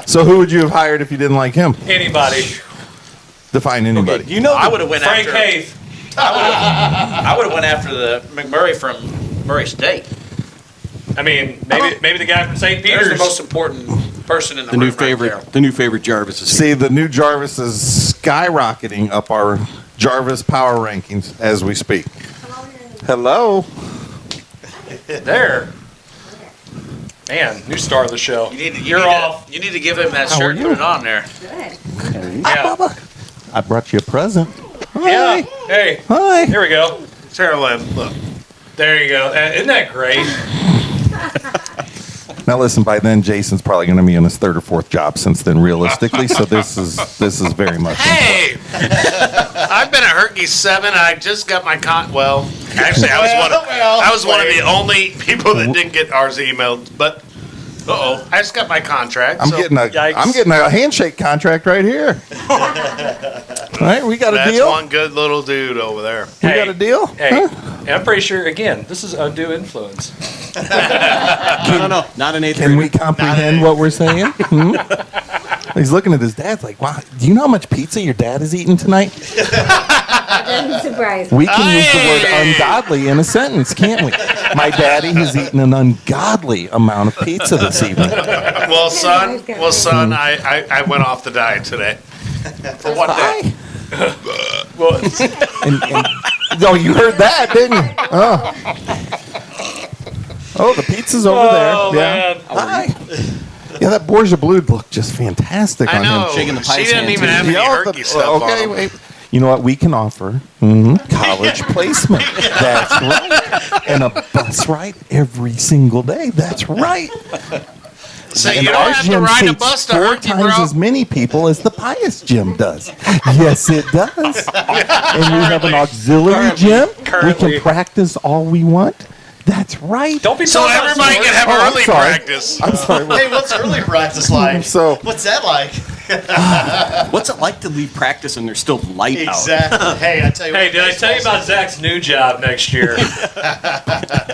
Speaker 5: So who would you have hired if you didn't like him?
Speaker 1: Anybody.
Speaker 5: Define anybody.
Speaker 8: You know,
Speaker 2: I would have went
Speaker 1: Frank
Speaker 2: after.
Speaker 1: Haith.
Speaker 2: I would have went after the McMurray from Murray State.
Speaker 1: I mean, maybe the guy from St.
Speaker 2: There's
Speaker 1: Peter's.
Speaker 2: the most important person in the,
Speaker 8: the new
Speaker 2: room right there.
Speaker 8: favorite, the new favorite Jarvis is here.
Speaker 5: See, the new Jarvis is skyrocketing up our Jarvis power rankings as we speak. Hello.
Speaker 1: There. Man, new star of the show. You're
Speaker 2: need
Speaker 1: off.
Speaker 2: You need to give him that
Speaker 5: How
Speaker 2: shirt
Speaker 5: are
Speaker 2: and put
Speaker 5: you?
Speaker 2: it on there.
Speaker 9: Good.
Speaker 1: Yeah.
Speaker 5: I brought you a present.
Speaker 1: Yeah. Hey.
Speaker 5: Hi.
Speaker 1: Here we go.
Speaker 4: Sarah Lynn, look.
Speaker 1: There you go. Isn't that great?
Speaker 5: Now listen, by then Jason's probably going to be in his third or fourth job since then, realistically. So this is very much.
Speaker 4: Hey! I've been at Herky 7. I just got my Well, actually, I was one of the only people that didn't get ours emailed. But I just got my contract.
Speaker 5: I'm
Speaker 4: so
Speaker 5: getting a handshake contract right here. Right, we got a
Speaker 4: that's
Speaker 5: deal.
Speaker 4: one good little dude over there.
Speaker 5: We got a deal.
Speaker 1: Hey,
Speaker 5: Huh?
Speaker 1: and I'm pretty sure, again, this is undue influence.
Speaker 8: No, not an eighth
Speaker 5: Can we
Speaker 8: grader.
Speaker 5: comprehend what we're saying? He's looking at his dad like, wow, do you know how much pizza your dad is eating tonight?
Speaker 9: Doesn't surprise me.
Speaker 5: We can use the word
Speaker 4: Hey!
Speaker 5: ungodly in a sentence, can't we? My daddy has eaten an ungodly amount of pizza this evening.
Speaker 4: Well, son, I went off the diet today. For one day.
Speaker 5: Hi.
Speaker 1: Well,
Speaker 5: Oh, you heard that, didn't you? Oh, the pizza's over
Speaker 1: oh,
Speaker 5: there.
Speaker 1: man.
Speaker 5: Yeah. Hi. Yeah, that Borgia Blue looked just fantastic
Speaker 4: I
Speaker 5: on
Speaker 4: know.
Speaker 5: him.
Speaker 8: Shaking the
Speaker 4: She
Speaker 8: pie's
Speaker 4: didn't
Speaker 8: hand,
Speaker 4: even
Speaker 8: too.
Speaker 4: have any
Speaker 5: Yeah,
Speaker 4: Herky stuff
Speaker 5: okay,
Speaker 4: on.
Speaker 5: wait. You know what? We can offer college placement. That's right. And a bus ride every single day. That's right.
Speaker 4: So
Speaker 5: And
Speaker 4: you
Speaker 5: our
Speaker 4: don't have to
Speaker 5: gym
Speaker 4: ride a
Speaker 5: seats
Speaker 4: bus to
Speaker 5: 4
Speaker 4: Herky,
Speaker 5: times
Speaker 4: bro.
Speaker 5: as many people as the Pius gym does. Yes, it does. And we have an auxiliary gym. We
Speaker 1: currently-
Speaker 5: can practice all we want. That's right.
Speaker 1: Don't be
Speaker 4: So
Speaker 1: talking about
Speaker 4: everybody
Speaker 1: sports.
Speaker 4: can have
Speaker 5: I'm
Speaker 4: early
Speaker 5: sorry.
Speaker 4: practice.
Speaker 5: I'm sorry.
Speaker 3: Hey, what's early practice like?
Speaker 5: So
Speaker 3: What's that like?
Speaker 8: What's it like to leave practice and there's still light out?
Speaker 3: Exactly. Hey, I tell you
Speaker 1: Hey,
Speaker 3: what.
Speaker 1: did I tell you about Zach's new job next year?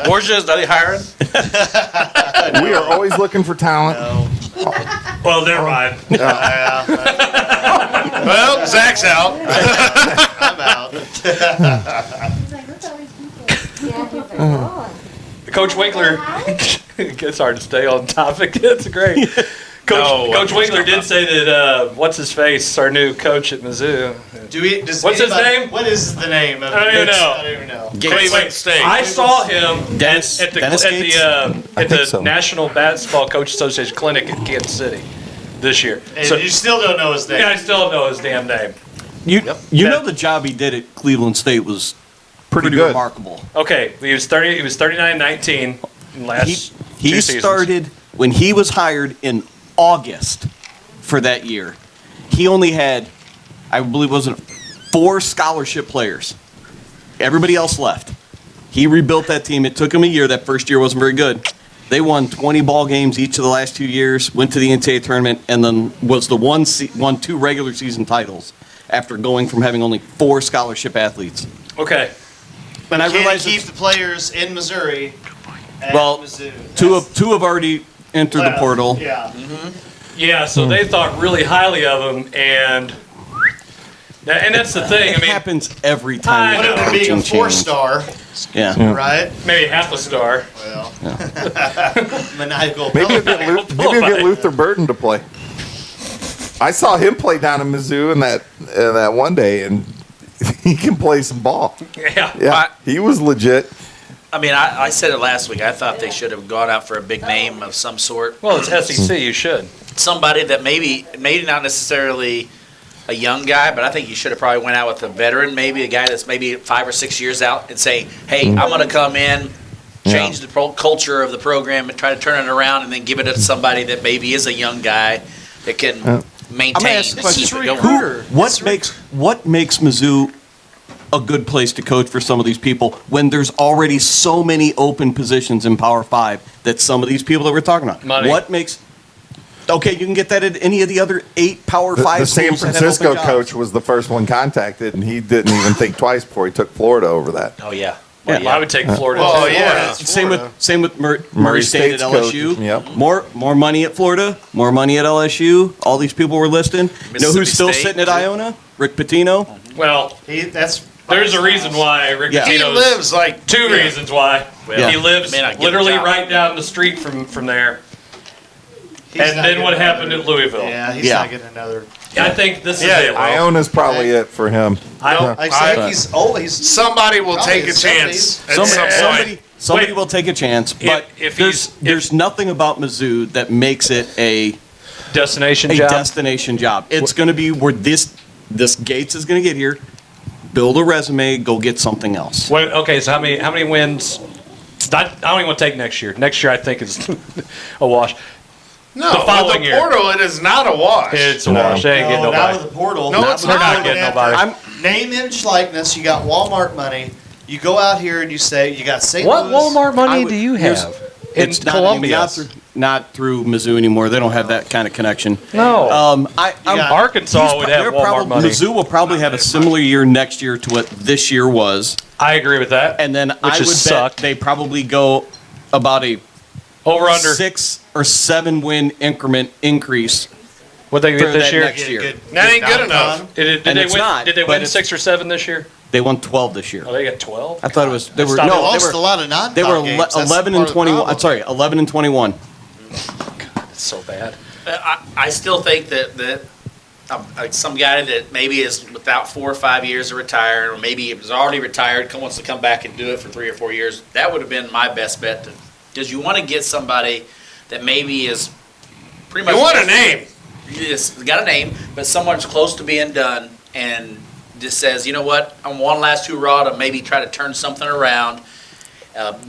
Speaker 2: Borgia's, are they hiring?
Speaker 5: we are always looking for talent.
Speaker 1: Well, never mind.
Speaker 4: Well, Zach's out.
Speaker 3: I'm out.
Speaker 9: He's like, what's all these people? Yeah, he's like, oh.
Speaker 1: Coach Winkler, it's hard to stay on topic. It's great. Coach Winkler did say that, what's his face, our new coach at Mizzou. What's his name?
Speaker 3: What is the name? Of
Speaker 1: I don't even
Speaker 3: it?
Speaker 1: know.
Speaker 3: I don't even know.
Speaker 4: Cleveland State.
Speaker 1: I saw him
Speaker 8: Dennis-
Speaker 1: at the
Speaker 8: Dennis Gates?
Speaker 5: I think so.
Speaker 1: National Basketball Coach Association clinic in Kansas City this year.
Speaker 3: And
Speaker 1: So
Speaker 3: you still don't know his name.
Speaker 1: yeah, I still don't know his damn name.
Speaker 8: You know the job he did at Cleveland State was
Speaker 5: Pretty
Speaker 8: pretty
Speaker 5: good.
Speaker 8: remarkable.
Speaker 1: Okay, he was 30. He was 39-19 in last
Speaker 8: He
Speaker 1: two seasons.
Speaker 8: started when he was hired in August for that year. He only had, I believe, wasn't 4 scholarship players. Everybody else left. He rebuilt that team. It took him a year. That first year wasn't very good. They won 20 ball games each of the last 2 years. Went to the NCAA tournament, and then was the won 2 regular season titles after going from having only 4 scholarship athletes.
Speaker 1: Okay.
Speaker 8: And I
Speaker 3: Can't
Speaker 8: realized
Speaker 3: keep the players in Missouri. At
Speaker 8: Well,
Speaker 3: Mizzou.
Speaker 8: two have already entered the portal.
Speaker 3: Yeah.
Speaker 1: Yeah, so they thought really highly of him, and that's the thing. I
Speaker 8: It
Speaker 1: mean,
Speaker 8: happens every time.
Speaker 3: One
Speaker 8: you
Speaker 3: of
Speaker 8: have
Speaker 3: them being a
Speaker 8: coaching change.
Speaker 3: 4-star,
Speaker 8: Yeah.
Speaker 3: right?
Speaker 1: maybe half a star.
Speaker 3: Well, maniacal.
Speaker 5: Maybe you'll
Speaker 3: Peloponnese.
Speaker 5: get, maybe you'll get Luther Burden to play. I saw him play down in Mizzou in that one day, and he can play some ball.
Speaker 1: Yeah.
Speaker 5: Yeah, he was legit.
Speaker 2: I mean, I said it last week. I thought they should have gone out for a big name of some sort.
Speaker 1: Well, it's SEC. You should.
Speaker 2: Somebody that maybe not necessarily a young guy, but I think you should have probably went out with a veteran, maybe a guy that's maybe 5 or 6 years out, and say, "Hey, I'm going to come in, change the culture of the program, and try to turn it around, and then give it to somebody that maybe is a young guy that can maintain."
Speaker 8: I'm gonna ask a question.
Speaker 2: keep it going.
Speaker 8: What makes Mizzou a good place to coach for some of these people when there's already so many open positions in Power 5 that some of these people that we're talking about?
Speaker 1: Money.
Speaker 8: What makes? Okay, you can get that at any of the other 8 Power 5
Speaker 5: The San
Speaker 8: schools that have open
Speaker 5: Francisco
Speaker 8: jobs.
Speaker 5: coach was the first one contacted, and he didn't even think twice before he took Florida over that.
Speaker 2: Oh yeah.
Speaker 8: Yeah.
Speaker 1: I would take Florida.
Speaker 4: Oh,
Speaker 1: too.
Speaker 4: yeah.
Speaker 8: Same with Murray State at
Speaker 5: State's
Speaker 8: LSU.
Speaker 5: coach, yep.
Speaker 8: More money at Florida. More money at LSU. All these people were listing. You know who's
Speaker 2: Mississippi
Speaker 8: still
Speaker 2: State,
Speaker 8: sitting at
Speaker 2: too.
Speaker 8: Iona? Rick Pitino.
Speaker 1: Well, there's a reason why Rick
Speaker 8: Yeah.
Speaker 4: He
Speaker 1: Pitino's
Speaker 4: lives like
Speaker 1: two reasons why.
Speaker 8: Yeah.
Speaker 1: He lives
Speaker 2: Man, I get
Speaker 1: literally
Speaker 2: the job.
Speaker 1: right down the street from there.
Speaker 3: He's
Speaker 1: And
Speaker 3: not
Speaker 1: then
Speaker 3: getting
Speaker 1: what
Speaker 3: another-
Speaker 1: happened at Louisville?
Speaker 3: Yeah, he's
Speaker 8: Yeah.
Speaker 3: not getting another.
Speaker 1: I think this is
Speaker 4: Yeah,
Speaker 1: it.
Speaker 5: Iona's probably it for him.
Speaker 1: I don't.
Speaker 3: I think he's old. He's
Speaker 4: somebody will
Speaker 3: Probably
Speaker 4: take a
Speaker 3: his
Speaker 4: chance
Speaker 3: 70s.
Speaker 4: at some point.
Speaker 8: Somebody
Speaker 1: Wait.
Speaker 8: will take a chance, but
Speaker 1: if
Speaker 8: there's nothing about Mizzou that makes it a
Speaker 1: Destination
Speaker 8: a
Speaker 1: job.
Speaker 8: destination job. It's going to be where this Gates is going to get here, build a resume, go get something else.
Speaker 1: Okay, so how many wins? I don't even want to take next year. Next year, I think is a wash.
Speaker 4: No,
Speaker 1: The
Speaker 4: with
Speaker 1: following
Speaker 4: the
Speaker 1: year.
Speaker 4: portal, it is not a wash.
Speaker 1: It's a wash. They ain't getting
Speaker 3: not
Speaker 1: nobody.
Speaker 3: with the portal.
Speaker 4: No, it's
Speaker 1: They're not
Speaker 4: not.
Speaker 1: getting nobody.
Speaker 3: Name, image, likeness. You got Walmart money. You go out here and you say you got St.
Speaker 1: What
Speaker 3: Louis.
Speaker 1: Walmart money
Speaker 8: would-
Speaker 1: do you
Speaker 8: here's-
Speaker 1: have in
Speaker 8: It's
Speaker 1: Columbia?
Speaker 8: not through Mizzou anymore. They don't have that kind of connection.
Speaker 1: No.
Speaker 8: I'm
Speaker 3: got-
Speaker 1: Arkansas would have
Speaker 8: they're
Speaker 1: Walmart money.
Speaker 8: Mizzou will probably have a similar year next year to what this year was,
Speaker 1: I agree with that.
Speaker 8: and then I
Speaker 1: Which
Speaker 8: would
Speaker 1: is
Speaker 8: bet
Speaker 1: suck.
Speaker 8: they probably go about a
Speaker 1: Over under.
Speaker 8: 6 or 7 win increment increase
Speaker 1: What they
Speaker 8: for
Speaker 1: get this
Speaker 8: that
Speaker 1: year?
Speaker 8: next year.
Speaker 4: That ain't good enough.
Speaker 1: Did
Speaker 8: And
Speaker 1: they
Speaker 8: it's
Speaker 1: win?
Speaker 8: not,
Speaker 1: Did they
Speaker 8: but
Speaker 1: win
Speaker 8: it's-
Speaker 1: 6 or 7 this year?
Speaker 8: They won 12 this year.
Speaker 1: Oh, they got 12.
Speaker 8: I thought it was they were
Speaker 1: Stop it.
Speaker 8: no they
Speaker 3: Lost
Speaker 8: were
Speaker 3: a lot of non.
Speaker 8: they were
Speaker 3: games. That's
Speaker 8: 11
Speaker 3: part
Speaker 8: and
Speaker 3: of the
Speaker 8: 21.
Speaker 3: problem.
Speaker 8: Sorry, 11 and 21.
Speaker 1: It's so bad.
Speaker 2: I still think that like some guy that maybe is without 4 or 5 years to retire, or maybe is already retired, wants to come back and do it for 3 or 4 years. That would have been my best bet. Because you want to get somebody that maybe is pretty much.
Speaker 4: You want a name.
Speaker 2: Yes, got a name, but someone's close to being done and just says, you know what, I want one last hurrah to maybe try to turn something around.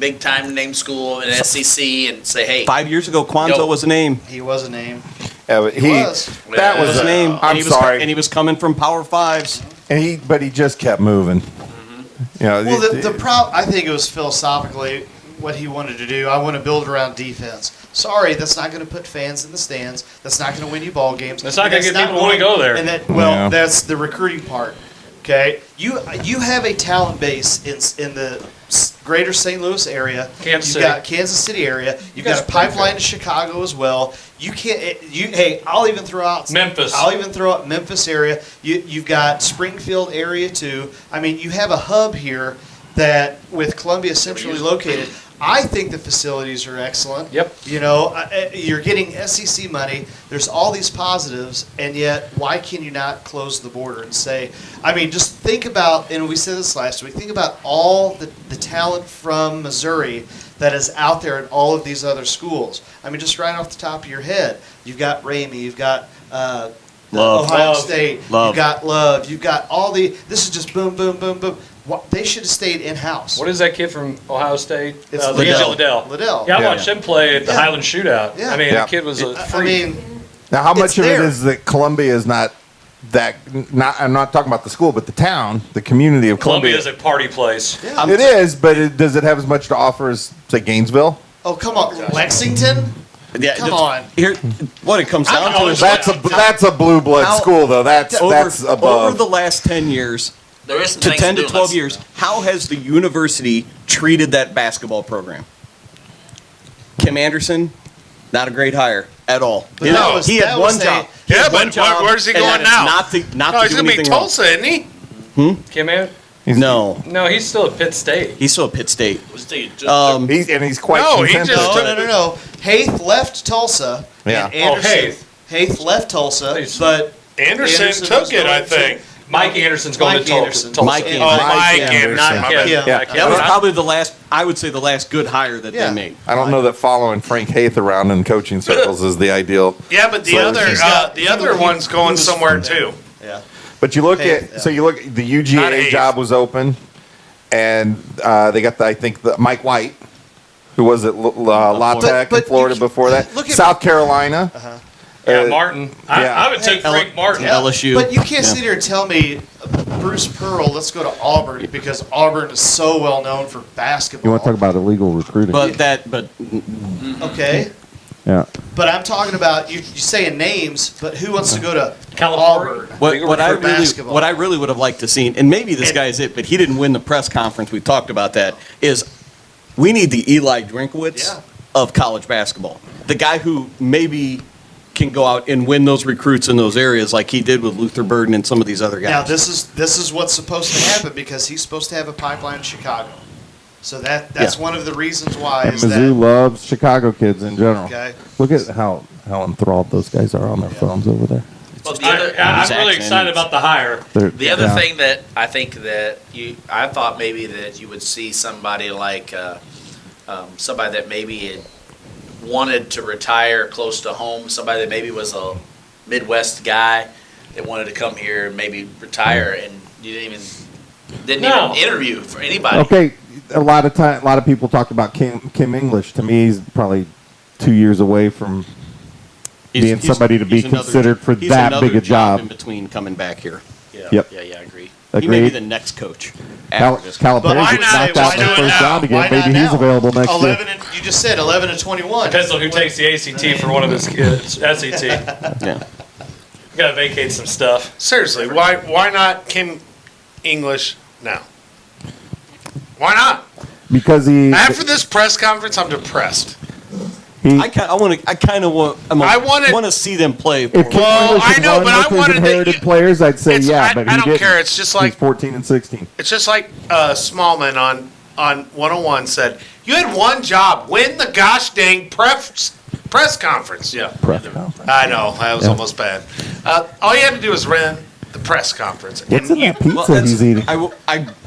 Speaker 2: Big time name school in SEC and say, hey,
Speaker 8: 5 years ago, Kwanzaa
Speaker 2: Yo.
Speaker 8: was a name.
Speaker 3: He was a name.
Speaker 5: Yeah, but
Speaker 3: He was.
Speaker 5: that was
Speaker 8: Was a
Speaker 5: a
Speaker 8: name.
Speaker 5: I'm
Speaker 8: and he was,
Speaker 5: sorry,
Speaker 8: And he was coming from Power 5s.
Speaker 5: but he just kept moving. You know,
Speaker 3: Well, the problem, I think it was philosophically what he wanted to do. I want to build around defense. Sorry, that's not going to put fans in the stands. That's not going to win you ball games.
Speaker 1: That's not
Speaker 3: And
Speaker 1: gonna get people to wanna go there.
Speaker 3: And that,
Speaker 5: Yeah.
Speaker 3: that's the recruiting part. Okay, you have a talent base in the greater St. Louis area.
Speaker 1: Kansas
Speaker 3: You've
Speaker 1: City.
Speaker 3: got Kansas City area. You've
Speaker 1: got
Speaker 3: got a pipeline to Chicago as well. You can't. Hey, I'll even throw out
Speaker 1: Memphis.
Speaker 3: I'll even throw out Memphis area. You've got Springfield area too. I mean, you have a hub here that with Columbia centrally located. I think the facilities are excellent.
Speaker 1: Yep.
Speaker 3: You know, you're getting SEC money. There's all these positives, and yet why can you not close the border and say? I mean, just think about, and we said this last week. Think about all the talent from Missouri that is out there at all of these other schools. I mean, just right off the top of your head, you've got Ramey, you've got
Speaker 8: Love.
Speaker 3: Ohio
Speaker 1: Love.
Speaker 3: State,
Speaker 8: Love.
Speaker 3: you've got Love, you've got all the. This is just boom, boom, boom, boom. They should have stayed in house.
Speaker 1: What is that kid from Ohio State?
Speaker 3: It's
Speaker 1: Liddell.
Speaker 3: Liddell.
Speaker 1: Yeah, I
Speaker 5: Yeah.
Speaker 1: watched him play at the
Speaker 3: Yeah.
Speaker 1: Highland Shootout.
Speaker 3: Yeah.
Speaker 1: I mean,
Speaker 5: Yeah.
Speaker 1: the kid was a
Speaker 3: I
Speaker 1: freak.
Speaker 3: mean,
Speaker 5: now, how much
Speaker 3: it's
Speaker 5: of
Speaker 3: there.
Speaker 5: it is that Columbia is not that? I'm not talking about the school, but the town, the community of
Speaker 1: Columbia
Speaker 5: Columbia.
Speaker 1: is a party place.
Speaker 3: yeah.
Speaker 5: It is, but does it have as much to offer as say Gainesville?
Speaker 3: Oh, come on, Lexington.
Speaker 8: Yeah,
Speaker 3: Come on.
Speaker 8: Here, what it comes down to is
Speaker 5: That's a blue blood
Speaker 8: How-
Speaker 5: school, though. That's
Speaker 8: over
Speaker 5: above.
Speaker 8: the last 10 years
Speaker 2: there is some
Speaker 8: to
Speaker 2: things
Speaker 8: 10 to
Speaker 2: do.
Speaker 8: 12
Speaker 2: Let's-
Speaker 8: years, how has the university treated that basketball program? Kim Anderson, not a great hire at all.
Speaker 3: But that was-
Speaker 8: he had
Speaker 3: that
Speaker 8: one
Speaker 3: was a-
Speaker 8: job. He
Speaker 4: Yeah,
Speaker 8: had one
Speaker 4: but
Speaker 8: job,
Speaker 4: where's he
Speaker 8: and
Speaker 4: going
Speaker 8: that is
Speaker 4: now?
Speaker 8: Not to
Speaker 4: No,
Speaker 8: do
Speaker 4: he's going to be
Speaker 8: anything wrong.
Speaker 4: Tulsa, isn't he?
Speaker 1: Kim Man?
Speaker 8: No,
Speaker 1: No, he's still at Pitt State.
Speaker 8: he's still at Pitt State.
Speaker 5: He's quite
Speaker 4: No, he
Speaker 5: content.
Speaker 4: just-
Speaker 3: No. Haith left Tulsa.
Speaker 5: Yeah.
Speaker 3: And Anderson,
Speaker 1: Oh,
Speaker 3: Haith left Tulsa,
Speaker 1: He's-
Speaker 3: but
Speaker 4: Anderson
Speaker 3: was
Speaker 4: took it,
Speaker 3: going
Speaker 4: I
Speaker 3: to-
Speaker 4: think.
Speaker 1: Mike Anderson's going
Speaker 3: Mike
Speaker 1: to Tulsa.
Speaker 3: Anderson.
Speaker 1: Tulsa.
Speaker 8: Mike
Speaker 4: Oh, Mike Anderson.
Speaker 1: Not
Speaker 4: my
Speaker 1: Kim.
Speaker 4: bad.
Speaker 3: Yeah.
Speaker 1: Not Kim.
Speaker 8: That was
Speaker 1: Not-
Speaker 8: probably the last, I would say, the last good hire that
Speaker 3: Yeah.
Speaker 8: they made.
Speaker 5: I don't know that following Frank Haith around in coaching circles is the ideal.
Speaker 4: Yeah, but the
Speaker 5: So
Speaker 4: other
Speaker 5: he's
Speaker 3: got-
Speaker 4: the other
Speaker 3: he
Speaker 4: one's going
Speaker 3: was-
Speaker 4: somewhere too.
Speaker 3: yeah.
Speaker 5: But you look
Speaker 3: Hey,
Speaker 5: at the
Speaker 4: Not
Speaker 5: UGA
Speaker 4: Hayes.
Speaker 5: job was open, and they got the Mike White, who was at La Tech
Speaker 3: but
Speaker 5: in Florida
Speaker 3: you-
Speaker 5: before that.
Speaker 3: look at-
Speaker 5: South Carolina.
Speaker 1: Yeah, Martin.
Speaker 5: yeah.
Speaker 1: I would take Frank Martin.
Speaker 8: LSU.
Speaker 3: But you can't
Speaker 8: Yeah.
Speaker 3: sit here and tell me, Bruce Pearl, let's go to Auburn because Auburn is so well known for basketball.
Speaker 5: You want to talk about illegal recruiting?
Speaker 8: But
Speaker 3: Okay.
Speaker 5: yeah.
Speaker 3: But I'm talking about you saying names, but who wants to go to
Speaker 1: California.
Speaker 3: Auburn?
Speaker 8: what I really would have liked to see, and maybe this guy's it, but he didn't win the press conference. We talked about that. Is we need the Eli Drinkwitz
Speaker 3: Yeah.
Speaker 8: of college basketball, the guy who maybe can go out and win those recruits in those areas like he did with Luther Burden and some of these other guys.
Speaker 3: Now this is what's supposed to happen because he's supposed to have a pipeline in Chicago. So that's
Speaker 8: Yeah.
Speaker 3: one of the reasons why
Speaker 5: And
Speaker 3: is
Speaker 5: Mizzou
Speaker 3: that
Speaker 5: loves Chicago kids in general.
Speaker 3: okay.
Speaker 5: Look at how enthralled those guys are on their phones over there.
Speaker 2: Well, the other,
Speaker 1: I'm
Speaker 8: Zach
Speaker 1: really
Speaker 8: and-
Speaker 1: excited about the hire.
Speaker 2: the other
Speaker 5: Yeah.
Speaker 2: thing that I think that I thought maybe that you would see somebody like somebody that maybe had wanted to retire close to home, somebody that maybe was a Midwest guy that wanted to come here and maybe retire, and you didn't
Speaker 1: No.
Speaker 2: even interview for anybody.
Speaker 5: Okay, a lot of people talked about Kim English. To me, he's probably 2 years away from being somebody to be
Speaker 8: he's another-
Speaker 5: considered for
Speaker 8: he's
Speaker 5: that
Speaker 8: another
Speaker 5: big a job.
Speaker 8: in between coming back here.
Speaker 2: Yeah,
Speaker 5: Yep.
Speaker 2: yeah, I agree.
Speaker 8: He may be
Speaker 5: Agreed.
Speaker 8: the next coach.
Speaker 5: Calipari
Speaker 3: But why
Speaker 5: gets
Speaker 3: not?
Speaker 5: knocked out in
Speaker 3: Why
Speaker 5: the
Speaker 3: do it
Speaker 5: first
Speaker 3: now?
Speaker 5: round again.
Speaker 3: Why
Speaker 5: Maybe
Speaker 3: not
Speaker 5: he's
Speaker 3: now?
Speaker 5: available next
Speaker 3: 11
Speaker 5: year.
Speaker 3: and you just said 11 and 21.
Speaker 1: Depends on who takes the ACT for one of his kids. SAT.
Speaker 8: Yeah.
Speaker 1: We gotta vacate some stuff.
Speaker 4: Seriously, why not Kim English now? Why not?
Speaker 5: Because
Speaker 4: After this press conference, I'm depressed.
Speaker 8: I kind of want to see them play.
Speaker 5: If Kim
Speaker 4: Well,
Speaker 5: English
Speaker 4: I
Speaker 5: had
Speaker 4: know,
Speaker 5: won
Speaker 4: but I
Speaker 5: with his
Speaker 4: wanted that
Speaker 5: inherited
Speaker 4: you-
Speaker 5: players, I'd say
Speaker 4: It's-
Speaker 5: yeah,
Speaker 4: I-
Speaker 5: but
Speaker 4: I
Speaker 5: he
Speaker 4: don't
Speaker 5: didn't.
Speaker 4: care. It's just like-
Speaker 5: he's 14 and 16.
Speaker 4: It's just like Smallman on 101 said, you had one job, win the gosh dang press conference. Yeah.
Speaker 5: Press conference.
Speaker 4: I know, that was
Speaker 5: Yeah.
Speaker 4: almost bad. All you had to do was win the press conference.
Speaker 5: What's
Speaker 4: And
Speaker 5: in that pizza
Speaker 8: Well,
Speaker 5: he's eating?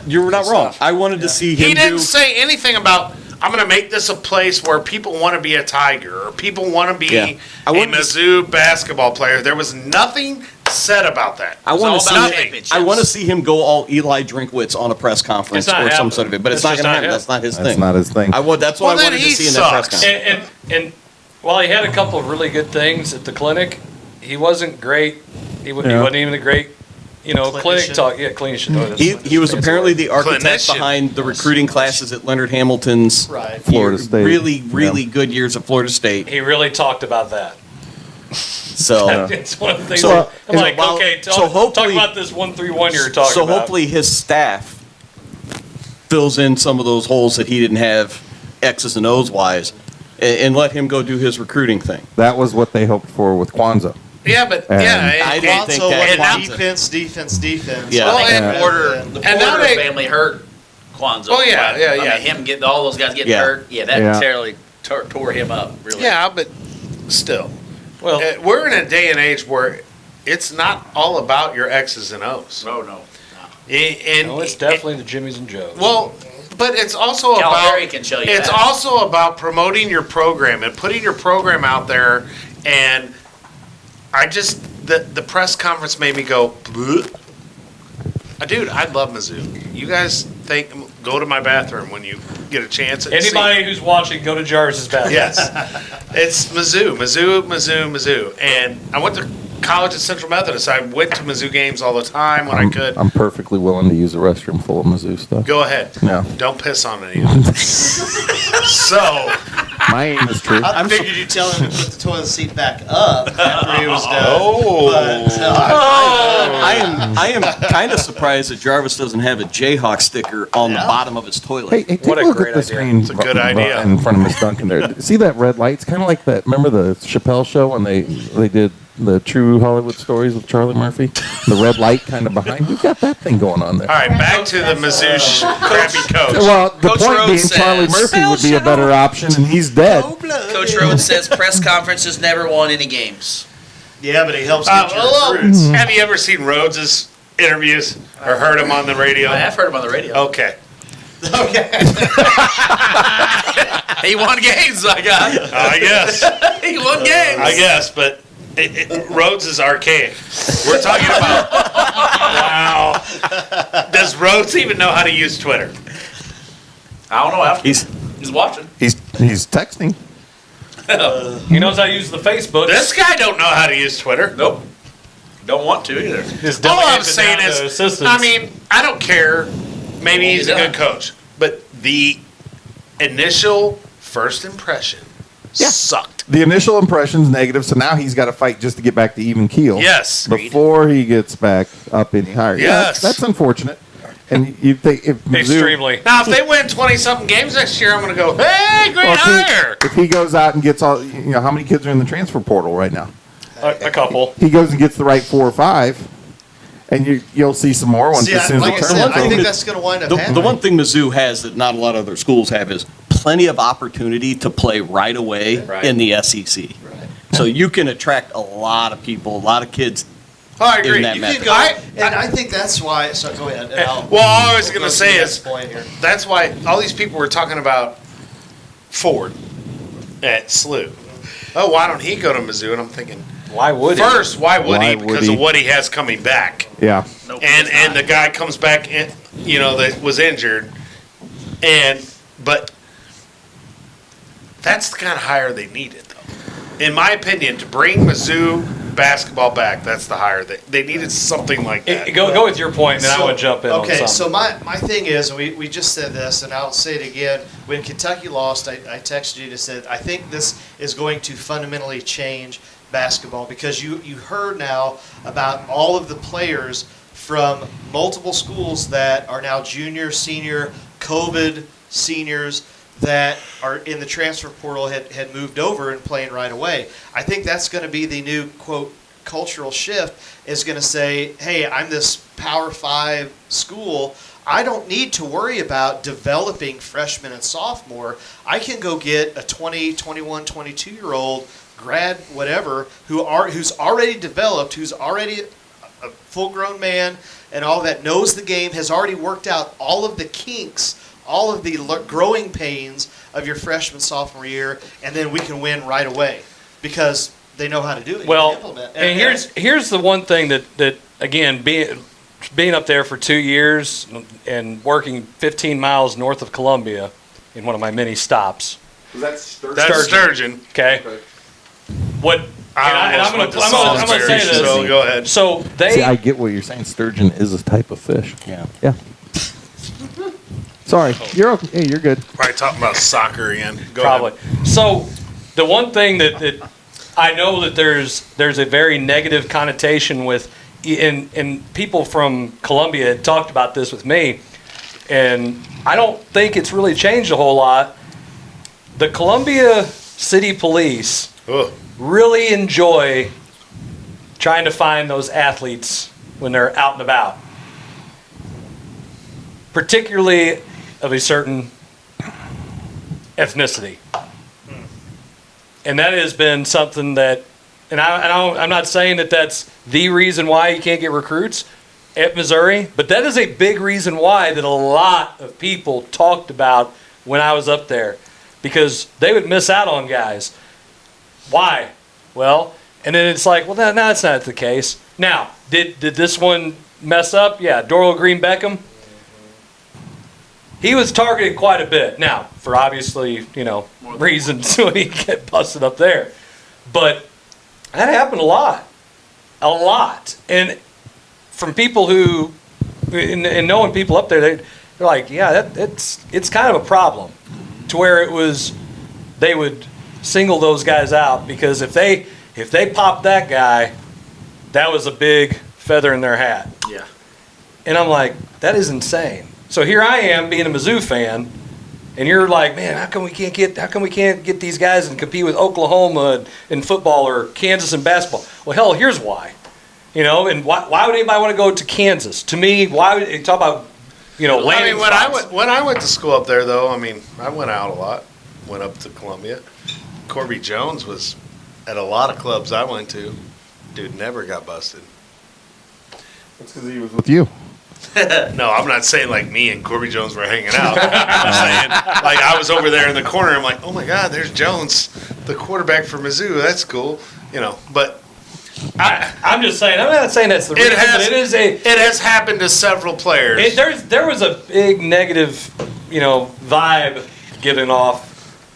Speaker 8: You're not wrong. I wanted to see him
Speaker 4: he didn't
Speaker 8: do.
Speaker 4: say anything about, I'm going to make this a place where people want to be a Tiger or people want to be
Speaker 8: Yeah.
Speaker 4: a
Speaker 8: I wanted to
Speaker 4: Mizzou basketball player. There was nothing said about that.
Speaker 8: I want
Speaker 2: It's
Speaker 8: to
Speaker 2: all about
Speaker 8: see.
Speaker 2: championships.
Speaker 8: I want to see him go all Eli Drinkwitz on a press conference
Speaker 1: It's not
Speaker 8: or some
Speaker 1: happening.
Speaker 8: sort of it, but it's
Speaker 1: It's
Speaker 8: not
Speaker 1: just
Speaker 8: going to
Speaker 1: not
Speaker 8: happen. That's not his
Speaker 5: That's
Speaker 8: thing.
Speaker 5: not his thing.
Speaker 8: That's what
Speaker 4: Well,
Speaker 8: I
Speaker 4: then
Speaker 8: wanted to
Speaker 4: he
Speaker 8: see in that press
Speaker 4: sucks.
Speaker 8: conference.
Speaker 1: And while he had a couple of really good things at the clinic, he wasn't great. He wasn't even a great, clinic
Speaker 3: Clinician.
Speaker 1: talk. Yeah, clinician.
Speaker 8: He was apparently the architect
Speaker 4: Clinician.
Speaker 8: behind the recruiting classes at Leonard Hamilton's
Speaker 3: Right.
Speaker 5: Florida State.
Speaker 8: really
Speaker 5: Yeah.
Speaker 8: good years at Florida State.
Speaker 1: He really talked about that.
Speaker 8: So
Speaker 1: It's one of the things.
Speaker 8: So-
Speaker 1: I'm like,
Speaker 8: so
Speaker 1: okay, talk
Speaker 8: hopefully-
Speaker 1: about this 131 you were talking
Speaker 8: so
Speaker 1: about.
Speaker 8: hopefully his staff fills in some of those holes that he didn't have X's and O's wise, and let him go do his recruiting thing.
Speaker 5: That was what they hoped for with Kwanzaa.
Speaker 4: Yeah, but
Speaker 5: And-
Speaker 8: I didn't think
Speaker 3: So
Speaker 8: that.
Speaker 3: what?
Speaker 8: Kwanzaa.
Speaker 3: Defense.
Speaker 8: Yeah.
Speaker 4: Well,
Speaker 2: I
Speaker 4: and
Speaker 2: think the Porter,
Speaker 4: and
Speaker 2: and
Speaker 4: now
Speaker 2: Porter
Speaker 4: they-
Speaker 2: family hurt Kwanzaa.
Speaker 4: Oh, yeah, yeah,
Speaker 2: I
Speaker 4: yeah.
Speaker 2: mean, him getting all those guys getting
Speaker 8: Yeah.
Speaker 2: hurt. Yeah, that
Speaker 5: Yeah.
Speaker 2: terribly tore him up. Really.
Speaker 4: Yeah, but still.
Speaker 1: well,
Speaker 4: We're in a day and age where it's not all about your X's and O's.
Speaker 2: No.
Speaker 4: And
Speaker 1: no, it's definitely the Jimmys and Joes.
Speaker 4: well, but it's also
Speaker 2: Calipari
Speaker 4: about
Speaker 2: can show you
Speaker 4: it's
Speaker 2: that.
Speaker 4: also about promoting your program and putting your program out there. And I just the press conference made me go, "Bleh." Dude, I love Mizzou. You guys go to my bathroom when you get a chance. And see-
Speaker 1: Anybody who's watching, go to Jarvis's bathroom.
Speaker 4: Yes. It's Mizzou. And I went to college at Central Methodist. I went to Mizzou games all the time when I could.
Speaker 5: I'm perfectly willing to use a restroom full of Mizzou stuff.
Speaker 4: Go ahead.
Speaker 5: No.
Speaker 4: Don't piss on any of it. So,
Speaker 5: My aim is true.
Speaker 3: I figured you'd tell him to put the toilet seat back up after he was done.
Speaker 4: Oh.
Speaker 3: But,
Speaker 8: I am kind of surprised that Jarvis doesn't have a Jayhawk sticker on the bottom of his toilet.
Speaker 5: Hey, take
Speaker 1: What
Speaker 5: a
Speaker 1: a
Speaker 5: look
Speaker 1: great
Speaker 5: at the
Speaker 1: idea.
Speaker 5: screen.
Speaker 4: It's a good idea.
Speaker 5: In front of Miss Duncan there. See that red light? It's kind of like that. Remember the Chappelle show when they did the True Hollywood Stories with Charlie Murphy? The red light kind of behind. We've got that thing going on there.
Speaker 4: all right, back to the Mizzou crappy coach.
Speaker 5: Well, the
Speaker 2: Coach
Speaker 5: point
Speaker 2: Rhodes
Speaker 5: being,
Speaker 2: says-
Speaker 5: Charlie Murphy would be a better option, and he's dead.
Speaker 2: Coach Rhodes says press conferences never won any games.
Speaker 3: yeah, but he helps get your recruits.
Speaker 4: Have you ever seen Rhodes's interviews or heard him on the radio?
Speaker 2: I have heard him on the radio.
Speaker 4: Okay.
Speaker 3: Okay.
Speaker 2: He won games, I got.
Speaker 4: I guess.
Speaker 2: He won games.
Speaker 4: I guess, but Rhodes is archaic. We're talking about. Wow. Does Rhodes even know how to use Twitter?
Speaker 11: I don't know. After
Speaker 8: He's
Speaker 11: he's watching.
Speaker 5: He's texting.
Speaker 1: He knows how to use the Facebook.
Speaker 4: This guy don't know how to use Twitter.
Speaker 11: Nope. Don't want to either.
Speaker 1: Just
Speaker 4: All I'm
Speaker 1: delegates it
Speaker 4: saying
Speaker 1: down
Speaker 4: is,
Speaker 1: to assistants.
Speaker 4: I mean, I don't care. Maybe he's a
Speaker 11: Yeah.
Speaker 4: good coach, but the initial first impression sucked.
Speaker 5: The initial impression's negative, so now he's got to fight just to get back to even keel.
Speaker 4: Yes.
Speaker 5: Before he gets back up any higher. Yeah,
Speaker 4: Yes.
Speaker 5: that's unfortunate. And you think if Mizzou,
Speaker 1: extremely.
Speaker 4: Now, if they win 20-something games next year, I'm going to go, hey, great
Speaker 5: or
Speaker 4: hire.
Speaker 5: if he goes out and gets all, how many kids are in the transfer portal right now?
Speaker 1: A couple.
Speaker 5: He goes and gets the right 4 or 5, and you'll see some more ones
Speaker 3: See,
Speaker 5: as soon as
Speaker 3: like
Speaker 5: the
Speaker 3: I said,
Speaker 5: tournament
Speaker 3: I think
Speaker 5: opens.
Speaker 3: that's going to wind up
Speaker 8: the
Speaker 3: happening.
Speaker 8: one thing Mizzou has that not a lot of other schools have is plenty of opportunity to play right away in the SEC. So you can attract a lot of people, a lot of kids.
Speaker 4: Oh, I agree.
Speaker 8: in that
Speaker 3: You
Speaker 8: method.
Speaker 3: can go, and I think that's why. So go ahead. And I'll-
Speaker 4: Well, all I was
Speaker 3: we'll
Speaker 4: going to
Speaker 3: go to
Speaker 4: say
Speaker 3: the
Speaker 4: is
Speaker 3: next point here.
Speaker 4: that's why all these people were talking about Ford at SLU. Oh, why don't he go to Mizzou? And I'm thinking,
Speaker 1: Why would
Speaker 4: first, why would
Speaker 5: Why
Speaker 4: he?
Speaker 5: would
Speaker 4: Because
Speaker 5: he?
Speaker 4: of what he has coming back.
Speaker 5: Yeah.
Speaker 11: Nope.
Speaker 4: And the guy comes back, that was injured, but that's the kind of hire they needed, though. In my opinion, to bring Mizzou basketball back, that's the hire they needed something like that.
Speaker 1: Go with your point, and then I
Speaker 3: So-
Speaker 1: would jump in
Speaker 3: Okay,
Speaker 1: on
Speaker 3: so
Speaker 1: something.
Speaker 3: my thing is, and we just said this, and I'll say it again. When Kentucky lost, I texted you to said, I think this is going to fundamentally change basketball because you heard now about all of the players from multiple schools that are now junior, senior, COVID seniors that are in the transfer portal had moved over and playing right away. I think that's going to be the new, quote, cultural shift is going to say, hey, I'm this Power 5 school. I don't need to worry about developing freshman and sophomore. I can go get a 20, 21, 22-year-old grad, whatever, who's already developed, who's already a full-grown man and all that, knows the game, has already worked out all of the kinks, all of the growing pains of your freshman, sophomore year, and then we can win right away because they know how to do it.
Speaker 1: Well,
Speaker 3: implement.
Speaker 1: and here's the one thing that again, being up there for 2 years and working 15 miles north of Columbia in one of my many stops.
Speaker 4: That's Sturgeon.
Speaker 1: Okay. What? And I'm going to say
Speaker 4: Salisbury,
Speaker 1: this.
Speaker 4: so go ahead.
Speaker 1: So
Speaker 5: See, I get what you're saying. Sturgeon is a type of fish.
Speaker 8: Yeah.
Speaker 5: Yeah. Sorry, you're okay. Hey, you're good.
Speaker 4: Probably talking about soccer again. Go
Speaker 1: Probably.
Speaker 4: ahead.
Speaker 1: So the one thing that I know that there's a very negative connotation with, and people from Columbia had talked about this with me, and I don't think it's really changed a whole lot. The Columbia City Police
Speaker 4: Ugh.
Speaker 1: really enjoy trying to find those athletes when they're out and about, particularly of a certain ethnicity. And that has been something that, I'm not saying that that's the reason why you can't get recruits at Missouri, but that is a big reason why that a lot of people talked about when I was up there, because they would miss out on guys. Why? Well, and then it's like, well, no, that's not the case. Now, did this one mess up? Yeah, Dorial Green Beckham. He was targeted quite a bit. Now, for obviously, reasons when he get busted up there. But that happened a lot. A lot. And from people who, and knowing people up there, they're like, yeah, it's kind of a problem. To where it was, they would single those guys out because if they popped that guy, that was a big feather in their hat.
Speaker 11: Yeah.
Speaker 1: And I'm like, that is insane. So here I am being a Mizzou fan, and you're like, man, how come we can't get these guys and compete with Oklahoma in football or Kansas in basketball? Well, hell, here's why. And why would anybody want to go to Kansas? To me, why would you talk about, landing spots?
Speaker 4: when I went to school up there, though, I went out a lot. Went up to Columbia. Corby Jones was at a lot of clubs I went to. Dude never got busted.
Speaker 5: That's because he was with you.
Speaker 4: No, I'm not saying like me and Corby Jones were hanging out. I'm saying like I was over there in the corner. I'm like, oh my God, there's Jones, the quarterback for Mizzou. That's cool, But
Speaker 1: I'm just saying. I'm not saying that's the reason, but it is a.
Speaker 4: It has happened to several players.
Speaker 1: There was a big negative, vibe given off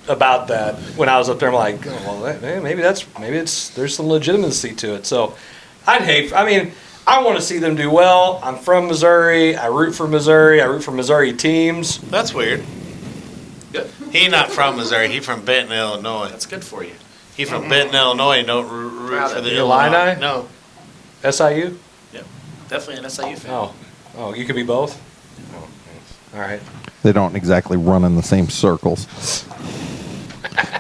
Speaker 1: about that when I was up there. I'm like, oh, well, maybe there's some legitimacy to it. So I want to see them do well. I'm from Missouri. I root for Missouri. I root for Missouri teams.
Speaker 4: That's weird.
Speaker 11: Good.
Speaker 4: He not from Missouri. He from Benton, Illinois.
Speaker 11: That's good for you.
Speaker 4: He from Benton, Illinois. Don't root for the
Speaker 1: Illini?
Speaker 4: No.
Speaker 1: SIU?
Speaker 11: Yeah, definitely an SIU fan.
Speaker 1: Oh, you could be both? Oh, all right.
Speaker 5: They don't exactly run in the same circles.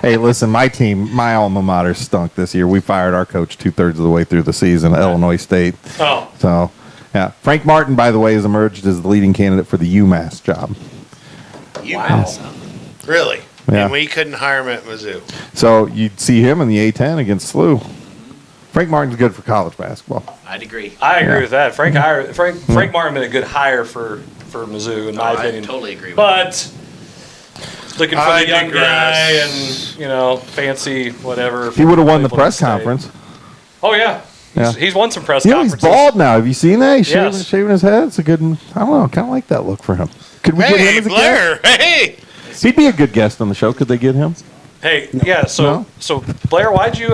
Speaker 5: Hey, listen, my team, my alma mater stunk this year. We fired our coach 2/3 of the way through the season at Illinois State.
Speaker 1: Oh.
Speaker 5: So, yeah. Frank Martin, by the way, has emerged as the leading candidate for the UMass job.
Speaker 4: Wow. Really?
Speaker 5: Yeah.
Speaker 4: And we couldn't hire him at Mizzou.
Speaker 5: So you'd see him in the A-10 against SLU. Frank Martin's good for college basketball.
Speaker 11: I'd agree.
Speaker 1: I agree with that. Frank Martin been a good hire for Mizzou, in my opinion.
Speaker 11: I totally agree with
Speaker 1: But looking for
Speaker 4: I
Speaker 1: the young
Speaker 4: digress.
Speaker 1: guy and, fancy whatever.
Speaker 5: He would have won the
Speaker 1: Cleveland
Speaker 5: press
Speaker 1: State.
Speaker 5: conference.
Speaker 1: Oh, yeah.
Speaker 5: Yeah.
Speaker 1: He's won some press
Speaker 5: He's
Speaker 1: conferences.
Speaker 5: bald now. Have you seen that? He's
Speaker 1: Yes.
Speaker 5: shaving his head. It's a good, I don't know, kind of like that look for him. Could we get him
Speaker 4: Hey,
Speaker 5: as a
Speaker 4: Blair.
Speaker 5: guest?
Speaker 4: Hey.
Speaker 5: He'd be a good guest on the show. Could they get him?
Speaker 1: Hey, yeah, so Blair, why'd you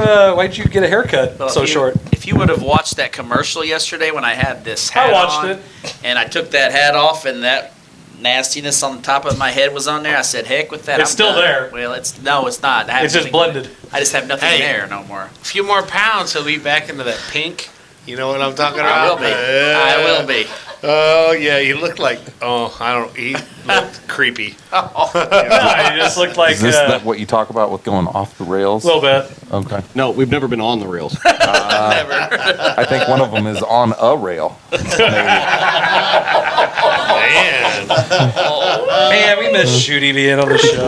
Speaker 1: get a haircut
Speaker 11: Well,
Speaker 1: so short?
Speaker 11: If you would have watched that commercial yesterday when I had this hat
Speaker 1: I watched
Speaker 11: on,
Speaker 1: it.
Speaker 11: and I took that hat off, and that nastiness on the top of my head was on there, I said, heck with that.
Speaker 1: It's
Speaker 11: I'm
Speaker 1: still
Speaker 11: done.
Speaker 1: there.
Speaker 11: Well, it's not. I have
Speaker 1: It's just
Speaker 11: nothing-
Speaker 1: blended.
Speaker 11: I just have nothing
Speaker 4: Hey.
Speaker 11: there no more.
Speaker 4: A few more pounds, he'll be back into that pink. You know what I'm talking about?
Speaker 11: I will be. I will be.
Speaker 4: Oh, yeah. You look like, he looked creepy.
Speaker 1: Yeah, you just looked like
Speaker 12: Is this what you talk about with going off the rails?
Speaker 1: a little bit.
Speaker 12: Okay.
Speaker 8: No, we've never been on the rails.
Speaker 12: I think one of them is on a rail.
Speaker 4: Man.
Speaker 1: Man, we miss Schutte being on the show.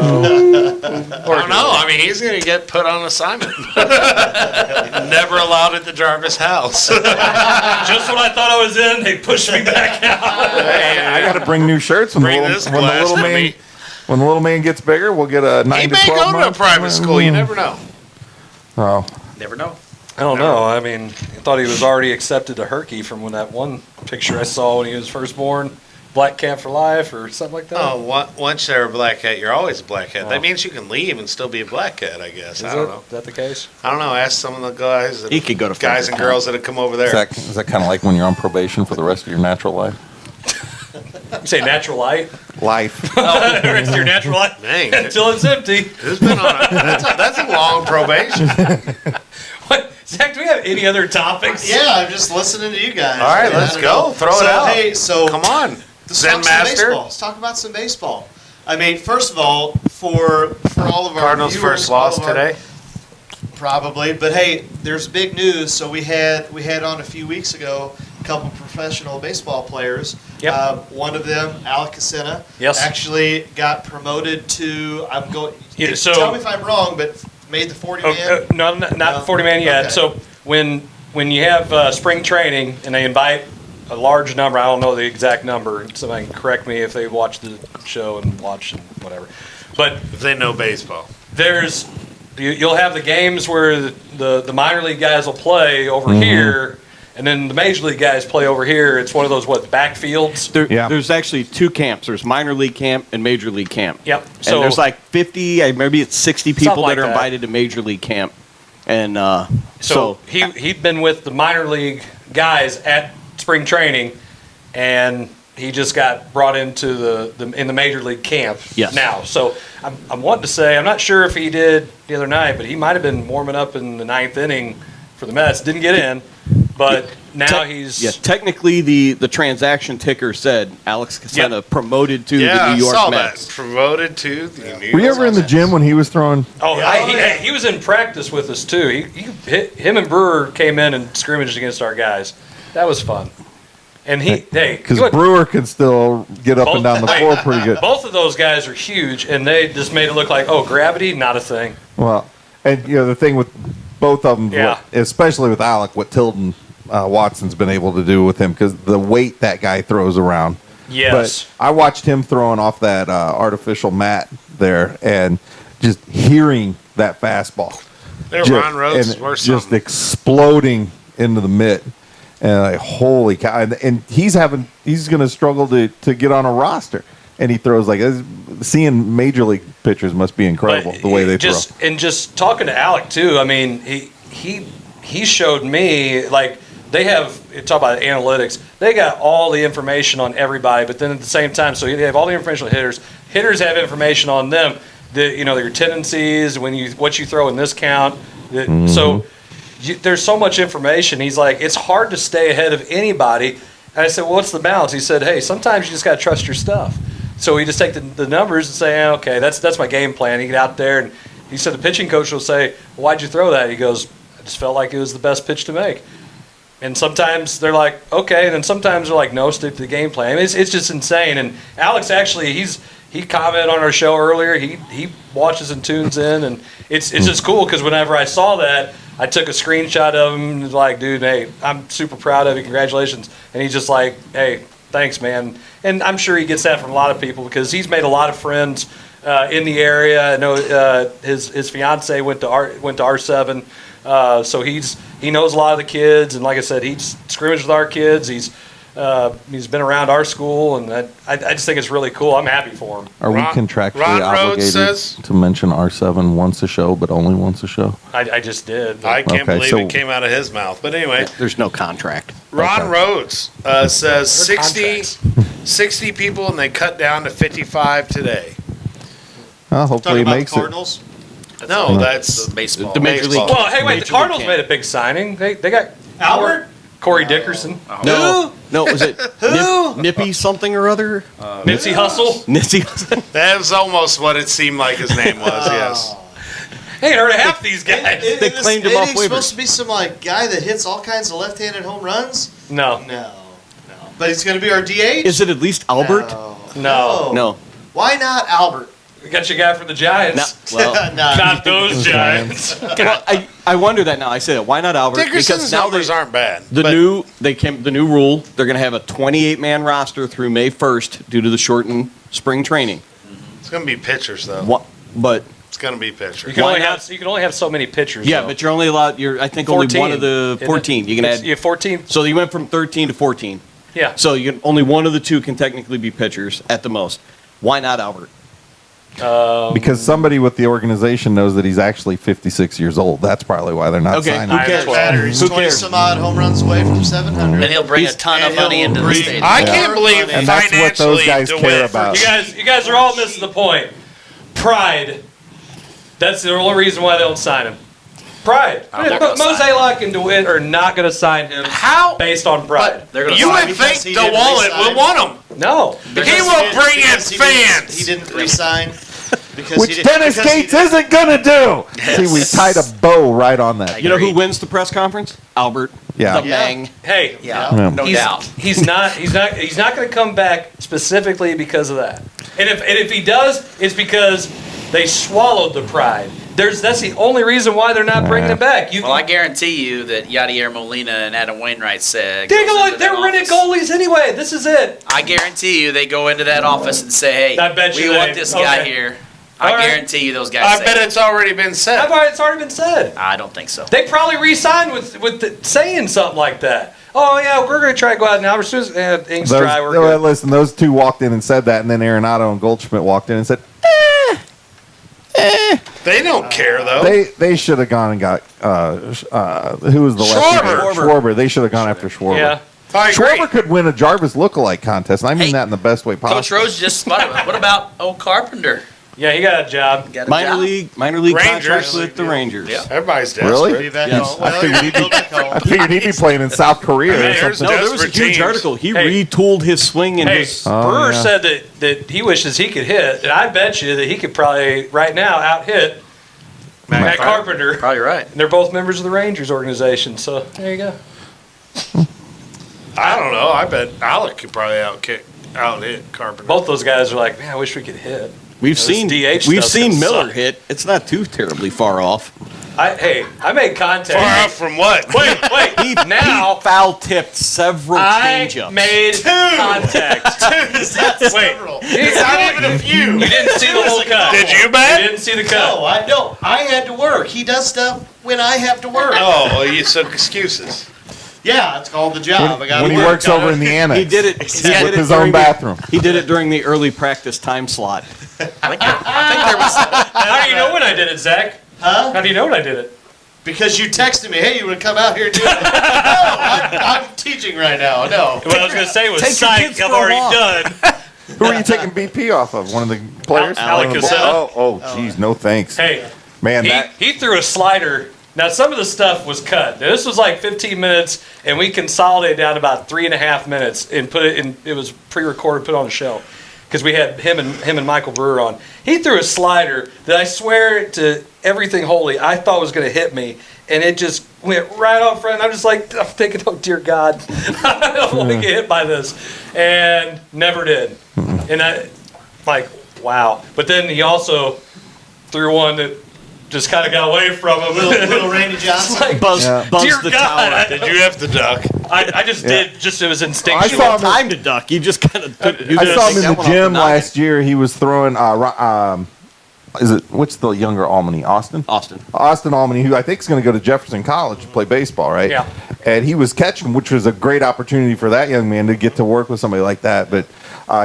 Speaker 4: I don't know. I mean, he's going to get put on assignment. Never allowed at the Jarvis house.
Speaker 1: Just when I thought I was in, they pushed me back out.
Speaker 5: I got to bring new shirts when
Speaker 4: Bring
Speaker 5: the
Speaker 4: this
Speaker 5: little, when the
Speaker 4: glass
Speaker 5: little
Speaker 4: to
Speaker 5: man
Speaker 4: me.
Speaker 5: when the little man gets bigger. We'll get a 9
Speaker 4: He
Speaker 5: to
Speaker 4: may
Speaker 5: 12
Speaker 4: go to a
Speaker 5: month.
Speaker 4: private school. You never know.
Speaker 5: Oh,
Speaker 11: Never know.
Speaker 1: I don't know. I mean, I thought he was already accepted to Herky from when that one picture I saw when he was first born. Black cat for life or something like that.
Speaker 4: Oh, once you're a black cat, you're always a black cat.
Speaker 1: Oh.
Speaker 4: That means you can leave and still be a black cat, I guess.
Speaker 1: Is
Speaker 4: I don't
Speaker 1: it?
Speaker 4: know.
Speaker 1: Is that the case?
Speaker 4: I don't know. Ask some of the guys.
Speaker 8: He could go to
Speaker 4: guys and
Speaker 8: Franklin.
Speaker 4: girls that have come over there.
Speaker 12: Is that kind of like when you're on probation for the rest of your natural life?
Speaker 1: You say natural light?
Speaker 5: life.
Speaker 1: The rest of your natural light?
Speaker 4: Dang.
Speaker 1: Until it's empty.
Speaker 4: Who's been on a, that's a long probation.
Speaker 1: What? Zach, do we have any other topics?
Speaker 3: Yeah, I'm just listening to you guys.
Speaker 4: All right,
Speaker 3: man.
Speaker 4: let's
Speaker 3: I don't
Speaker 4: go.
Speaker 3: know.
Speaker 4: Throw it
Speaker 3: So,
Speaker 4: out.
Speaker 3: Hey, so
Speaker 4: Come on.
Speaker 3: let's
Speaker 4: Zen
Speaker 3: talk some
Speaker 4: Master.
Speaker 3: baseball. Let's talk about some baseball. I mean, first of all, for all of our
Speaker 4: Cardinals'
Speaker 3: viewers,
Speaker 4: first
Speaker 3: all
Speaker 4: loss
Speaker 3: of our-
Speaker 4: today.
Speaker 3: Probably, but hey, there's big news. So we had on a few weeks ago a couple professional baseball players.
Speaker 1: Yep.
Speaker 3: One of them, Alec Casena,
Speaker 1: Yes.
Speaker 3: actually got promoted to. I'm going.
Speaker 1: Yeah, so-
Speaker 3: tell me if I'm wrong, but made the 40 man.
Speaker 1: No, not
Speaker 3: No?
Speaker 1: 40 man yet.
Speaker 3: Okay.
Speaker 1: So when you have spring training and they invite a large number, I don't know the exact number. Somebody can correct me if they watch the show and watch and whatever. But
Speaker 4: If they know baseball.
Speaker 1: you'll have the games where the minor league guys will play over here, and then the major league guys play over here. It's one of those backfields.
Speaker 5: Yeah.
Speaker 8: There's actually two camps. There's minor league camp and major league camp.
Speaker 1: Yep.
Speaker 8: And
Speaker 1: So
Speaker 8: there's like 50, maybe it's 60 people
Speaker 1: Something like
Speaker 8: that are
Speaker 1: that.
Speaker 8: invited to major league camp. And
Speaker 1: So he'd been with the minor league guys at spring training, and he just got brought into the major league camp
Speaker 8: Yes.
Speaker 1: now. So I'm wanting to say, I'm not sure if he did the other night, but he might have been warming up in the ninth inning for the Mets. Didn't get in, but now he's
Speaker 8: technically the transaction ticker said Alex Casena promoted to
Speaker 4: Yeah,
Speaker 8: the New York
Speaker 4: I saw
Speaker 8: Mets.
Speaker 4: that. Promoted to the New York
Speaker 5: Were you ever in the
Speaker 4: Mets.
Speaker 5: gym when he was throwing?
Speaker 1: He was in practice with us too. Him and Brewer came in and scrimmaged against our guys. That was fun. And
Speaker 5: Because Brewer could still get up and down the floor pretty good.
Speaker 1: Both of those guys are huge, and they just made it look like, gravity, not a thing.
Speaker 5: Well, and the thing with both of them,
Speaker 1: Yeah.
Speaker 5: especially with Alec, what Tilden Watson's been able to do with him, because the weight that guy throws around.
Speaker 1: Yes.
Speaker 5: But I watched him throwing off that artificial mat there, and just hearing that fastball.
Speaker 4: Their
Speaker 5: Just-
Speaker 4: Ron Rhodes
Speaker 5: and
Speaker 4: were
Speaker 5: just
Speaker 4: something.
Speaker 5: exploding into the mitt. And like, holy cow! And he's going to struggle to get on a roster. And he throws like seeing major league pitchers must be incredible the way they throw.
Speaker 1: And just talking to Alec too. I mean, he showed me like they have. Talk about analytics. They got all the information on everybody, but then at the same time, so they have all the information on hitters. Hitters have information on them. Your tendencies, what you throw in this count. So. There's so much information. He's like, it's hard to stay ahead of anybody. And I said, well, what's the balance? He said, hey, sometimes you just got to trust your stuff. So we just take the numbers and say, okay, that's my game plan. You get out there, and he said the pitching coach will say, well, why'd you throw that? He goes, I just felt like it was the best pitch to make. And sometimes they're like, okay, and then sometimes they're like, no, stick to the game plan. It's just insane. And Alex actually, he commented on our show earlier. He watches and tunes in, and it's just cool because whenever I saw that, I took a screenshot of him and was like, dude, hey, I'm super proud of you. Congratulations. And he's just like, hey, thanks, man. And I'm sure he gets that from a lot of people because he's made a lot of friends in the area. I know his fiance went to R7, so he knows a lot of the kids. And like I said, he's scrimmaged with our kids. He's been around our school, and I just think it's really cool. I'm happy for him.
Speaker 5: Are we contractually obligated to mention R7 once a show, but only once a show?
Speaker 1: I just did.
Speaker 4: I can't believe it came out of his mouth. But anyway.
Speaker 8: There's no contract.
Speaker 4: Ron Rhodes says 60 people, and they cut down to 55 today.
Speaker 5: Well, hopefully he makes
Speaker 3: Cardinals?
Speaker 5: it.
Speaker 4: No, that's
Speaker 11: baseball.
Speaker 8: The Major League.
Speaker 1: Well, hey, wait, the Cardinals made a big signing. They got
Speaker 3: Albert?
Speaker 1: Corey Dickerson.
Speaker 8: No, was it Nippy something or other?
Speaker 1: Nipsey Hussle.
Speaker 8: Nipsey Hussle.
Speaker 4: that was almost what it seemed like his name was. Yes.
Speaker 1: Hey, I heard of half these guys.
Speaker 8: They claimed him off
Speaker 3: He's
Speaker 8: waivers.
Speaker 3: supposed to be some like guy that hits all kinds of left-handed home runs.
Speaker 1: No.
Speaker 3: But he's going to be our DH.
Speaker 8: Is it at least Albert?
Speaker 1: No.
Speaker 8: No.
Speaker 3: Why not Albert?
Speaker 1: We got your guy from the Giants. Not those Giants.
Speaker 8: Well, I wonder that now. I say that. Why not Albert?
Speaker 4: Dickerson's numbers aren't bad.
Speaker 8: The new rule. They're going to have a 28-man roster through May 1st due to the shortened spring training.
Speaker 4: It's going to be pitchers though.
Speaker 8: But
Speaker 4: it's going to be pitchers.
Speaker 1: You can only have so many pitchers.
Speaker 8: Yeah,
Speaker 1: though.
Speaker 8: but you're only allowed. I think
Speaker 1: 14,
Speaker 8: only one of the 14. You can add.
Speaker 1: You have 14.
Speaker 8: So you went from 13 to 14.
Speaker 1: Yeah.
Speaker 8: So only one of the two can technically be pitchers at the most. Why not Albert?
Speaker 5: Because somebody with the organization knows that he's actually 56 years old. That's probably why they're not signing
Speaker 8: Who
Speaker 5: him.
Speaker 8: cares?
Speaker 3: He's 20 some odd home runs away from 700.
Speaker 11: And he'll bring a ton of money into the stadium.
Speaker 4: I can't believe
Speaker 5: And that's what those guys care about.
Speaker 1: You guys are all missing the point. Pride. That's the only reason why they don't sign him. Pride. Mose Aylock and DeWitt are not going to sign him based on pride.
Speaker 4: You would think the wallet will want him.
Speaker 1: No.
Speaker 4: He will bring in fans.
Speaker 3: He didn't resign.
Speaker 5: Which Dennis Gates isn't going to do. See, we tied a bow right on that.
Speaker 8: You know who wins the press conference? Albert.
Speaker 5: Yeah.
Speaker 8: The Bang.
Speaker 1: Hey,
Speaker 11: No doubt.
Speaker 1: He's not going to come back specifically because of that. And if he does, it's because they swallowed the pride. That's the only reason why they're not bringing him back.
Speaker 11: Well, I guarantee you that Yadier Molina and Adam Wainwright said
Speaker 1: they're rented goalies anyway. This is it.
Speaker 11: I guarantee you they go into that office and say, hey,
Speaker 1: I bet
Speaker 11: we
Speaker 1: you
Speaker 11: want
Speaker 1: they-
Speaker 11: this guy
Speaker 1: okay.
Speaker 11: here.
Speaker 1: All
Speaker 11: I
Speaker 1: right.
Speaker 11: guarantee you those guys
Speaker 4: I
Speaker 11: say
Speaker 4: bet
Speaker 11: it.
Speaker 4: it's already been said.
Speaker 1: It's already been said.
Speaker 11: I don't think so.
Speaker 1: They probably re-signed with saying something like that. Oh yeah, we're going to try to go out now. We're supposed to Ink's dry. We're good.
Speaker 5: Listen, those two walked in and said that, and then Arenado and Goldschmidt walked in and said,
Speaker 4: They don't care though.
Speaker 5: They should have gone and got who was the lefty? Schwarber. They should have gone after Schwarber.
Speaker 1: Yeah.
Speaker 4: I agree.
Speaker 5: Schwarber could win a Jarvis lookalike contest, and I mean that in the best way possible.
Speaker 11: Coach Rose just spotted it. What about old Carpenter?
Speaker 1: Yeah, he got a job.
Speaker 11: Got a
Speaker 8: Minor
Speaker 11: job?
Speaker 8: league
Speaker 4: Rangers.
Speaker 8: contract with the Rangers.
Speaker 11: Yeah.
Speaker 4: Everybody's desperate.
Speaker 5: Really?
Speaker 8: Yes.
Speaker 5: I figured he'd be playing in South Korea or
Speaker 4: There's
Speaker 5: something.
Speaker 8: No, there was a
Speaker 4: Desperate
Speaker 8: huge
Speaker 4: teams.
Speaker 8: article. He
Speaker 1: Hey.
Speaker 8: retooled his swing and
Speaker 1: Hey,
Speaker 8: his.
Speaker 1: Brewer
Speaker 5: yeah.
Speaker 1: said that he wishes he could hit, and I bet you that he could probably right now out-hit Matt Carpenter.
Speaker 11: Probably right.
Speaker 1: And they're both members of the Rangers organization, so there you go.
Speaker 4: I don't know. I bet Alec could probably out-hit Carpenter.
Speaker 1: Both those guys are like, man, I wish we could hit.
Speaker 8: We've
Speaker 1: This
Speaker 8: seen
Speaker 1: DH
Speaker 8: we've
Speaker 1: stuff's
Speaker 8: seen
Speaker 1: gonna
Speaker 8: Miller
Speaker 1: suck.
Speaker 8: hit. It's not too terribly far off.
Speaker 1: I made contact.
Speaker 4: Far out from what?
Speaker 1: Wait.
Speaker 8: He foul tipped several
Speaker 1: I
Speaker 8: changeups.
Speaker 1: made contact. Wait.
Speaker 3: It's not even a few.
Speaker 1: You didn't see the whole cut.
Speaker 4: Did you bet?
Speaker 1: You didn't see the cut.
Speaker 3: No, I had to work. He does stuff when I have to work.
Speaker 4: Oh, well, you said excuses.
Speaker 3: Yeah, it's called the job.
Speaker 5: When he works over in the annex.
Speaker 8: He did it.
Speaker 3: Exactly.
Speaker 8: He did
Speaker 5: With
Speaker 8: it
Speaker 5: his own
Speaker 8: during
Speaker 5: bathroom.
Speaker 8: He did it during the early practice time slot.
Speaker 11: I think there was.
Speaker 1: How do you know when I did it, Zach?
Speaker 3: Huh?
Speaker 1: How do you know when I did it?
Speaker 3: Because you texted me, hey, you want to come out here and do it? No, I'm teaching right now. No.
Speaker 1: What I was going to say was,
Speaker 8: Take your
Speaker 1: psych,
Speaker 8: kids
Speaker 1: I've
Speaker 8: for a
Speaker 1: already
Speaker 8: walk.
Speaker 1: done.
Speaker 5: Who are you taking BP off of? One of the players?
Speaker 1: Alec
Speaker 5: One of the
Speaker 1: Casetta.
Speaker 5: Oh, geez, no thanks.
Speaker 1: Hey,
Speaker 5: Man, that
Speaker 1: he threw a slider. Now, some of the stuff was cut. Now, this was like 15 minutes, and we consolidated down to about 3.5 minutes and put it in. It was pre-recorded, put on the show, because we had him and Michael Brewer on. He threw a slider that I swear to everything holy I thought was going to hit me, and it just went right off front. I'm just like, I'm thinking, oh dear God, I don't want to get hit by this, and never did. And I, like, wow. But then he also threw one that just kind of got away from him.
Speaker 3: Little Randy Johnson.
Speaker 1: Like,
Speaker 8: Buzzed
Speaker 1: dear
Speaker 8: the
Speaker 1: God,
Speaker 8: tower.
Speaker 4: Did you have to duck?
Speaker 1: I just did. Just it was
Speaker 5: I
Speaker 1: instinctual.
Speaker 5: saw him.
Speaker 8: Time to duck. You just kind of.
Speaker 5: I saw him in the gym last year. He was throwing. What's the younger Albany? Austin Albany, who I think is going to go to Jefferson College to play baseball, right?
Speaker 1: Yeah.
Speaker 5: And he was catching, which was a great opportunity for that young man to get to work with somebody like that. But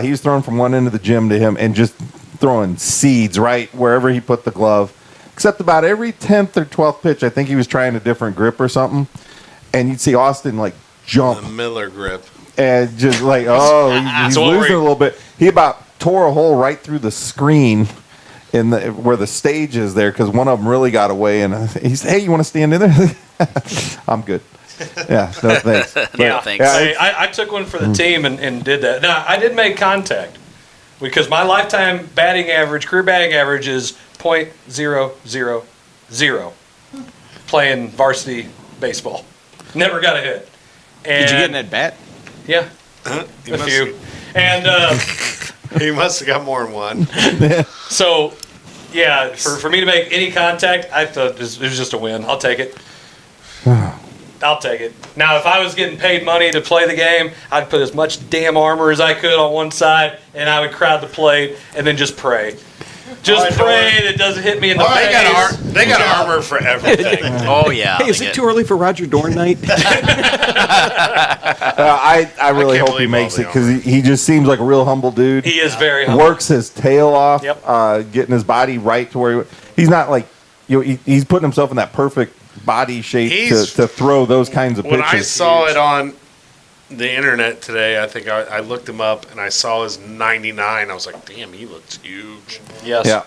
Speaker 5: he was throwing from one end of the gym to him and just throwing seeds right wherever he put the glove. Except about every 10th or 12th pitch, I think he was trying a different grip or something. And you'd see Austin like jump.
Speaker 4: The Miller grip.
Speaker 5: And just like, he's
Speaker 1: So
Speaker 5: losing a little bit. He about tore a hole right through the screen in the where the stage is there, because one of them really got away. And he said, hey, you want to stand in there? I'm good. Yeah, no thanks.
Speaker 11: Yeah, thanks.
Speaker 1: I took one for the team and did that. Now, I did make contact because my lifetime batting average, career batting average is .000 playing varsity baseball. Never got a hit. And
Speaker 8: Did you get in that bat?
Speaker 1: Yeah, a few. And
Speaker 4: He must have got more than one.
Speaker 1: so, yeah, for me to make any contact, I thought it was just a win. I'll take it. I'll take it. Now, if I was getting paid money to play the game, I'd put as much damn armor as I could on one side, and I would crowd the plate and then just pray. Just pray that it doesn't hit me in the face.
Speaker 4: They got armor for everything.
Speaker 11: Oh yeah.
Speaker 8: Hey, is it too early for Roger Dorn night?
Speaker 5: I really hope he makes it, because he just seems like a real humble dude.
Speaker 1: He is very humble.
Speaker 5: Works his tail off,
Speaker 1: Yep.
Speaker 5: Getting his body right to where he's not like, he's putting himself in that perfect body shape to throw those kinds of pitches.
Speaker 4: When I saw it on the internet today, I think I looked him up and I saw his 99. I was like, damn, he looks huge.
Speaker 1: Yes.
Speaker 5: Yeah.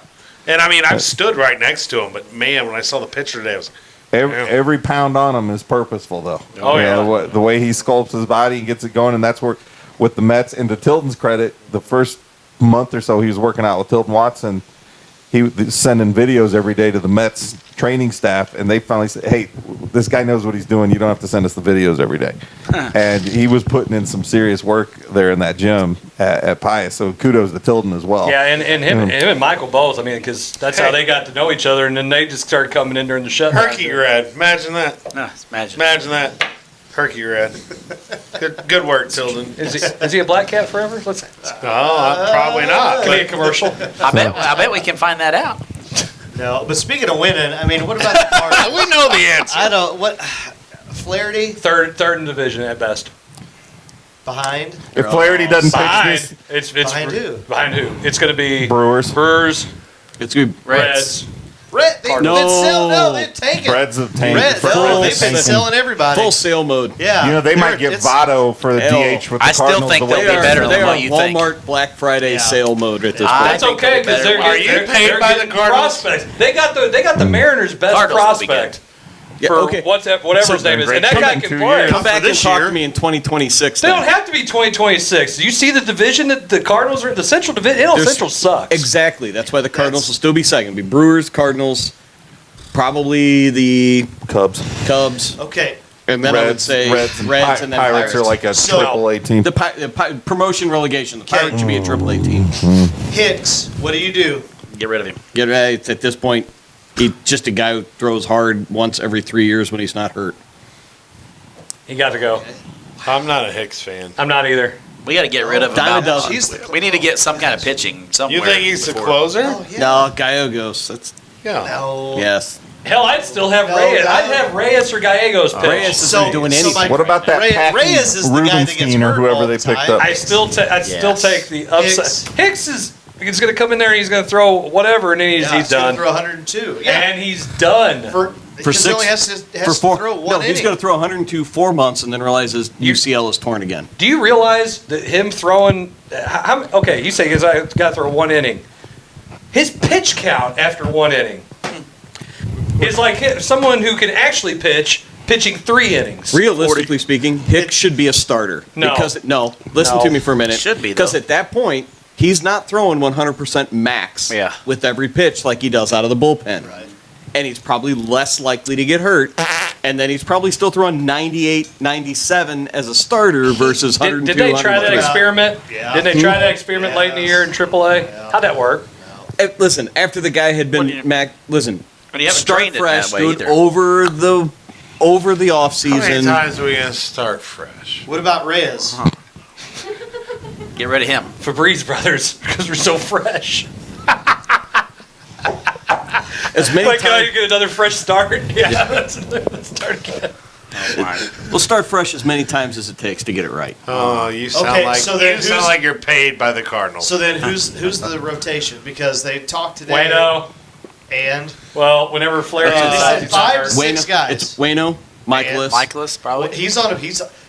Speaker 4: And I mean, I've stood right next to him, but man, when I saw the picture today, I was like,
Speaker 5: Every pound on him is purposeful, though.
Speaker 1: Oh, yeah.
Speaker 5: The way he sculpts his body and gets it going, and that's where, with the Mets, and to Tilton's credit, the first month or so he was working out with Tilton Watson, he was sending videos every day to the Mets training staff, and they finally said, hey, this guy knows what he's doing. You don't have to send us the videos every day. And he was putting in some serious work there in that gym at Pius. So kudos to Tilton as well.
Speaker 1: Yeah, and him and Michael both. I mean, because that's how they got to know each other, and then they just started coming in during the shutdown.
Speaker 4: Herky grad. Imagine that.
Speaker 11: No, it's magic.
Speaker 4: Imagine that. Herky grad. Good work, Tilden.
Speaker 1: Is he a black cat forever? Let's.
Speaker 4: Probably not.
Speaker 1: Can we get a commercial?
Speaker 11: I bet we can find that out.
Speaker 3: No, but speaking of winning, I mean, what about the Cardinals?
Speaker 4: We know the answer.
Speaker 3: I don't. What? Flaherty
Speaker 1: Third in division at best.
Speaker 3: behind?
Speaker 5: If Flaherty doesn't
Speaker 1: Behind.
Speaker 5: pitch
Speaker 1: It's
Speaker 3: Behind who?
Speaker 1: Behind who? It's going to be
Speaker 5: Brewers.
Speaker 8: It's good.
Speaker 1: Reds.
Speaker 3: Red, they've been selling. No, they've taken.
Speaker 5: Reds have tanked.
Speaker 3: Red, no, they've been selling everybody.
Speaker 8: Full sale mode.
Speaker 3: Yeah.
Speaker 5: They might get Votto for the DH with the
Speaker 11: I still
Speaker 5: Cardinals.
Speaker 11: think
Speaker 5: the way
Speaker 11: they'll be better
Speaker 8: They
Speaker 11: than
Speaker 8: are
Speaker 11: what you think.
Speaker 8: Walmart Black Friday sale mode at this point.
Speaker 1: That's okay because they're
Speaker 4: Are you
Speaker 1: getting
Speaker 4: paid by the Cardinals?
Speaker 1: prospects. They got the Mariners' best
Speaker 11: Cardinals will be
Speaker 1: prospect
Speaker 8: Yeah,
Speaker 1: for
Speaker 8: okay.
Speaker 1: whatever his name is, and that
Speaker 5: Come
Speaker 1: guy
Speaker 5: in
Speaker 1: can
Speaker 5: 2
Speaker 1: play.
Speaker 5: years.
Speaker 8: Come back and
Speaker 4: this
Speaker 8: talk
Speaker 4: year.
Speaker 8: to me in 2026.
Speaker 1: They
Speaker 8: then.
Speaker 1: don't have to be 2026. Do you see the division that the Cardinals are in? The Central Division. Central sucks.
Speaker 8: Exactly. That's why the Cardinals will still be second. It'll be Brewers, Cardinals, probably the
Speaker 5: Cubs.
Speaker 8: Cubs,
Speaker 3: Okay.
Speaker 8: and then I would say
Speaker 5: Reds and
Speaker 8: and then
Speaker 5: Pirates are like a
Speaker 3: So-
Speaker 5: triple A team.
Speaker 8: the promotion relegation. The Pirates should be a triple A team.
Speaker 3: Hicks, what do you do?
Speaker 11: Get rid of him.
Speaker 8: Get right at this point. He's just a guy who throws hard once every 3 years when he's not hurt.
Speaker 1: He got to go.
Speaker 4: I'm not a Hicks fan.
Speaker 1: I'm not either.
Speaker 11: We got to get rid of him.
Speaker 8: Dime a
Speaker 11: about-
Speaker 8: dozen.
Speaker 11: We need to get some kind of pitching somewhere.
Speaker 4: You think he's the
Speaker 11: before-
Speaker 4: closer?
Speaker 3: Oh, yeah.
Speaker 8: No, Gallegos. That's
Speaker 4: Yeah.
Speaker 3: No.
Speaker 8: yes.
Speaker 1: Hell, I'd still have
Speaker 3: No,
Speaker 1: Reyes.
Speaker 3: no.
Speaker 1: I'd have Reyes or Gallegos pitch.
Speaker 8: Reyes isn't doing anything.
Speaker 5: What about that
Speaker 3: Reyes is the guy that gets
Speaker 5: Rubenstein or
Speaker 3: hurt
Speaker 5: whoever
Speaker 3: all
Speaker 5: they
Speaker 3: the
Speaker 5: picked
Speaker 3: time.
Speaker 5: up?
Speaker 1: I'd still take the upside. Hicks is he's going to come in there and he's going to throw whatever, and then he's
Speaker 3: He's
Speaker 1: done.
Speaker 3: going to throw 102. Yeah.
Speaker 1: And he's done.
Speaker 3: Because he only has to throw one
Speaker 8: he's
Speaker 3: inning.
Speaker 8: going to throw 102 4 months and then realizes UCL is torn again.
Speaker 1: Do you realize that him throwing? Okay, you say he's got to throw one inning. His pitch count after one inning is like someone who can actually pitching 3 innings.
Speaker 8: Realistically speaking, Hicks should be a starter.
Speaker 1: No.
Speaker 8: Listen to me for a minute.
Speaker 2: Should be,
Speaker 8: Because
Speaker 2: though.
Speaker 8: at that point, he's not throwing 100% max with every pitch like he does out of the bullpen.
Speaker 3: Right.
Speaker 8: And he's probably less likely to get hurt. And then he's probably still throwing 98, 97 as a starter versus 102.
Speaker 1: Did they try that
Speaker 8: 103.
Speaker 1: experiment?
Speaker 3: Yeah.
Speaker 1: Did they try that experiment late in the year in AAA? How'd that work?
Speaker 8: Listen, after the guy had been
Speaker 2: When you haven't
Speaker 8: start
Speaker 2: trained it
Speaker 8: fresh,
Speaker 2: that way
Speaker 8: do it
Speaker 2: either.
Speaker 8: over the off
Speaker 4: How many
Speaker 8: season.
Speaker 4: times are we going to start fresh?
Speaker 3: What about Reyes?
Speaker 2: Get rid of him.
Speaker 1: Febreze brothers, because we're so fresh.
Speaker 8: As many
Speaker 1: Like,
Speaker 8: times,
Speaker 1: you get another fresh start. Yeah, let's start again.
Speaker 8: we'll start fresh as many times as it takes to get it right.
Speaker 4: Oh, you sound
Speaker 3: Okay,
Speaker 4: like
Speaker 3: so then
Speaker 4: you sound
Speaker 3: who's-
Speaker 4: like you're paid by the Cardinals.
Speaker 3: So then who's the rotation? Because they talked today.
Speaker 1: Wayno.
Speaker 3: And
Speaker 1: Well, whenever Flair
Speaker 3: they
Speaker 1: decides
Speaker 3: said
Speaker 1: he's
Speaker 3: 5
Speaker 1: hurt.
Speaker 3: to 6 guys.
Speaker 8: It's Wayno, Michaelis.
Speaker 2: Michaelis, probably.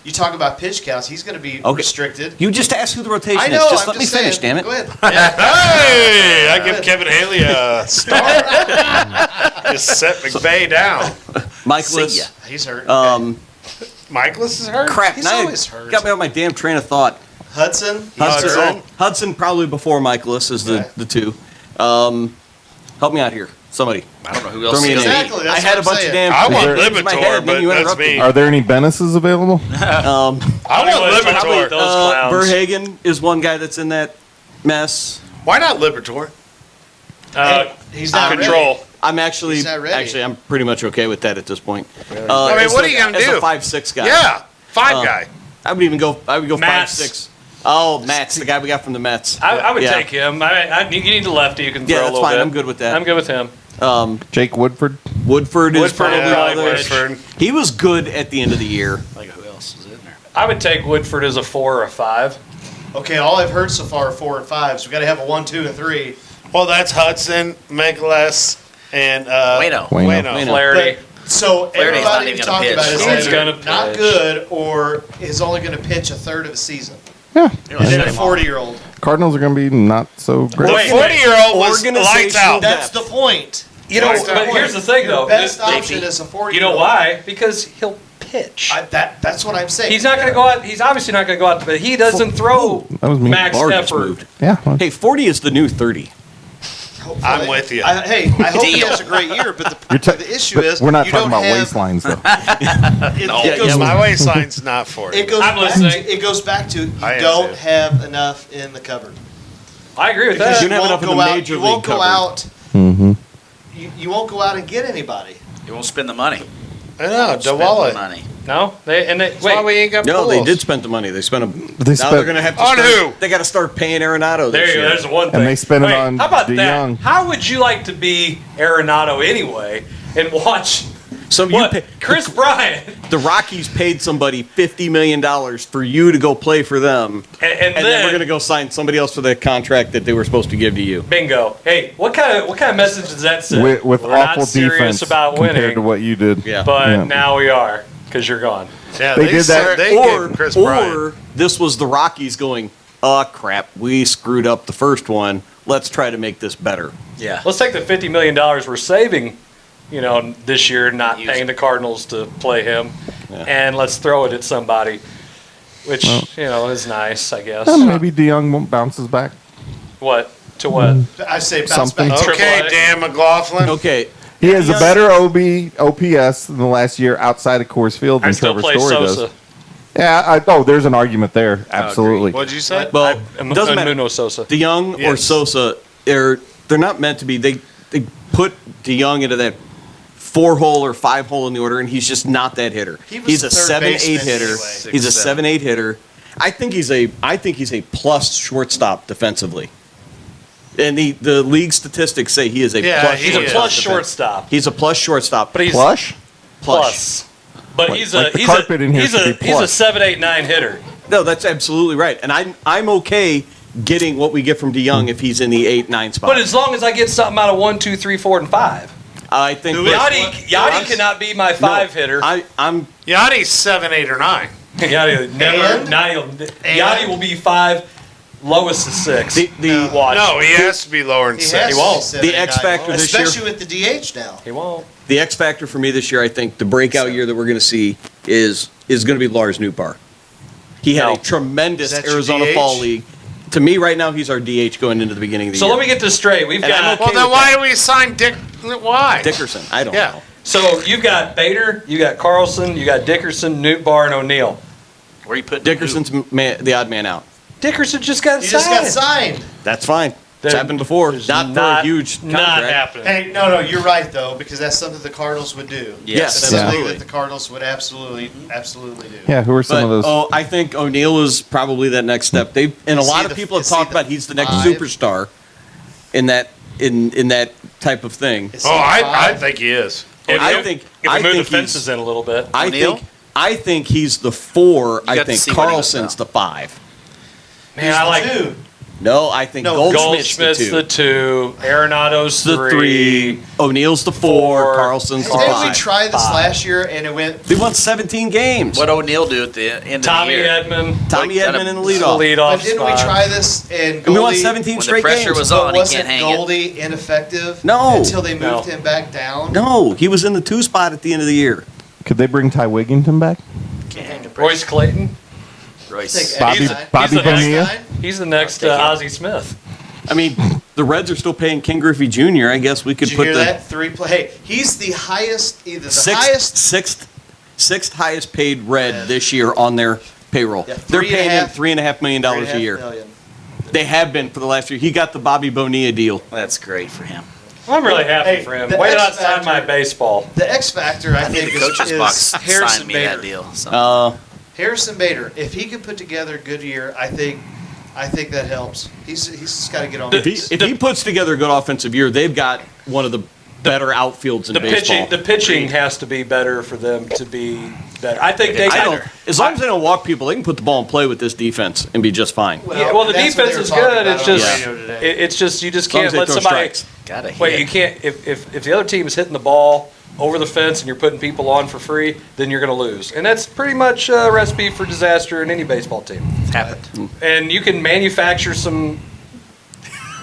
Speaker 3: You talk about pitch counts. He's going to be restricted.
Speaker 8: You just asked who the rotation
Speaker 3: I know.
Speaker 8: is. Just
Speaker 3: I'm
Speaker 8: let me
Speaker 3: just
Speaker 8: finish,
Speaker 3: saying.
Speaker 8: damn it.
Speaker 3: Go ahead.
Speaker 4: Hey, I give Kevin Haley a star. Just set McVey down.
Speaker 8: Michaelis.
Speaker 3: He's hurt.
Speaker 4: Michaelis is hurt.
Speaker 8: Crap.
Speaker 3: He's
Speaker 8: now you
Speaker 3: always hurt.
Speaker 8: Got me on my damn train of thought.
Speaker 3: Hudson.
Speaker 8: Hudson probably before Michaelis is the two. Help me out here. Somebody.
Speaker 2: I don't know who
Speaker 8: Throw
Speaker 2: else
Speaker 8: me
Speaker 2: is
Speaker 8: an
Speaker 2: gonna
Speaker 8: A.
Speaker 3: Exactly,
Speaker 8: I
Speaker 3: that's
Speaker 8: had
Speaker 3: what
Speaker 8: a
Speaker 3: I'm
Speaker 8: bunch
Speaker 3: saying.
Speaker 8: of damn.
Speaker 4: I want
Speaker 8: things in my head,
Speaker 4: Lipitor,
Speaker 8: then you
Speaker 4: but that's
Speaker 8: interrupted
Speaker 4: me.
Speaker 5: Are there any Benesses available?
Speaker 4: I want Lipitor.
Speaker 1: Those clowns.
Speaker 8: Verhagen is one guy that's in that mess.
Speaker 4: Why not Lipitor?
Speaker 3: He's not
Speaker 1: Control.
Speaker 8: I'm
Speaker 3: He's not ready.
Speaker 8: I'm pretty much okay with that at this point.
Speaker 4: I mean, what are you gonna
Speaker 8: as
Speaker 4: do?
Speaker 8: a 5'6" guy.
Speaker 4: Yeah, 5 guy.
Speaker 8: I would go
Speaker 1: Mats.
Speaker 8: 5'6". Oh, Matt's the guy we got from the Mets.
Speaker 1: I would
Speaker 8: Yeah.
Speaker 1: take him. You need a lefty who can throw
Speaker 8: Yeah,
Speaker 1: a
Speaker 8: that's
Speaker 1: little
Speaker 8: fine.
Speaker 1: bit.
Speaker 8: I'm good with that.
Speaker 1: I'm good with him.
Speaker 5: Jake Woodford?
Speaker 8: Woodford is
Speaker 1: Woodford
Speaker 8: probably
Speaker 1: will probably
Speaker 8: another.
Speaker 1: pitch.
Speaker 4: Woodford.
Speaker 8: He was good at the end of the year.
Speaker 2: Like, who else is in there?
Speaker 1: I would take Woodford as a 4 or a 5.
Speaker 3: Okay, all I've heard so far are 4 and 5. So we got to have a 1, 2, and 3.
Speaker 4: Well, that's Hudson, Michaelis, and
Speaker 2: Wayno.
Speaker 5: Wayno.
Speaker 1: Flaherty.
Speaker 3: So
Speaker 2: Flaherty's not
Speaker 3: everybody
Speaker 2: even
Speaker 3: we've
Speaker 2: gonna
Speaker 3: talked
Speaker 2: pitch.
Speaker 3: about is
Speaker 1: He's
Speaker 3: either
Speaker 1: gonna
Speaker 3: not
Speaker 1: pitch.
Speaker 3: good or is only going to pitch a third of a season.
Speaker 5: Yeah.
Speaker 3: And then a 40-year-old.
Speaker 5: Cardinals are going to be not so great.
Speaker 4: the 40-year-old was lights out.
Speaker 3: That's the point.
Speaker 1: You know, but here's the thing, though.
Speaker 3: Best option is a 40-year-old.
Speaker 1: You know why? Because he'll pitch.
Speaker 3: That's what I'm saying.
Speaker 1: He's not going to go out. He's obviously not going to go out, but he doesn't throw
Speaker 5: That was me.
Speaker 1: max
Speaker 8: Bar gets
Speaker 1: effort.
Speaker 8: moved.
Speaker 5: Yeah. well,
Speaker 8: Hey, 40 is the new 30.
Speaker 3: Hopefully.
Speaker 4: I'm with you.
Speaker 3: I hope he has a great year, but the issue
Speaker 5: but
Speaker 3: is
Speaker 5: we're not
Speaker 3: you
Speaker 5: talking
Speaker 3: don't
Speaker 5: about
Speaker 3: have,
Speaker 5: waistlines, though.
Speaker 3: It goes,
Speaker 4: My waistline's not for
Speaker 3: it
Speaker 4: it.
Speaker 3: goes
Speaker 1: I'm
Speaker 3: back
Speaker 1: listening.
Speaker 3: To, it goes back to you
Speaker 4: I am
Speaker 3: don't
Speaker 4: too.
Speaker 3: have enough in the cupboard.
Speaker 1: I agree with
Speaker 3: Because
Speaker 1: that.
Speaker 8: You don't have
Speaker 3: won't
Speaker 8: enough in
Speaker 3: go
Speaker 8: the
Speaker 3: out-
Speaker 8: major
Speaker 3: you
Speaker 8: league
Speaker 3: won't go
Speaker 8: cupboard.
Speaker 3: out.
Speaker 5: Mm-hmm.
Speaker 3: You won't go out and get anybody.
Speaker 2: You won't spend the money.
Speaker 4: I know,
Speaker 2: Spend the
Speaker 4: DeWallet.
Speaker 2: money.
Speaker 1: No, wait.
Speaker 4: That's why we ain't got
Speaker 8: No, they
Speaker 4: pools.
Speaker 8: did spend the money. They spent them.
Speaker 5: They
Speaker 8: Now
Speaker 5: spent-
Speaker 8: they're going to have to
Speaker 4: On
Speaker 8: start,
Speaker 4: who?
Speaker 8: They got to start paying Arenado
Speaker 1: There
Speaker 8: this
Speaker 1: you go.
Speaker 8: year.
Speaker 1: There's the one thing.
Speaker 5: they spent it
Speaker 1: Wait,
Speaker 5: on
Speaker 1: how about that?
Speaker 5: DeYoung.
Speaker 1: How would you like to be Arenado anyway and watch
Speaker 8: So
Speaker 1: what
Speaker 8: you pay,
Speaker 1: Chris Bryant
Speaker 8: the Rockies paid somebody $50 million for you to go play for them,
Speaker 1: and
Speaker 8: and then we're going to go sign somebody else for the contract that they were supposed to give to you.
Speaker 1: bingo. Hey, what kind of message does that send?
Speaker 5: With
Speaker 1: We're
Speaker 5: awful
Speaker 1: not serious
Speaker 5: defense
Speaker 1: about
Speaker 5: compared
Speaker 1: winning,
Speaker 5: to what you did.
Speaker 8: Yeah.
Speaker 1: but
Speaker 5: Yeah.
Speaker 1: now we are because you're gone.
Speaker 4: Yeah,
Speaker 5: They did that.
Speaker 4: They gave him Chris Bryant.
Speaker 8: Or this was the Rockies going, crap, we screwed up the first one. Let's try to make this better.
Speaker 2: Yeah.
Speaker 1: Let's take the $50 million we're saving, this year, not
Speaker 2: Use
Speaker 1: paying
Speaker 2: it.
Speaker 1: the Cardinals to play him,
Speaker 8: Yeah.
Speaker 1: and let's throw it at somebody, which is nice, I guess.
Speaker 5: Maybe DeYoung bounces back.
Speaker 1: What to what?
Speaker 3: I say bounce
Speaker 5: Something.
Speaker 3: back.
Speaker 4: Okay,
Speaker 1: AAA.
Speaker 4: Dan McLaughlin.
Speaker 8: Okay,
Speaker 5: He has a better OPS than the last year outside of Coors Field
Speaker 1: I
Speaker 5: than
Speaker 1: still
Speaker 5: Trevor
Speaker 1: play
Speaker 5: Story
Speaker 1: Sosa.
Speaker 5: does. Yeah, there's an argument there. Absolutely.
Speaker 4: What'd you say?
Speaker 8: well, doesn't matter.
Speaker 1: Muno Sosa.
Speaker 8: DeYoung or
Speaker 4: Yes.
Speaker 8: Sosa, they're not meant to be. They put DeYoung into that 4-hole or 5-hole in the order, and he's just not that hitter.
Speaker 3: He was
Speaker 8: He's
Speaker 3: the
Speaker 8: a
Speaker 3: third
Speaker 8: 7-8
Speaker 3: baseman
Speaker 8: hitter.
Speaker 3: anyway.
Speaker 8: He's a
Speaker 2: 6'7".
Speaker 8: 7-8 hitter. I think he's a plus shortstop defensively. And the league statistics say he is a plus.
Speaker 1: He's a plus shortstop.
Speaker 8: He's a plus shortstop.
Speaker 1: But he's
Speaker 5: Plush?
Speaker 1: plus. But he's
Speaker 5: like the
Speaker 1: he's
Speaker 5: carpet in here
Speaker 1: he's
Speaker 5: should
Speaker 1: a
Speaker 5: be
Speaker 1: he's a
Speaker 5: plush.
Speaker 1: 7, 8, 9 hitter.
Speaker 8: No, that's absolutely right. And I'm okay getting what we get from DeYoung if he's in the 8, 9 spot.
Speaker 1: But as long as I get something out of 1, 2, 3, 4, and 5.
Speaker 8: I think
Speaker 1: Yachty cannot be my 5 hitter.
Speaker 8: I'm
Speaker 4: Yachty's 7, 8, or 9.
Speaker 1: Yachty will be 5. Lowest is 6. Watch.
Speaker 4: No, he has to be lower than 6.
Speaker 1: He won't.
Speaker 8: The X factor this year,
Speaker 3: especially with the DH now.
Speaker 1: He won't.
Speaker 8: the X factor for me this year, I think the breakout year that we're going to see is going to be Lars Nootbaar. He had a tremendous
Speaker 3: Is that your
Speaker 8: Arizona
Speaker 3: DH?
Speaker 8: Fall League. To me, right now, he's our DH going into the beginning of the year.
Speaker 1: So let me get this straight. We've
Speaker 8: And I'm
Speaker 1: got
Speaker 8: okay
Speaker 4: Well, then
Speaker 8: with
Speaker 4: why
Speaker 8: that.
Speaker 4: do we sign Dick? Why?
Speaker 8: Dickerson. I don't
Speaker 4: Yeah.
Speaker 8: know.
Speaker 1: so you've got Bader, you got Carlson, you got Dickerson, Nootbaar, and O'Neill.
Speaker 11: Where are you putting
Speaker 8: Dickerson's the odd man out.
Speaker 1: Dickerson just got
Speaker 3: He
Speaker 1: signed.
Speaker 3: just got signed.
Speaker 8: That's fine. It's
Speaker 1: That
Speaker 8: happened before.
Speaker 1: is
Speaker 8: Not for a huge
Speaker 1: Not
Speaker 8: contract.
Speaker 1: happening.
Speaker 3: Hey, no, you're right though, because that's something the Cardinals would do.
Speaker 8: Yes,
Speaker 3: That's something
Speaker 8: absolutely.
Speaker 3: that the Cardinals would absolutely do.
Speaker 5: Yeah, who are some of those?
Speaker 8: Oh, I think O'Neill is probably that next step. And a
Speaker 3: Is
Speaker 8: lot
Speaker 3: he
Speaker 8: of
Speaker 3: the-
Speaker 8: people have
Speaker 3: is he
Speaker 8: talked
Speaker 3: the
Speaker 8: about he's the next
Speaker 3: 5?
Speaker 8: superstar in that type of thing.
Speaker 3: Is he
Speaker 4: Oh, I
Speaker 3: five?
Speaker 4: think he is.
Speaker 8: I think
Speaker 1: If
Speaker 8: I
Speaker 1: we move the
Speaker 8: think he's-
Speaker 1: fences in a little bit.
Speaker 11: O'Neill?
Speaker 8: I think he's the 4. I
Speaker 11: got to
Speaker 8: think
Speaker 11: see what he was
Speaker 8: Carlson's
Speaker 11: now.
Speaker 8: the 5.
Speaker 1: Man, I like
Speaker 3: Two.
Speaker 8: No, I think
Speaker 3: No,
Speaker 8: Goldschmidt's
Speaker 1: Goldschmidt's the 2, Arenado's
Speaker 8: the 3. O'Neill's the 4.
Speaker 1: Four.
Speaker 8: Carlson's the
Speaker 3: Didn't we
Speaker 8: 5.
Speaker 3: try this last year and it went?
Speaker 8: They won 17 games.
Speaker 11: What O'Neal do at the end
Speaker 1: Tommy
Speaker 11: of the year?
Speaker 1: Edmond.
Speaker 8: Tommy
Speaker 11: Like,
Speaker 8: Edmond in the
Speaker 1: The
Speaker 8: leadoff.
Speaker 1: leadoff
Speaker 3: But didn't we
Speaker 1: spot.
Speaker 3: try this and
Speaker 8: And we won
Speaker 3: Goldie?
Speaker 8: 17
Speaker 11: When the
Speaker 8: straight
Speaker 11: pressure
Speaker 8: games.
Speaker 11: was on, he
Speaker 3: Wasn't
Speaker 11: can't hang it.
Speaker 3: Goldie ineffective?
Speaker 8: No.
Speaker 3: Until they moved
Speaker 1: No.
Speaker 3: him back down.
Speaker 8: No, he was in the 2 spot at the end of the year.
Speaker 5: Could they bring Ty Wigginton back?
Speaker 11: Can't hang the
Speaker 1: Royce Clayton.
Speaker 11: Royce.
Speaker 5: Bobby
Speaker 1: He's
Speaker 5: Bobby
Speaker 1: the next
Speaker 5: Bonilla?
Speaker 3: guy.
Speaker 1: He's the next Ozzie Smith.
Speaker 8: I mean, the Reds are still paying King Griffey Jr. I guess we could
Speaker 3: Did you
Speaker 8: put
Speaker 3: hear
Speaker 8: the
Speaker 3: that? 3 play. Hey, he's the highest, either the highest.
Speaker 8: sixth highest paid Red this year on their payroll.
Speaker 3: Yeah,
Speaker 8: They're paying him
Speaker 3: $3.5
Speaker 8: $3.5 million a year.
Speaker 3: million.
Speaker 8: They have been for the last year. He got the Bobby Bonilla deal.
Speaker 11: That's great for him.
Speaker 1: I'm really happy
Speaker 3: Hey,
Speaker 1: for him.
Speaker 3: the
Speaker 1: Wait till I
Speaker 3: X
Speaker 1: sign my
Speaker 3: factor-
Speaker 1: baseball.
Speaker 3: The X factor, I
Speaker 11: I need
Speaker 3: think,
Speaker 11: the coach's
Speaker 3: is
Speaker 11: box
Speaker 3: Harrison
Speaker 11: sign me that
Speaker 3: Bader.
Speaker 11: deal. So.
Speaker 3: Harrison Bader, if he can put together a good year, I think that helps. He's just got to get on.
Speaker 1: The-
Speaker 3: base.
Speaker 8: If he puts together a good offensive year, they've got one of the better outfields in
Speaker 1: The
Speaker 8: baseball.
Speaker 1: pitching has to be better for them to be better. I think they
Speaker 8: I don't,
Speaker 1: can.
Speaker 8: as long as they don't walk people, they can put the ball in play with this defense and be just fine.
Speaker 1: Yeah, well, the
Speaker 3: that's what
Speaker 1: defense
Speaker 3: they were
Speaker 1: is
Speaker 3: talking
Speaker 1: good.
Speaker 3: about
Speaker 1: It's
Speaker 3: on the
Speaker 1: just,
Speaker 3: radio today.
Speaker 1: it's just you just
Speaker 8: As long
Speaker 1: can't
Speaker 8: as they
Speaker 1: let
Speaker 8: throw
Speaker 1: somebody.
Speaker 8: strikes.
Speaker 11: Gotta hit.
Speaker 1: Wait, you can't. If the other team is hitting the ball over the fence and you're putting people on for free, then you're going to lose, and that's pretty much a recipe for disaster in any baseball team.
Speaker 11: Happened.
Speaker 1: And you can manufacture some.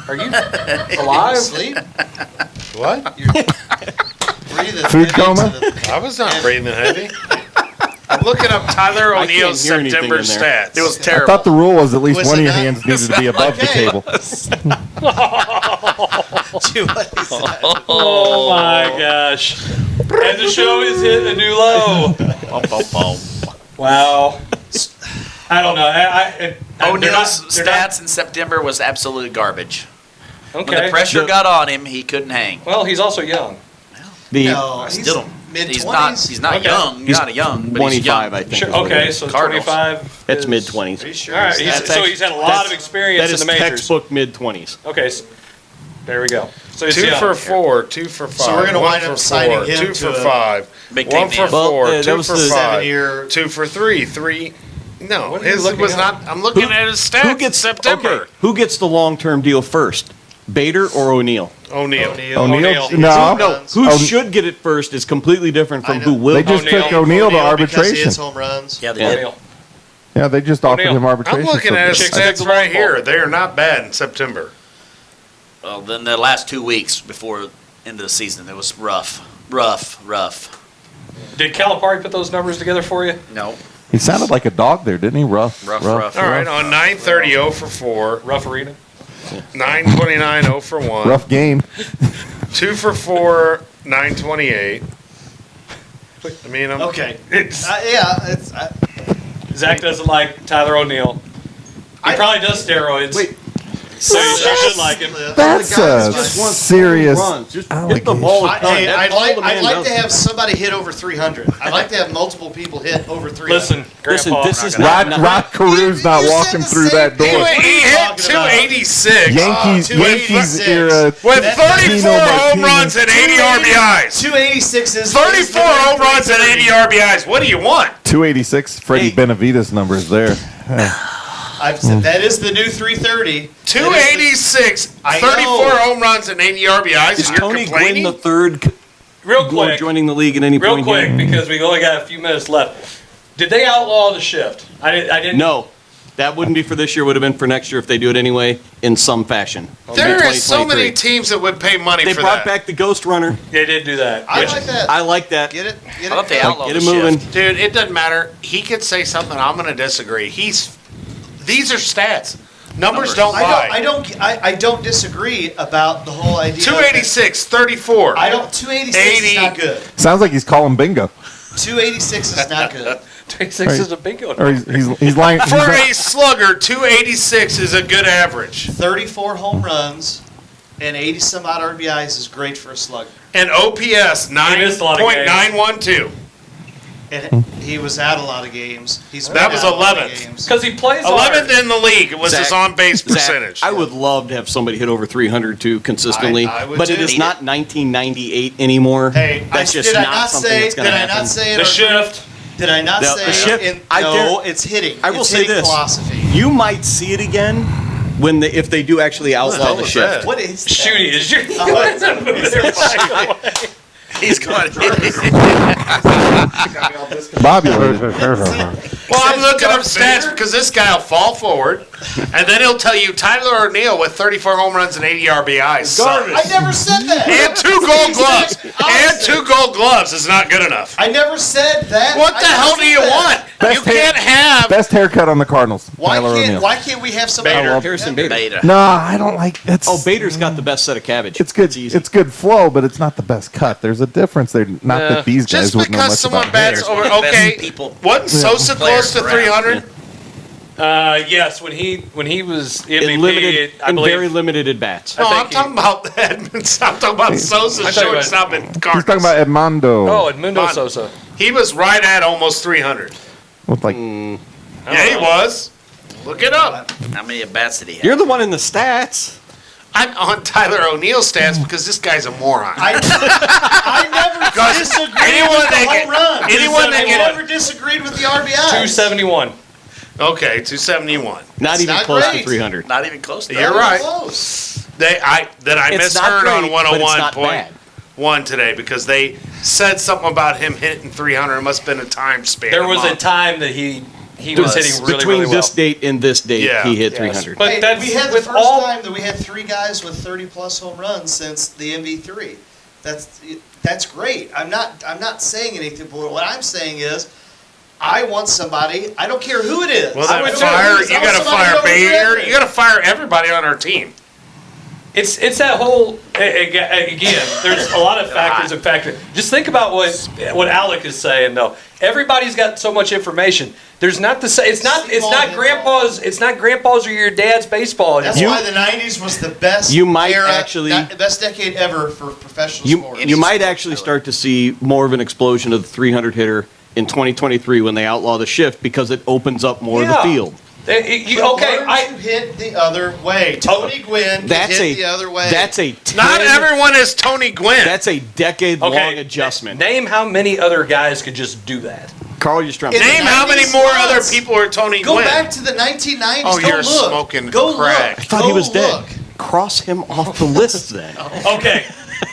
Speaker 1: Are you
Speaker 3: You
Speaker 1: alive?
Speaker 3: sleep?
Speaker 4: What?
Speaker 3: Breathing
Speaker 5: Food
Speaker 3: heavy
Speaker 5: coma?
Speaker 3: to the-
Speaker 4: I was not breathing heavy. I'm looking up Tyler
Speaker 8: I can't
Speaker 4: O'Neill's
Speaker 8: hear anything
Speaker 4: September
Speaker 8: in there.
Speaker 4: stats.
Speaker 11: It was
Speaker 5: I
Speaker 11: terrible.
Speaker 5: thought the rule was at least
Speaker 3: Was
Speaker 5: one
Speaker 3: it
Speaker 5: of your
Speaker 3: not?
Speaker 5: hands needed to be above the
Speaker 3: Okay.
Speaker 5: table.
Speaker 1: Oh my gosh! And the show is hitting a new low. Wow. I don't know.
Speaker 11: O'Neill's
Speaker 1: they're not-
Speaker 11: stats in September was absolute garbage. When
Speaker 1: Okay.
Speaker 11: the pressure got on him, he couldn't hang.
Speaker 1: Well, he's also young.
Speaker 8: The
Speaker 3: No, he's
Speaker 11: Still,
Speaker 3: mid-20s.
Speaker 11: he's not
Speaker 1: Okay.
Speaker 11: young. He's not a young, but he's
Speaker 8: 25,
Speaker 11: young.
Speaker 8: I think.
Speaker 1: Sure.
Speaker 8: is what it
Speaker 1: Okay,
Speaker 8: is.
Speaker 1: so
Speaker 11: Cardinals.
Speaker 1: 25.
Speaker 8: That's
Speaker 1: is-
Speaker 8: mid 20s.
Speaker 3: Are you sure?
Speaker 1: All right.
Speaker 3: He's
Speaker 1: So he's had a lot of experience
Speaker 8: That
Speaker 1: in
Speaker 8: is
Speaker 1: the majors.
Speaker 8: textbook mid 20s.
Speaker 1: Okay. So there we go. So he's
Speaker 4: 2
Speaker 1: young.
Speaker 4: for 4, 2 for 5.
Speaker 3: So we're gonna
Speaker 4: 1
Speaker 3: wind
Speaker 4: for
Speaker 3: up signing
Speaker 4: 4,
Speaker 3: him
Speaker 4: 2
Speaker 3: to
Speaker 4: for
Speaker 3: a
Speaker 4: 5,
Speaker 11: big
Speaker 4: 1
Speaker 11: team
Speaker 4: for
Speaker 11: man.
Speaker 8: Well,
Speaker 4: 4,
Speaker 8: that
Speaker 4: 2
Speaker 8: was
Speaker 4: for
Speaker 8: the
Speaker 4: 5,
Speaker 3: 7-year.
Speaker 4: 2 for 3, 3. No,
Speaker 1: What are you
Speaker 4: his
Speaker 1: looking
Speaker 4: was
Speaker 1: at?
Speaker 4: not. I'm looking at his stats.
Speaker 8: Who gets
Speaker 4: September?
Speaker 8: Okay, who gets the long term deal first? Bader or O'Neal?
Speaker 4: O'Neal.
Speaker 5: O'Neal?
Speaker 3: He
Speaker 5: No.
Speaker 3: runs.
Speaker 8: Who
Speaker 5: Oh,
Speaker 8: should get it first is completely different from
Speaker 3: I know.
Speaker 8: who will.
Speaker 5: They just
Speaker 1: O'Neal.
Speaker 5: took O'Neal to
Speaker 3: Because he
Speaker 5: arbitration.
Speaker 3: hits home runs.
Speaker 11: Yeah, they
Speaker 8: Yeah.
Speaker 11: did.
Speaker 1: O'Neal.
Speaker 5: Yeah, they just offered
Speaker 1: O'Neal.
Speaker 5: him arbitration.
Speaker 4: I'm looking at his
Speaker 1: Chicks dig the
Speaker 4: stats right
Speaker 1: long
Speaker 4: here.
Speaker 1: ball.
Speaker 4: They are not bad in September.
Speaker 11: Well, then the last 2 weeks before end of the season, it was rough.
Speaker 1: Did Calipari put those numbers together for you?
Speaker 11: No.
Speaker 5: He sounded like a dog there, didn't he? Rough.
Speaker 11: Rough.
Speaker 4: All right, on 9:30, 0 for 4,
Speaker 1: Rough arena.
Speaker 4: 9:29, 0 for 1,
Speaker 5: Rough game.
Speaker 4: 2 for 4, 9:28. I mean, I'm
Speaker 3: Okay.
Speaker 1: It's,
Speaker 3: Yeah, it's.
Speaker 1: Zach doesn't like Tyler O'Neill. He
Speaker 3: I-
Speaker 1: probably does steroids.
Speaker 3: Wait.
Speaker 1: So you should like him.
Speaker 5: That's a
Speaker 8: just wants
Speaker 5: serious.
Speaker 8: runs. Just hit the
Speaker 5: allegation.
Speaker 8: ball.
Speaker 3: Hey,
Speaker 8: That's
Speaker 3: I'd
Speaker 8: all
Speaker 3: like,
Speaker 8: the man
Speaker 3: I'd like
Speaker 8: does.
Speaker 3: to have somebody hit over 300. I'd like to have multiple people hit over 300.
Speaker 1: Listen,
Speaker 8: Listen,
Speaker 1: Grandpa.
Speaker 8: this is
Speaker 5: Rod
Speaker 8: not.
Speaker 5: Caru's not
Speaker 3: You said
Speaker 5: walking
Speaker 3: the
Speaker 5: through
Speaker 3: same
Speaker 5: that
Speaker 3: thing.
Speaker 5: door.
Speaker 4: He hit
Speaker 3: talking about?
Speaker 4: 286
Speaker 5: Yankees
Speaker 3: 286.
Speaker 5: era.
Speaker 4: with
Speaker 3: That-
Speaker 4: 34
Speaker 5: Tino
Speaker 4: home
Speaker 5: Martinez.
Speaker 4: runs and 80 RBIs.
Speaker 3: 286 is
Speaker 4: 34 home runs and 80 RBIs. What do you want?
Speaker 5: 286. Freddie
Speaker 3: Hey.
Speaker 5: Benavides numbers there.
Speaker 3: I've said that is the new 330.
Speaker 4: 286,
Speaker 3: I
Speaker 4: 34
Speaker 3: know.
Speaker 4: home runs and 80 RBIs.
Speaker 8: Is
Speaker 4: and you're
Speaker 8: Tony
Speaker 4: complaining?
Speaker 8: Gwynn the third
Speaker 1: Real quick.
Speaker 8: joining the league at any
Speaker 1: Real
Speaker 8: point?
Speaker 1: quick,
Speaker 8: here?
Speaker 1: because we've only got a few minutes left. Did they outlaw the shift? I didn't.
Speaker 8: No, that wouldn't be for this year. Would have been for next year if they do it anyway in some fashion.
Speaker 4: There is so
Speaker 8: 2023.
Speaker 4: many teams that would pay money
Speaker 8: They
Speaker 4: for
Speaker 8: brought
Speaker 4: that.
Speaker 8: back the Ghost Runner.
Speaker 1: They did do that.
Speaker 3: I like that.
Speaker 8: I like that.
Speaker 3: Get it? Get
Speaker 11: I love the
Speaker 3: it?
Speaker 11: outlaw
Speaker 8: Get
Speaker 11: the
Speaker 8: it moving.
Speaker 11: shift.
Speaker 4: Dude, it doesn't matter. He could say something. I'm going to disagree. These are stats. Numbers don't lie.
Speaker 3: I don't disagree about the whole idea.
Speaker 4: 286, 34.
Speaker 3: 286 is not
Speaker 4: 80.
Speaker 3: good.
Speaker 5: Sounds like he's calling bingo.
Speaker 3: 286 is not good.
Speaker 1: 26 is a bingo.
Speaker 5: Or he's lying.
Speaker 4: For a slugger, 286 is a good average.
Speaker 3: 34 home runs and 80 some odd RBIs is great for a slugger.
Speaker 4: And OPS
Speaker 1: missed a lot of games.
Speaker 4: 9.912.
Speaker 3: And he was out a lot of games. He's been
Speaker 4: That was
Speaker 3: out a lot of
Speaker 4: 11th.
Speaker 3: games.
Speaker 1: Because he plays hard.
Speaker 4: 11th in the league. It was
Speaker 8: Zach,
Speaker 4: his on-base
Speaker 8: Zach,
Speaker 4: percentage.
Speaker 8: I would love to have somebody hit over 300 too consistently,
Speaker 3: I would
Speaker 8: but it
Speaker 3: too.
Speaker 8: is not 1998 anymore.
Speaker 3: Hey,
Speaker 8: that's just
Speaker 3: did I
Speaker 8: not
Speaker 3: not
Speaker 8: something
Speaker 3: say?
Speaker 8: that's
Speaker 3: Did
Speaker 8: going to
Speaker 3: I
Speaker 8: happen.
Speaker 3: not say it?
Speaker 1: The shift.
Speaker 3: Did I not
Speaker 8: The
Speaker 3: say
Speaker 8: shift-
Speaker 3: it?
Speaker 8: I
Speaker 3: No,
Speaker 8: dare-
Speaker 3: it's hitting.
Speaker 8: I will
Speaker 3: It's
Speaker 8: say
Speaker 3: hitting
Speaker 8: this:
Speaker 3: philosophy.
Speaker 8: you might see it again when if they do actually outlaw
Speaker 4: hell
Speaker 8: the
Speaker 4: is
Speaker 8: shift.
Speaker 4: that?
Speaker 3: What is that?
Speaker 1: Shooty is your.
Speaker 4: He's going
Speaker 5: Bobby.
Speaker 4: Well, I'm looking up stats because this guy will fall forward, and then he'll tell you Tyler O'Neill with 34 home runs and 80 RBIs.
Speaker 3: I never said that.
Speaker 4: And 2 gold gloves. And 2 gold gloves is not good enough.
Speaker 3: I never said that.
Speaker 4: What
Speaker 3: I
Speaker 4: the
Speaker 3: never
Speaker 4: hell do
Speaker 3: said
Speaker 4: you
Speaker 3: that.
Speaker 4: want?
Speaker 5: Best
Speaker 4: You can't have.
Speaker 5: Best haircut on the Cardinals.
Speaker 3: Why
Speaker 5: Tyler O'Neill.
Speaker 3: can't we have somebody?
Speaker 4: Bader.
Speaker 8: Harrison Bader.
Speaker 11: Beta.
Speaker 5: No, I don't like. It's
Speaker 8: Oh, Bader's got the best set of cabbage.
Speaker 5: It's good.
Speaker 8: easy.
Speaker 5: It's good flow, but it's not the best cut. There's a difference there. Not that these guys
Speaker 4: Just
Speaker 5: would know
Speaker 4: because
Speaker 5: much
Speaker 4: someone
Speaker 5: about
Speaker 4: bats
Speaker 5: hair.
Speaker 4: over.
Speaker 11: One of the best
Speaker 4: Okay.
Speaker 11: people-
Speaker 4: Wasn't Sosa close to
Speaker 11: players around.
Speaker 4: 300?
Speaker 1: Yes, when he was
Speaker 8: in
Speaker 1: MVP,
Speaker 8: limited,
Speaker 1: I
Speaker 8: in
Speaker 1: believe.
Speaker 8: very limited at bats.
Speaker 4: No,
Speaker 1: think
Speaker 4: I'm talking about Edmonds. I'm talking about Sosa
Speaker 1: I thought you were-
Speaker 4: shortstop in
Speaker 5: He's
Speaker 4: Cardinals.
Speaker 5: talking about Edmondo.
Speaker 1: Oh, Edmundo
Speaker 4: Mon-
Speaker 1: Sosa.
Speaker 4: He was right at almost 300.
Speaker 5: With like
Speaker 4: Yeah, he was. Look it up.
Speaker 11: How many at bats did he have?
Speaker 8: You're the one in the stats.
Speaker 4: I'm on Tyler O'Neill's stats because this guy's a moron.
Speaker 3: I never
Speaker 4: Because
Speaker 3: disagreed
Speaker 4: anyone
Speaker 3: with the
Speaker 4: that
Speaker 3: home run.
Speaker 4: anyone that
Speaker 3: I
Speaker 4: get-
Speaker 3: never disagreed with the RBI.
Speaker 1: 271.
Speaker 4: Okay, 271.
Speaker 8: Not
Speaker 3: It's
Speaker 8: even
Speaker 3: not
Speaker 8: close
Speaker 3: great.
Speaker 8: to 300.
Speaker 11: Not even close to
Speaker 4: You're
Speaker 11: that.
Speaker 4: right.
Speaker 3: Close.
Speaker 4: I
Speaker 8: It's not
Speaker 4: misheard
Speaker 8: great,
Speaker 4: on
Speaker 8: but it's not
Speaker 4: 101.1 today because they said something about him hitting 300. It must have been a time span.
Speaker 1: There was a
Speaker 4: month.
Speaker 1: time that he was hitting really,
Speaker 8: Between
Speaker 1: really well.
Speaker 8: this date and this date,
Speaker 4: Yeah.
Speaker 8: he hit
Speaker 1: Yes.
Speaker 8: 300.
Speaker 1: But
Speaker 3: Hey,
Speaker 1: that's
Speaker 3: we had the
Speaker 1: with
Speaker 3: first
Speaker 1: all.
Speaker 3: time that we had 3 guys with 30-plus home runs since the MV3. That's great. I'm not saying anything, but what I'm saying is, I want somebody. I don't care who it is.
Speaker 4: Well,
Speaker 3: I
Speaker 4: then
Speaker 3: don't
Speaker 4: fire.
Speaker 3: care who it is.
Speaker 4: You
Speaker 3: I want
Speaker 4: got to
Speaker 3: somebody
Speaker 4: fire
Speaker 3: over
Speaker 4: Bader.
Speaker 3: 300.
Speaker 4: You got to fire everybody on our team.
Speaker 1: It's that whole again. There's a lot of factors and factors. Just think about what Alec is saying though. Everybody's got so much information. There's not the say. It's not grandpa's. It's not grandpa's or your dad's baseball.
Speaker 3: That's why the '90s was the best.
Speaker 8: You might
Speaker 3: era,
Speaker 8: actually-
Speaker 3: the best decade ever for professional sports.
Speaker 8: You might actually start to see more of an explosion of the 300 hitter in 2023 when they outlaw the shift because it opens up more of the
Speaker 1: Yeah.
Speaker 8: field.
Speaker 3: Learn to hit the other way. Tony Gwynn can
Speaker 8: That's
Speaker 3: hit the other way.
Speaker 8: That's a 10,
Speaker 4: Not everyone is Tony Gwynn.
Speaker 8: That's a decade-long adjustment.
Speaker 1: Name how many other guys could just do that.
Speaker 8: Carl Yström.
Speaker 4: Name how many more other people are Tony
Speaker 3: Go
Speaker 4: Gwynn.
Speaker 3: back to the 1990s.
Speaker 4: Oh,
Speaker 3: Go
Speaker 4: you're
Speaker 3: look.
Speaker 4: smoking
Speaker 3: Go
Speaker 4: crack.
Speaker 3: Look.
Speaker 8: I thought
Speaker 3: Go
Speaker 8: he was dead.
Speaker 3: look.
Speaker 8: Cross him off the list then.
Speaker 1: Okay.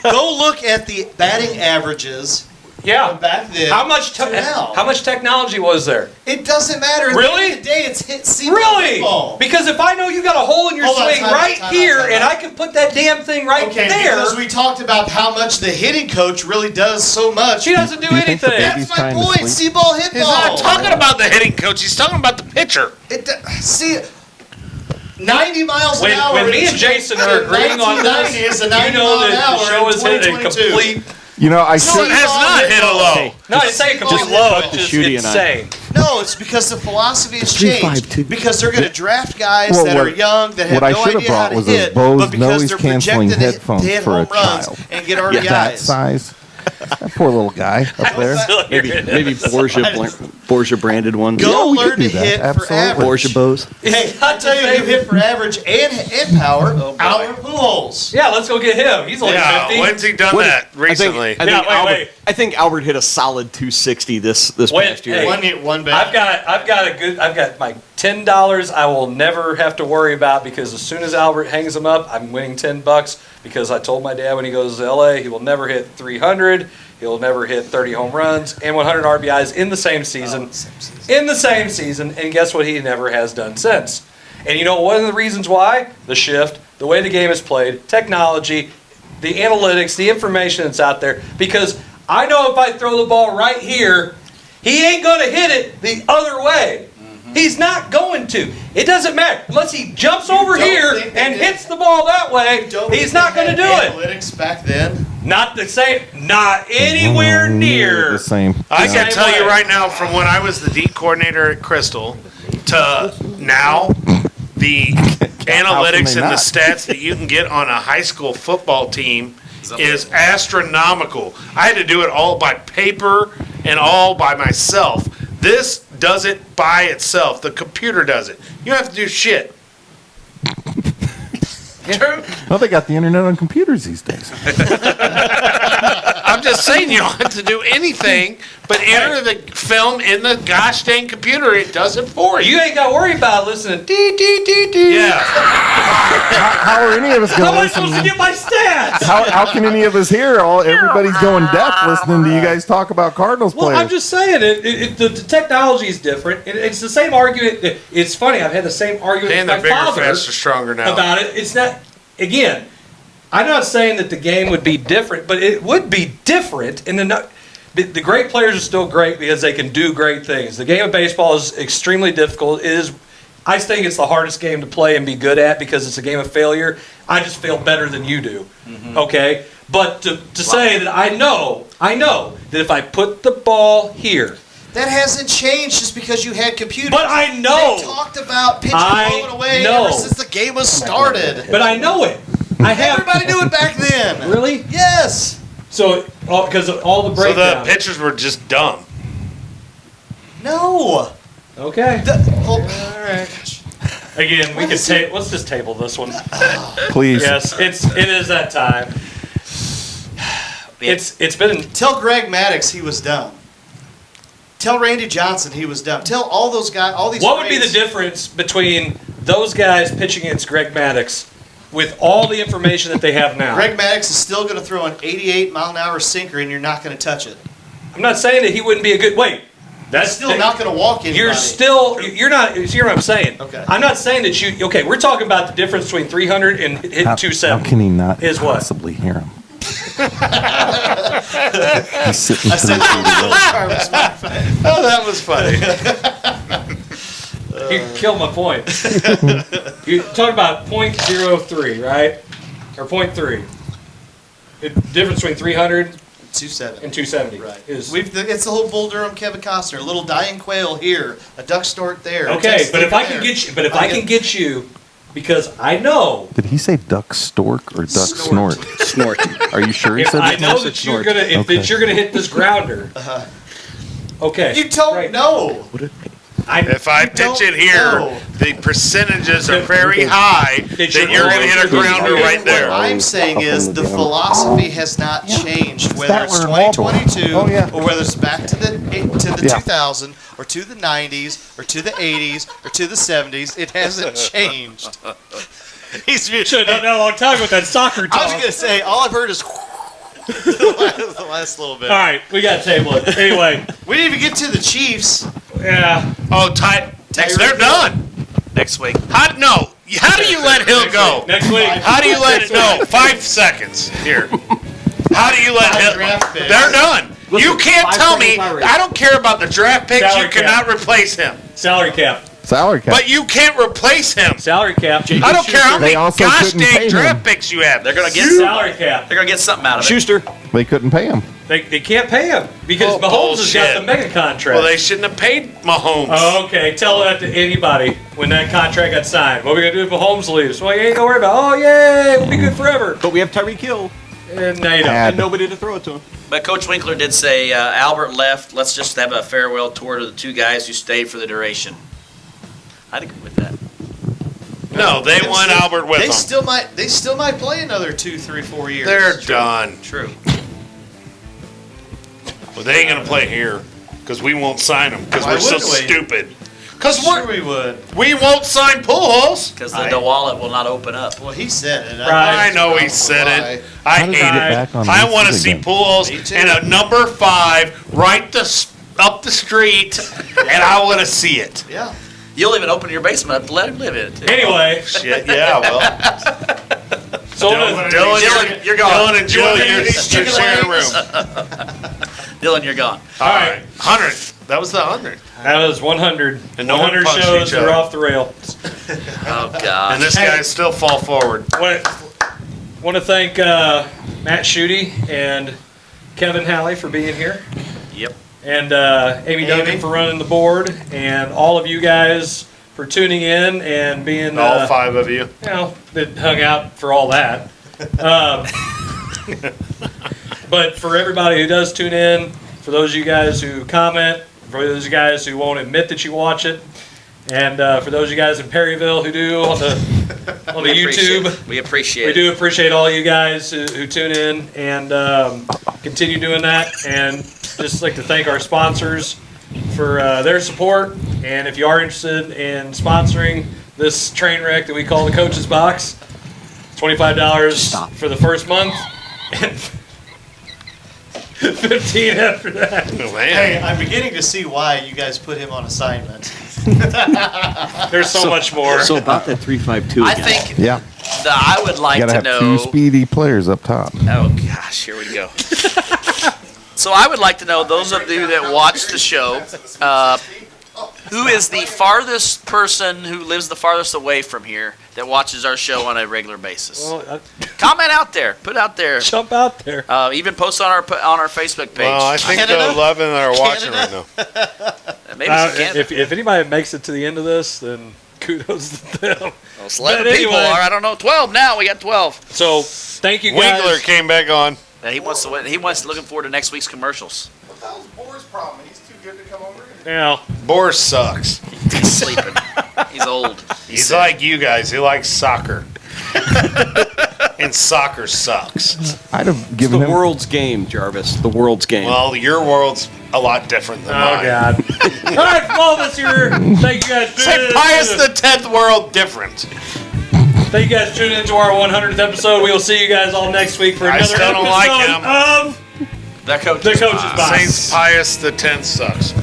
Speaker 3: Go look at the batting averages.
Speaker 1: Yeah.
Speaker 3: From back then.
Speaker 1: How much technology was there?
Speaker 3: It doesn't matter. At
Speaker 1: Really?
Speaker 3: the end of the day, it's hit seam
Speaker 1: Really?
Speaker 3: football.
Speaker 1: Because if I know you got a hole in your
Speaker 3: Hold on,
Speaker 1: swing
Speaker 3: time out,
Speaker 1: right
Speaker 3: time out,
Speaker 1: here,
Speaker 3: time
Speaker 1: and
Speaker 3: out.
Speaker 1: I can put that damn thing right
Speaker 3: Okay,
Speaker 1: there,
Speaker 3: because we talked about how much the hitting coach really does so much.
Speaker 1: she doesn't do
Speaker 5: Do you think the
Speaker 1: anything.
Speaker 5: baby's
Speaker 3: That's my
Speaker 5: trying to
Speaker 3: point.
Speaker 5: sleep?
Speaker 3: See ball, hit
Speaker 4: He's
Speaker 3: ball.
Speaker 4: not talking about the hitting coach. He's talking about the pitcher.
Speaker 3: See, 90 miles
Speaker 1: When,
Speaker 3: an hour.
Speaker 1: when me
Speaker 3: in
Speaker 1: and Jason are agreeing on
Speaker 3: 1990
Speaker 1: this,
Speaker 3: is a
Speaker 1: you
Speaker 3: 90
Speaker 1: know
Speaker 3: mile an
Speaker 1: that
Speaker 3: hour
Speaker 1: the show
Speaker 3: in
Speaker 1: is hit a
Speaker 3: 2022.
Speaker 1: complete.
Speaker 5: You know, I
Speaker 4: No,
Speaker 5: see.
Speaker 4: it has not hit a low.
Speaker 1: No, I didn't say a complete
Speaker 3: Just
Speaker 1: low.
Speaker 8: cut
Speaker 1: It's
Speaker 8: to
Speaker 1: just
Speaker 8: Schutte and I.
Speaker 1: insane.
Speaker 3: No, it's because the philosophy has changed.
Speaker 8: 3-5-2.
Speaker 3: Because they're going to draft guys
Speaker 5: Well,
Speaker 3: that are young, that have
Speaker 5: what I
Speaker 3: no
Speaker 5: should have
Speaker 3: idea how
Speaker 5: brought
Speaker 3: to
Speaker 5: was those
Speaker 3: hit,
Speaker 5: Bose
Speaker 3: but because they're
Speaker 5: noise-canceling
Speaker 3: projected to
Speaker 5: headphones
Speaker 3: hit
Speaker 5: for a
Speaker 3: home runs
Speaker 5: child.
Speaker 3: and get our
Speaker 5: That
Speaker 3: guys.
Speaker 5: size. That poor little guy up there.
Speaker 8: Maybe Borgia branded one.
Speaker 3: Go
Speaker 5: we could
Speaker 3: learn
Speaker 5: do
Speaker 3: to
Speaker 5: that.
Speaker 3: hit for
Speaker 5: Absolutely.
Speaker 3: average.
Speaker 8: Borgia Bose.
Speaker 3: Hey, I'll tell you who hit for average and power. Albert Pujols.
Speaker 1: Yeah, let's go get him. He's only
Speaker 4: Yeah,
Speaker 1: 50.
Speaker 4: when's he done that recently?
Speaker 8: I think Albert hit a solid 260 this past year.
Speaker 1: Hey,
Speaker 3: One bet.
Speaker 1: I've got my $10 I will never have to worry about because as soon as Albert hangs them up, I'm winning $10 because I told my dad when he goes to LA, he will never hit 300, he'll never hit 30 home runs and 100 RBIs in the same season. In the same season, and guess what he never has done since. And you know one of the reasons why? The shift, the way the game is played, technology, the analytics, the information that's out there. Because I know if I throw the ball right here, he ain't going to hit it the other way. He's not going to. It doesn't matter. Unless he jumps over here and hits the ball that way, he's not going to do it.
Speaker 3: Analytics back then.
Speaker 1: Not the same. Not anywhere near
Speaker 5: the same.
Speaker 4: I
Speaker 1: the
Speaker 4: can
Speaker 1: same
Speaker 4: tell you
Speaker 1: way.
Speaker 4: right now, from when I was the D coordinator at Crystal to now, the analytics and the
Speaker 5: not?
Speaker 4: stats that you can get on a high school football team is astronomical. I had to do it all by paper and all by myself. This does it by itself. The computer does it. You don't have to do shit. True.
Speaker 5: Well, they got the internet on computers these days.
Speaker 4: I'm just saying you don't have to do anything but enter the film in the gosh dang computer. It does it for you.
Speaker 1: You ain't got to worry about listening. Dee, dee, dee, dee.
Speaker 4: Yeah.
Speaker 5: How are any of us
Speaker 1: How
Speaker 5: going
Speaker 1: am I
Speaker 5: to
Speaker 1: supposed to
Speaker 5: listen?
Speaker 1: get my stats?
Speaker 5: How can any of us hear? Everybody's going deaf listening to you guys talk about Cardinals
Speaker 1: Well,
Speaker 5: players.
Speaker 1: I'm just saying the technology is different. It's the same argument. It's funny. I've had the same argument
Speaker 4: And
Speaker 1: with
Speaker 4: they're
Speaker 1: my
Speaker 4: bigger,
Speaker 1: father
Speaker 4: faster, stronger now.
Speaker 1: about it. It's not. Again, I'm not saying that the game would be different, but it would be different. The great players are still great because they can do great things. The game of baseball is extremely difficult. It is. I think it's the hardest game to play and be good at because it's a game of failure. I just feel better than you do. Okay? But to say that I know that if I put the ball here.
Speaker 3: That hasn't changed just because you had computers.
Speaker 1: But I know.
Speaker 3: They talked about pitching
Speaker 1: I
Speaker 3: blowing away
Speaker 1: know.
Speaker 3: ever since the game was started.
Speaker 1: But I know it.
Speaker 3: Everybody knew it back then.
Speaker 1: Really?
Speaker 3: Yes.
Speaker 1: So, because of all the
Speaker 4: So
Speaker 1: breakdowns.
Speaker 4: the pitchers were just dumb.
Speaker 3: No.
Speaker 1: Okay.
Speaker 3: All right.
Speaker 1: Again, we could let's just table this one.
Speaker 5: Please.
Speaker 1: Yes, it is that time. It's been.
Speaker 3: Tell Greg Maddux he was dumb. Tell Randy Johnson he was dumb. Tell all those guys, all these.
Speaker 1: What would be the
Speaker 3: greats-
Speaker 1: difference between those guys pitching against Greg Maddux with all the information that they have now?
Speaker 3: Greg Maddux is still going to throw an 88-mile-an-hour sinker, and you're not going to touch it.
Speaker 1: I'm not saying that he wouldn't be a good. Wait, that's
Speaker 3: Still not going to walk anybody.
Speaker 1: You're not. You hear what I'm saying?
Speaker 3: Okay.
Speaker 1: I'm not saying that you. Okay, we're talking about the difference between 300 and hitting
Speaker 5: How
Speaker 1: 270.
Speaker 5: can he not
Speaker 1: Is what?
Speaker 5: possibly hear him? He's sitting
Speaker 3: I said
Speaker 5: through the
Speaker 4: Oh, that was funny.
Speaker 1: You killed my point. You talk about .03, right? Or .3. The difference between 300
Speaker 3: 270.
Speaker 1: and 270
Speaker 3: Right.
Speaker 1: is
Speaker 3: It's the whole Bull Durham Kevin Costner, a little dying quail here, a duck snort there. a
Speaker 1: okay.
Speaker 3: Texas
Speaker 1: But if I
Speaker 3: there.
Speaker 1: can get you, get you, because I know.
Speaker 5: Did he say duck stork or duck snort?
Speaker 8: Snort.
Speaker 5: Are you sure he
Speaker 1: If
Speaker 5: said
Speaker 1: I
Speaker 5: that?
Speaker 1: know that you're gonna, that you're gonna hit this grounder. Okay.
Speaker 3: You don't know.
Speaker 4: If I pitch it here,
Speaker 3: know.
Speaker 4: the percentages are very high that
Speaker 1: you're
Speaker 4: you're going to hit a grounder right there.
Speaker 3: What I'm saying is the philosophy has not changed, whether it's
Speaker 5: Statler and Waldo.
Speaker 3: 2022
Speaker 5: Oh, yeah.
Speaker 3: or whether it's back to the
Speaker 5: Yeah.
Speaker 3: 2000 or to the 90s or to the 80s or to the 70s. It hasn't changed.
Speaker 1: Should have done that a long time with that soccer talk.
Speaker 3: I was gonna say all I've heard is the last little bit.
Speaker 1: All right, we got to table it. Anyway,
Speaker 3: We didn't even get to the Chiefs.
Speaker 1: yeah.
Speaker 4: Oh, they're done next week. How do you let Hill go?
Speaker 1: Next week.
Speaker 4: How do you let it go? 5 seconds here. How do you let Hill?
Speaker 3: Draft picks.
Speaker 4: They're done. You can't tell me. I don't care about the draft picks.
Speaker 1: Salary
Speaker 4: You cannot replace him.
Speaker 1: Salary cap.
Speaker 5: Salary cap.
Speaker 4: But you can't replace him.
Speaker 1: Salary cap.
Speaker 4: I don't care how many
Speaker 5: They also
Speaker 4: gosh
Speaker 5: couldn't pay
Speaker 4: dang
Speaker 5: him.
Speaker 4: draft picks you have.
Speaker 11: They're gonna get
Speaker 1: Salary cap.
Speaker 11: They're gonna get something out of it.
Speaker 8: Schuster.
Speaker 5: They couldn't pay him.
Speaker 1: They can't pay him because
Speaker 4: Oh,
Speaker 1: Mahomes has got
Speaker 4: bullshit.
Speaker 1: the mega contract.
Speaker 4: Well, they shouldn't have paid Mahomes.
Speaker 1: Oh, okay. Tell that to anybody when that contract got signed. What are we gonna do if Mahomes leaves? Well, you ain't gonna worry about. Oh, yay, we'll be good forever.
Speaker 8: But we have Tyreek Hill
Speaker 1: And now you don't.
Speaker 8: and nobody to throw it to him.
Speaker 11: But Coach Winkler did say Albert left. Let's just have a farewell tour to the two guys who stayed for the duration. I'd agree with that.
Speaker 4: No, they want Albert with
Speaker 3: They
Speaker 4: them.
Speaker 3: still might play another 2, 3, 4 years.
Speaker 4: They're done.
Speaker 11: True.
Speaker 4: Well, they ain't gonna play here because we won't sign them because
Speaker 3: Why
Speaker 4: we're so
Speaker 3: wouldn't we?
Speaker 4: stupid. Because
Speaker 3: Sure we would.
Speaker 4: we won't sign Pujols.
Speaker 11: Because the wallet will not open up.
Speaker 3: Well, he said it.
Speaker 1: Right.
Speaker 4: I know he said it. I
Speaker 5: How did
Speaker 4: hate
Speaker 5: they get
Speaker 4: it.
Speaker 5: back on
Speaker 4: I
Speaker 5: this
Speaker 4: want to see
Speaker 5: again?
Speaker 4: Pujols
Speaker 3: Me too.
Speaker 4: and a number 5 right up the street, and I want to see it.
Speaker 3: Yeah.
Speaker 11: You'll even open your basement up to let him live in it. Too.
Speaker 1: Anyway,
Speaker 4: Shit, yeah, well.
Speaker 1: so
Speaker 11: Dylan, you're gone.
Speaker 4: Dylan and Jill, you're
Speaker 11: chicken
Speaker 4: sharing a room.
Speaker 11: Dylan, you're gone.
Speaker 1: all right.
Speaker 4: 100. That was the 100.
Speaker 1: That was 100.
Speaker 4: And no one
Speaker 1: 100
Speaker 4: punched
Speaker 1: shows
Speaker 4: each
Speaker 1: are
Speaker 4: other.
Speaker 1: off the rail.
Speaker 11: Oh God.
Speaker 4: And this guy still fall forward.
Speaker 1: Want to thank Matt Schutte and Kevin Halley for being here.
Speaker 11: Yep.
Speaker 1: And Amy Duncan for running the board, and all of you guys for tuning in and being
Speaker 4: All 5 of you.
Speaker 1: that hung out for all that. But for everybody who does tune in, for those of you guys who comment, for those of you guys who won't admit that you watch it, and for those of you guys in Perryville who do on the YouTube.
Speaker 11: We appreciate
Speaker 1: We
Speaker 11: it.
Speaker 1: do appreciate all you guys who tune in and continue doing that. And just like to thank our sponsors for their support. And if you are interested in sponsoring this train wreck that we call the Coach's Box, $25 for the first month and $15 after that.
Speaker 4: Oh,
Speaker 3: Hey,
Speaker 4: man.
Speaker 3: I'm beginning to see why you guys put him on assignment.
Speaker 1: There's so much more.
Speaker 8: So about that 3-5-2
Speaker 11: I
Speaker 8: again.
Speaker 11: think
Speaker 5: Yeah.
Speaker 11: I would
Speaker 5: You
Speaker 11: like
Speaker 5: got to
Speaker 11: to
Speaker 5: have
Speaker 11: know.
Speaker 5: 2 speedy players up top.
Speaker 11: Oh gosh, here we go. So I would like to know, those of you that watch the show, who is the farthest person who lives the farthest away from here that watches our show on a regular basis?
Speaker 1: Well,
Speaker 11: Comment out there. Put out there.
Speaker 1: jump out there.
Speaker 11: Even post on our Facebook page.
Speaker 4: Well, I think the
Speaker 3: Canada?
Speaker 4: 11 that are watching right now.
Speaker 11: Maybe some Canada.
Speaker 1: If anybody makes it to the end of this, then kudos to them.
Speaker 11: Well, 11
Speaker 1: but
Speaker 11: people
Speaker 1: anyway.
Speaker 11: are. I don't know. 12 now. We got 12.
Speaker 1: So thank you guys.
Speaker 4: Winkler came back on.
Speaker 11: And he wants to win. He wants looking forward to next week's commercials.
Speaker 12: That was Boar's problem. He's too good to come over here.
Speaker 1: Yeah.
Speaker 4: Boris sucks.
Speaker 11: He's sleeping. He's old.
Speaker 4: He's like you guys. He likes soccer. And soccer sucks.
Speaker 5: I'd have
Speaker 8: It's
Speaker 5: given
Speaker 8: the
Speaker 5: him.
Speaker 8: world's game, Jarvis. The world's game.
Speaker 4: Well, your world's a lot different than
Speaker 1: Oh
Speaker 4: mine.
Speaker 1: God. All right, all of us here. Thank you guys.
Speaker 4: Say Pius the 10th world different.
Speaker 1: Thank you guys for tuning into our 100th episode. We will see you guys all next week for
Speaker 4: I
Speaker 1: another
Speaker 4: still don't like
Speaker 1: episode
Speaker 4: him.
Speaker 1: of
Speaker 11: The Coach's
Speaker 1: The Coach's Box.
Speaker 4: Saint Pius the 10th sucks.